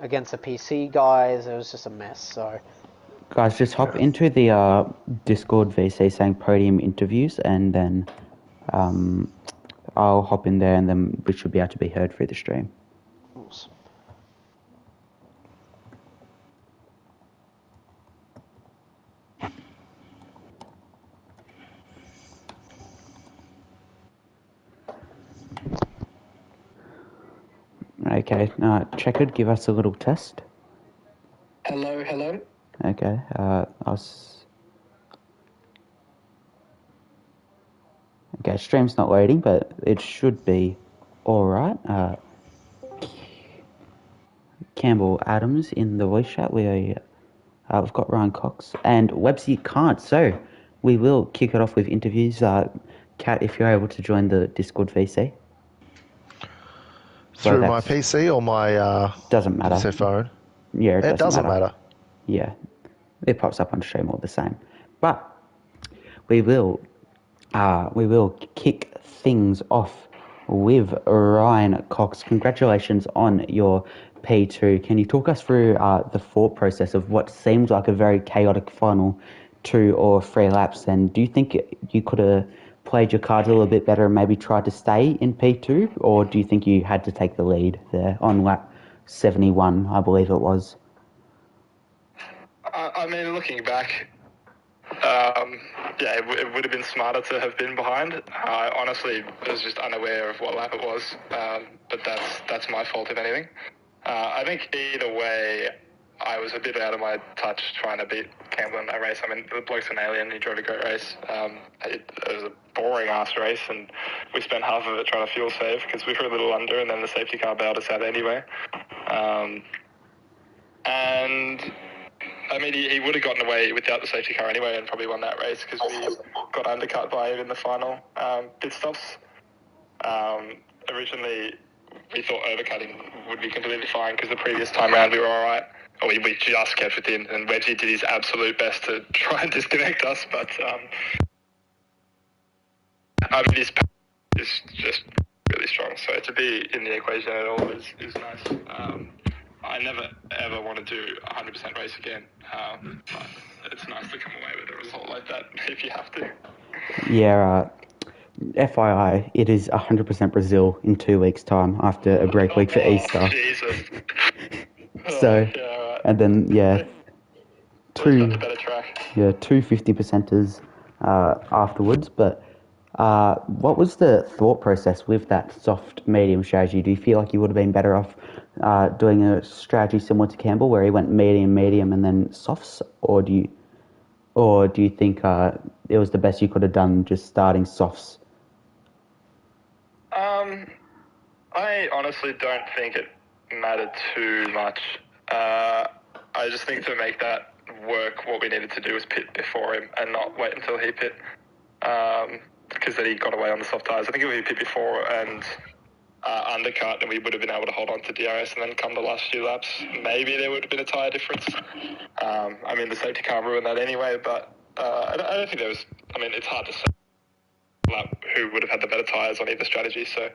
against the PC guys. It was just a mess. So, guys, just hop into the Discord VC saying podium interviews, and then I'll hop in there, and then we should be able to be heard through the stream. Awesome. Okay, Checkered, give us a little test. Hello. Okay, Okay, stream's not loading, but it should be alright. Campbell Adams in the voice chat, we We've got Ryan Cox and Websy can't, so we will kick it off with interviews. Kat, if you're able to join the Discord VC. Through my PC or my doesn't matter. did you say phone? Yeah, it doesn't matter. Yeah, it pops up on stream all the same. But we will kick things off with Ryan Cox. Congratulations on your P2. Can you talk us through the thought process of what seems like a very chaotic final 2 or 3 laps? And do you think you could have played your cards a little bit better and maybe tried to stay in P2? Or do you think you had to take the lead there on lap 71, I believe it was? I mean, looking back, it would have been smarter to have been behind. I honestly was just unaware of what lap it was, but that's my fault, if anything. I think either way, I was a bit out of my touch trying to beat Campbell in that race. I mean, the bloke's an alien. He drove a great race. It was a boring-ass race, and we spent half of it trying to fuel save because we were a little under, and then the safety car bailed us out anyway. And I mean, he would have gotten away without the safety car anyway and probably won that race because we got undercut by him in the final pit stops. Originally, we thought overcutting would be completely fine because the previous time round we were all right. Or we just kept within, and Websy did his absolute best to try and disconnect us, but I mean, his pace is just really strong, so to be in the equation at all is nice. I never ever want to do a 100% race again, but it's nice to come away with a result like that if you have to. Yeah, FYI, it is 100% Brazil in 2 weeks' time after a break week for Easter. Jesus. So, yeah, right. and then, two 50%ers afterwards. But what was the thought process with that soft medium strategy? Do you feel like you would have been better off doing a strategy similar to Campbell, where he went medium, and then softs, or do you think it was the best you could have done just starting softs? I honestly don't think it mattered too much. I just think to make that work, what we needed to do was pit before him and not wait until he pit, because then he got away on the soft tyres. I think if we pit before and undercut, then we would have been able to hold on to DRS, and then come the last few laps, maybe there would have been a tyre difference. I mean, the safety car ruined that anyway, but I don't think there was. I mean, it's hard to say who would have had the better tyres on either strategy, so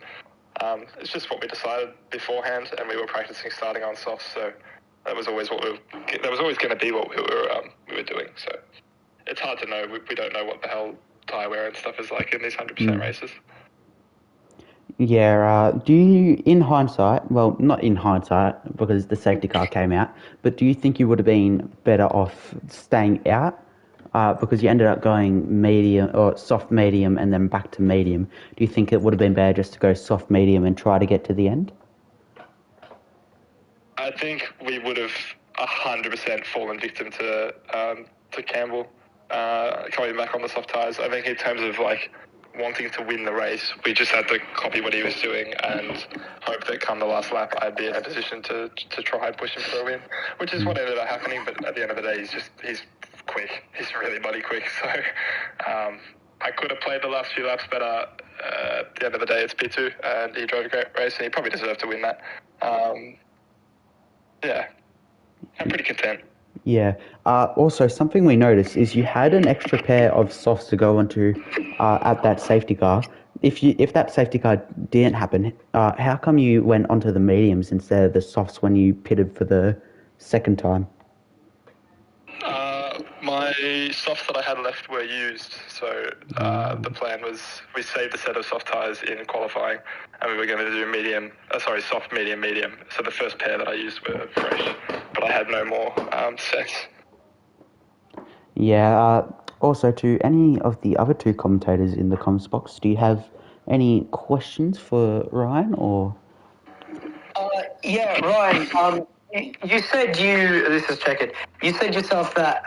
it's just what we decided beforehand, and we were practicing starting on softs, so that was always going to be what we were doing. So it's hard to know. We don't know what the hell tyre wear and stuff is like in these 100% races. Yeah, do you, in hindsight, well, not in hindsight because the safety car came out, but do you think you would have been better off staying out? Because you ended up going medium or soft medium and then back to medium. Do you think it would have been better just to go soft medium and try to get to the end? I think we would have 100% fallen victim to Campbell coming back on the soft tyres. I think in terms of like wanting to win the race, we just had to copy what he was doing and hope that come the last lap I'd be in a position to try and push him for a win, which is what ended up happening. But at the end of the day, he's quick. He's really bloody quick. So I could have played the last few laps better. At the end of the day, it's P2, and he drove a great race, and he probably deserved to win that. Yeah, I'm pretty content. Yeah. Also, something we noticed is you had an extra pair of softs to go onto at that safety car. If that safety car didn't happen, how come you went onto the mediums instead of the softs when you pitted for the second time? My softs that I had left were used, so the plan was we saved a set of soft tyres in qualifying, and we were going to do soft, medium. So the first pair that I used were fresh, but I had no more sets. Yeah. Also, to any of the other two commentators in the comments box, do you have any questions for Ryan or? Yeah, Ryan. You said this is checking. You said yourself that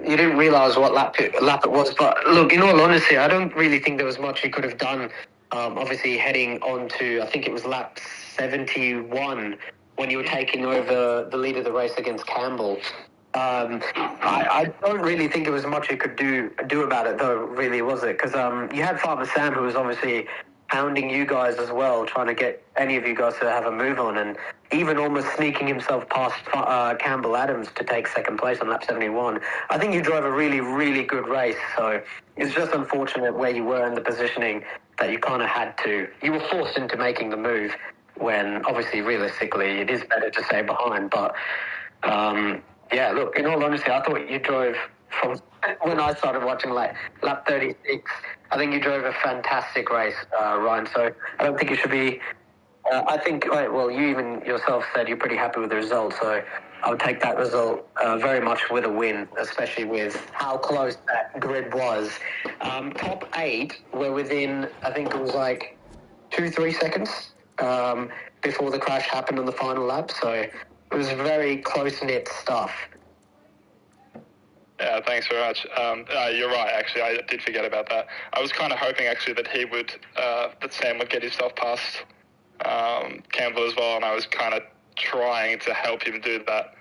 you didn't realise what lap it was, but look, in all honesty, I don't really think there was much you could have done. Obviously, heading on to, I think it was lap 71 when you were taking over the lead of the race against Campbell. I don't really think it was much you could do about it, though. Really, was it? Because you had Farmer Sam, who was obviously hounding you guys as well, trying to get any of you guys to have a move on, and even almost sneaking himself past Campbell Adams to take second place on lap 71. I think you drove a really, really good race. So it's just unfortunate where you were in the positioning that you kind of had to. You were forced into making the move when, obviously, realistically, it is better to stay behind, but. Yeah, look, in all honesty, I thought you drove from when I started watching like lap 36. I think you drove a fantastic race, Ryan. So I don't think you should be. I think, well, you even yourself said you're pretty happy with the result. So I would take that result very much with a win, especially with how close that grid was. Top 8 were within, I think it was like 2-3 seconds before the crash happened on the final lap. So it was very close-knit stuff. Yeah, thanks very much. You're right, actually. I did forget about that. I was kind of hoping, actually, that that Sam would get himself past Campbell as well, and I was kind of trying to help him do that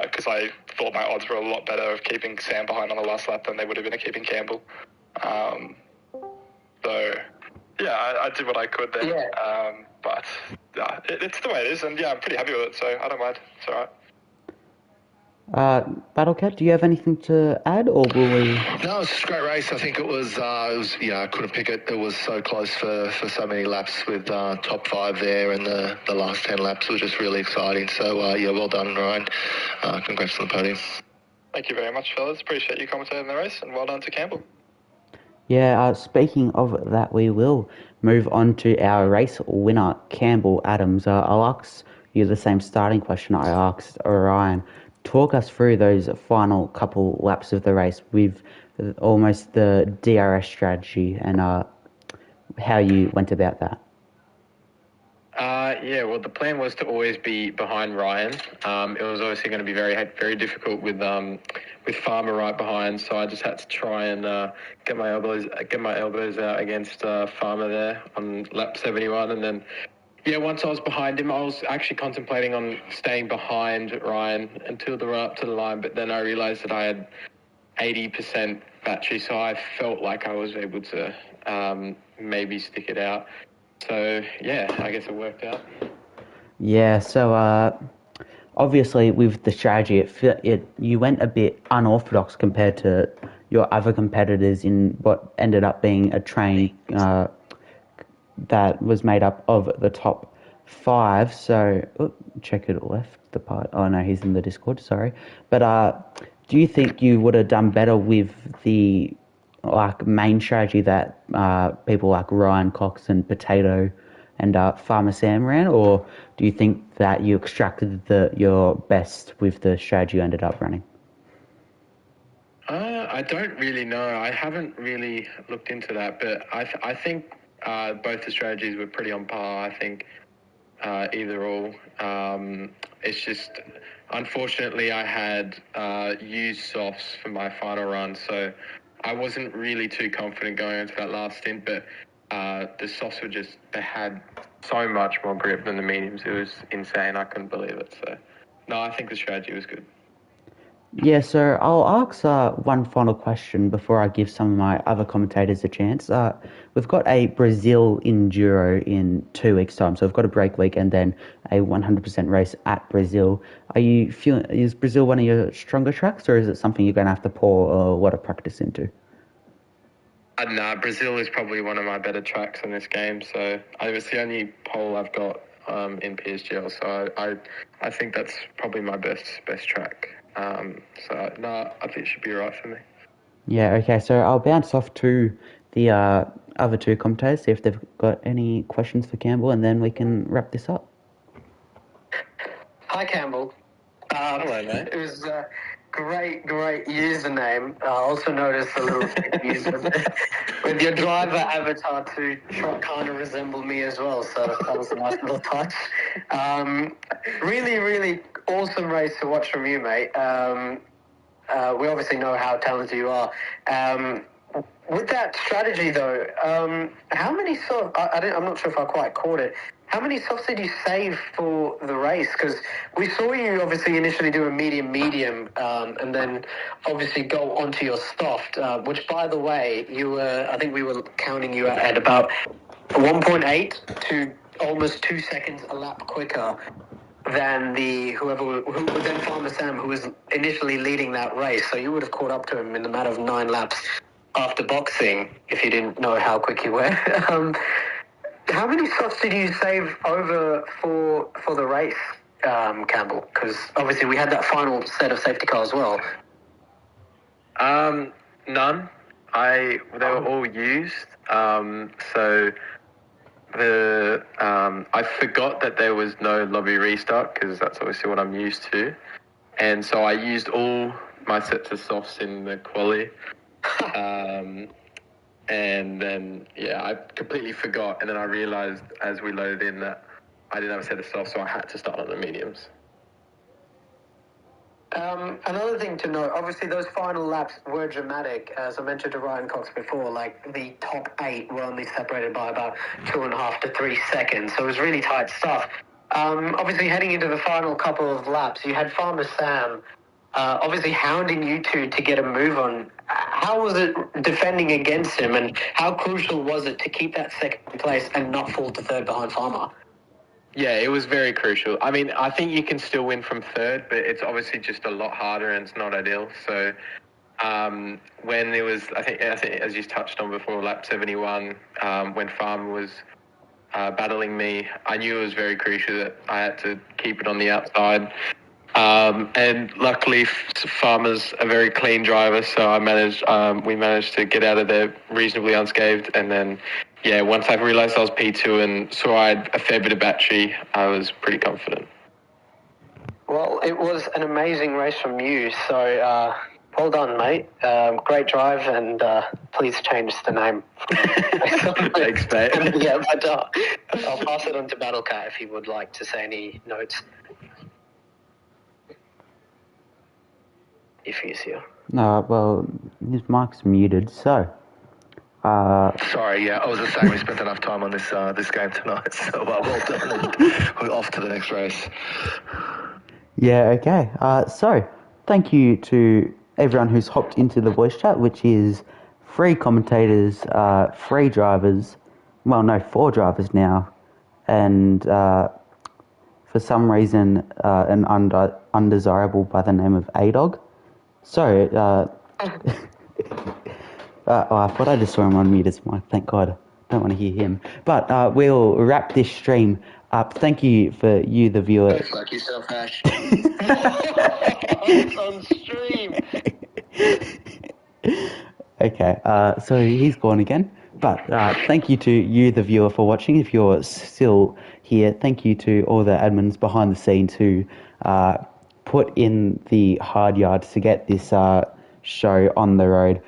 because I thought my odds were a lot better of keeping Sam behind on the last lap than they would have been of keeping Campbell. So, yeah, I did what I could there. Yeah. But it's the way it is, and yeah, I'm pretty happy with it, so I don't mind. It's all right. Battlecat, do you have anything to add, or will we? No, it's just a great race. I think it was I couldn't pick it. It was so close for so many laps with top 5 there, and the last 10 laps were just really exciting. So, yeah, well done, Ryan. Congrats on the podium. Thank you very much, fellas. Appreciate you commentating the race, and well done to Campbell. Yeah, speaking of that, we will move on to our race winner, Campbell Adams. I'll ask you the same starting question I asked Orion. Talk us through those final couple laps of the race with almost the DRS strategy and how you went about that. Yeah, well, the plan was to always be behind Ryan. It was obviously going to be very difficult with Farmer right behind, so I just had to try and get my elbows out against Farmer there on lap 71, and then yeah, once I was behind him, I was actually contemplating on staying behind Ryan until the run up to the line, but then I realised that I had 80% battery, so I felt like I was able to maybe stick it out. So, yeah, I guess it worked out. Yeah, so obviously with the strategy, you went a bit unorthodox compared to your other competitors in what ended up being a train that was made up of the top 5. So, Checker left the part. Oh, no, he's in the Discord, sorry. But do you think you would have done better with the main strategy that people like Ryan Cox and Potato and Farmer Sam ran, or do you think that you extracted your best with the strategy you ended up running? I don't really know. I haven't really looked into that, but I think both the strategies were pretty on par. I think either or. It's just, unfortunately, I had used softs for my final run, so I wasn't really too confident going into that last stint, but the softs were just, they had so much more grip than the mediums. It was insane. I couldn't believe it. So, no, I think the strategy was good. Yeah, so I'll ask one final question before I give some of my other commentators a chance. We've got a Brazil Enduro in 2 weeks' time, so we've got a break week and then a 100% race at Brazil. Are you feeling, is Brazil one of your stronger tracks, or is it something you're going to have to pour a lot of practice into? No, Brazil is probably one of my better tracks in this game, so it's the only pole I've got in PSGL, so I think that's probably my best track. So, no, I think it should be all right for me. Yeah, okay, so I'll bounce off to the other 2 commentators, see if they've got any questions for Campbell, and then we can wrap this up. Hi, Campbell. Hello, mate. It was great username. I also noticed a little with your driver avatar to kind of resemble me as well, so that was a nice little touch. Really awesome race to watch from you, mate. We obviously know how talented you are. with that strategy though, how many softs? I'm not sure if I quite caught it. How many softs did you save for the race? Because we saw you obviously initially do a medium, and then obviously go onto your soft. Which, by the way, I think we were counting you at about 1.8 to almost 2 seconds a lap quicker than who was then Farmer Sam, who was initially leading that race. So you would have caught up to him in a matter of 9 laps after boxing, if you didn't know how quick you were. How many softs did you save over for the race, Campbell? Because obviously we had that final set of safety cars as well. None. They were all used. So I forgot that there was no lobby restart because that's obviously what I'm used to, and so I used all my sets of softs in the quali. And then, I completely forgot. And then I realised as we loaded in that I didn't have a set of softs, so I had to start on the mediums. Another thing to note, obviously those final laps were dramatic. As I mentioned to Ryan Cox before, like the top 8 were only separated by about 2.5 to 3 seconds. So it was really tight stuff. Obviously heading into the final couple of laps, you had Farmer Sam obviously hounding you two to get a move on. How was it defending against him, and how crucial was it to keep that second place and not fall to third behind Farmer? Yeah, it was very crucial. I mean, I think you can still win from third, but it's obviously just a lot harder and it's not ideal. So when there was, I think as you touched on before, lap 71, when Farmer was battling me, I knew it was very crucial that I had to keep it on the outside. And luckily, Farmer's a very clean driver, so we managed to get out of there reasonably unscathed. And then, once I realised I was P2 and saw I had a fair bit of battery, I was pretty confident. Well, it was an amazing race from you, so well done, mate. Great drive, and please change the name. Thanks, mate. Yeah, but I'll pass it on to Battlecat if he would like to say any notes. If he's here. Well, his mic's muted, so... Sorry, I was just saying we spent enough time on this game tonight, so well done, and we're off to the next race. Yeah, okay. So, thank you to everyone who's hopped into the voice chat, which is 3 commentators, 3 drivers, 4 drivers now, and for some reason an undesirable by the name of A-Dog. So, I thought I just saw him on mute as mic. Thank God. I don't want to hear him. But we'll wrap this stream up. Thank you for you, the viewer. Go fuck yourself, Ash. It's on stream. Okay, so he's gone again. But thank you to you, the viewer, for watching. If you're still here, thank you to all the admins behind the scenes who put in the hard yards to get this show on the road.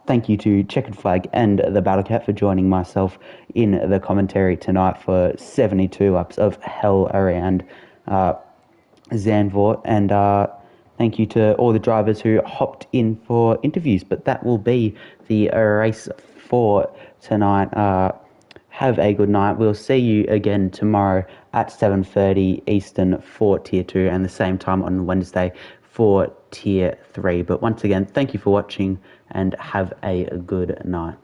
Thank you to Checkered Flag and the Battlecat for joining myself in the commentary tonight for 72 laps of hell around Zandvoort. And thank you to all the drivers who hopped in for interviews. But that will be the race for tonight. Have a good night. We'll see you again tomorrow at 7:30 Eastern for Tier 2 and the same time on Wednesday for Tier 3. But once again, thank you for watching and have a good night.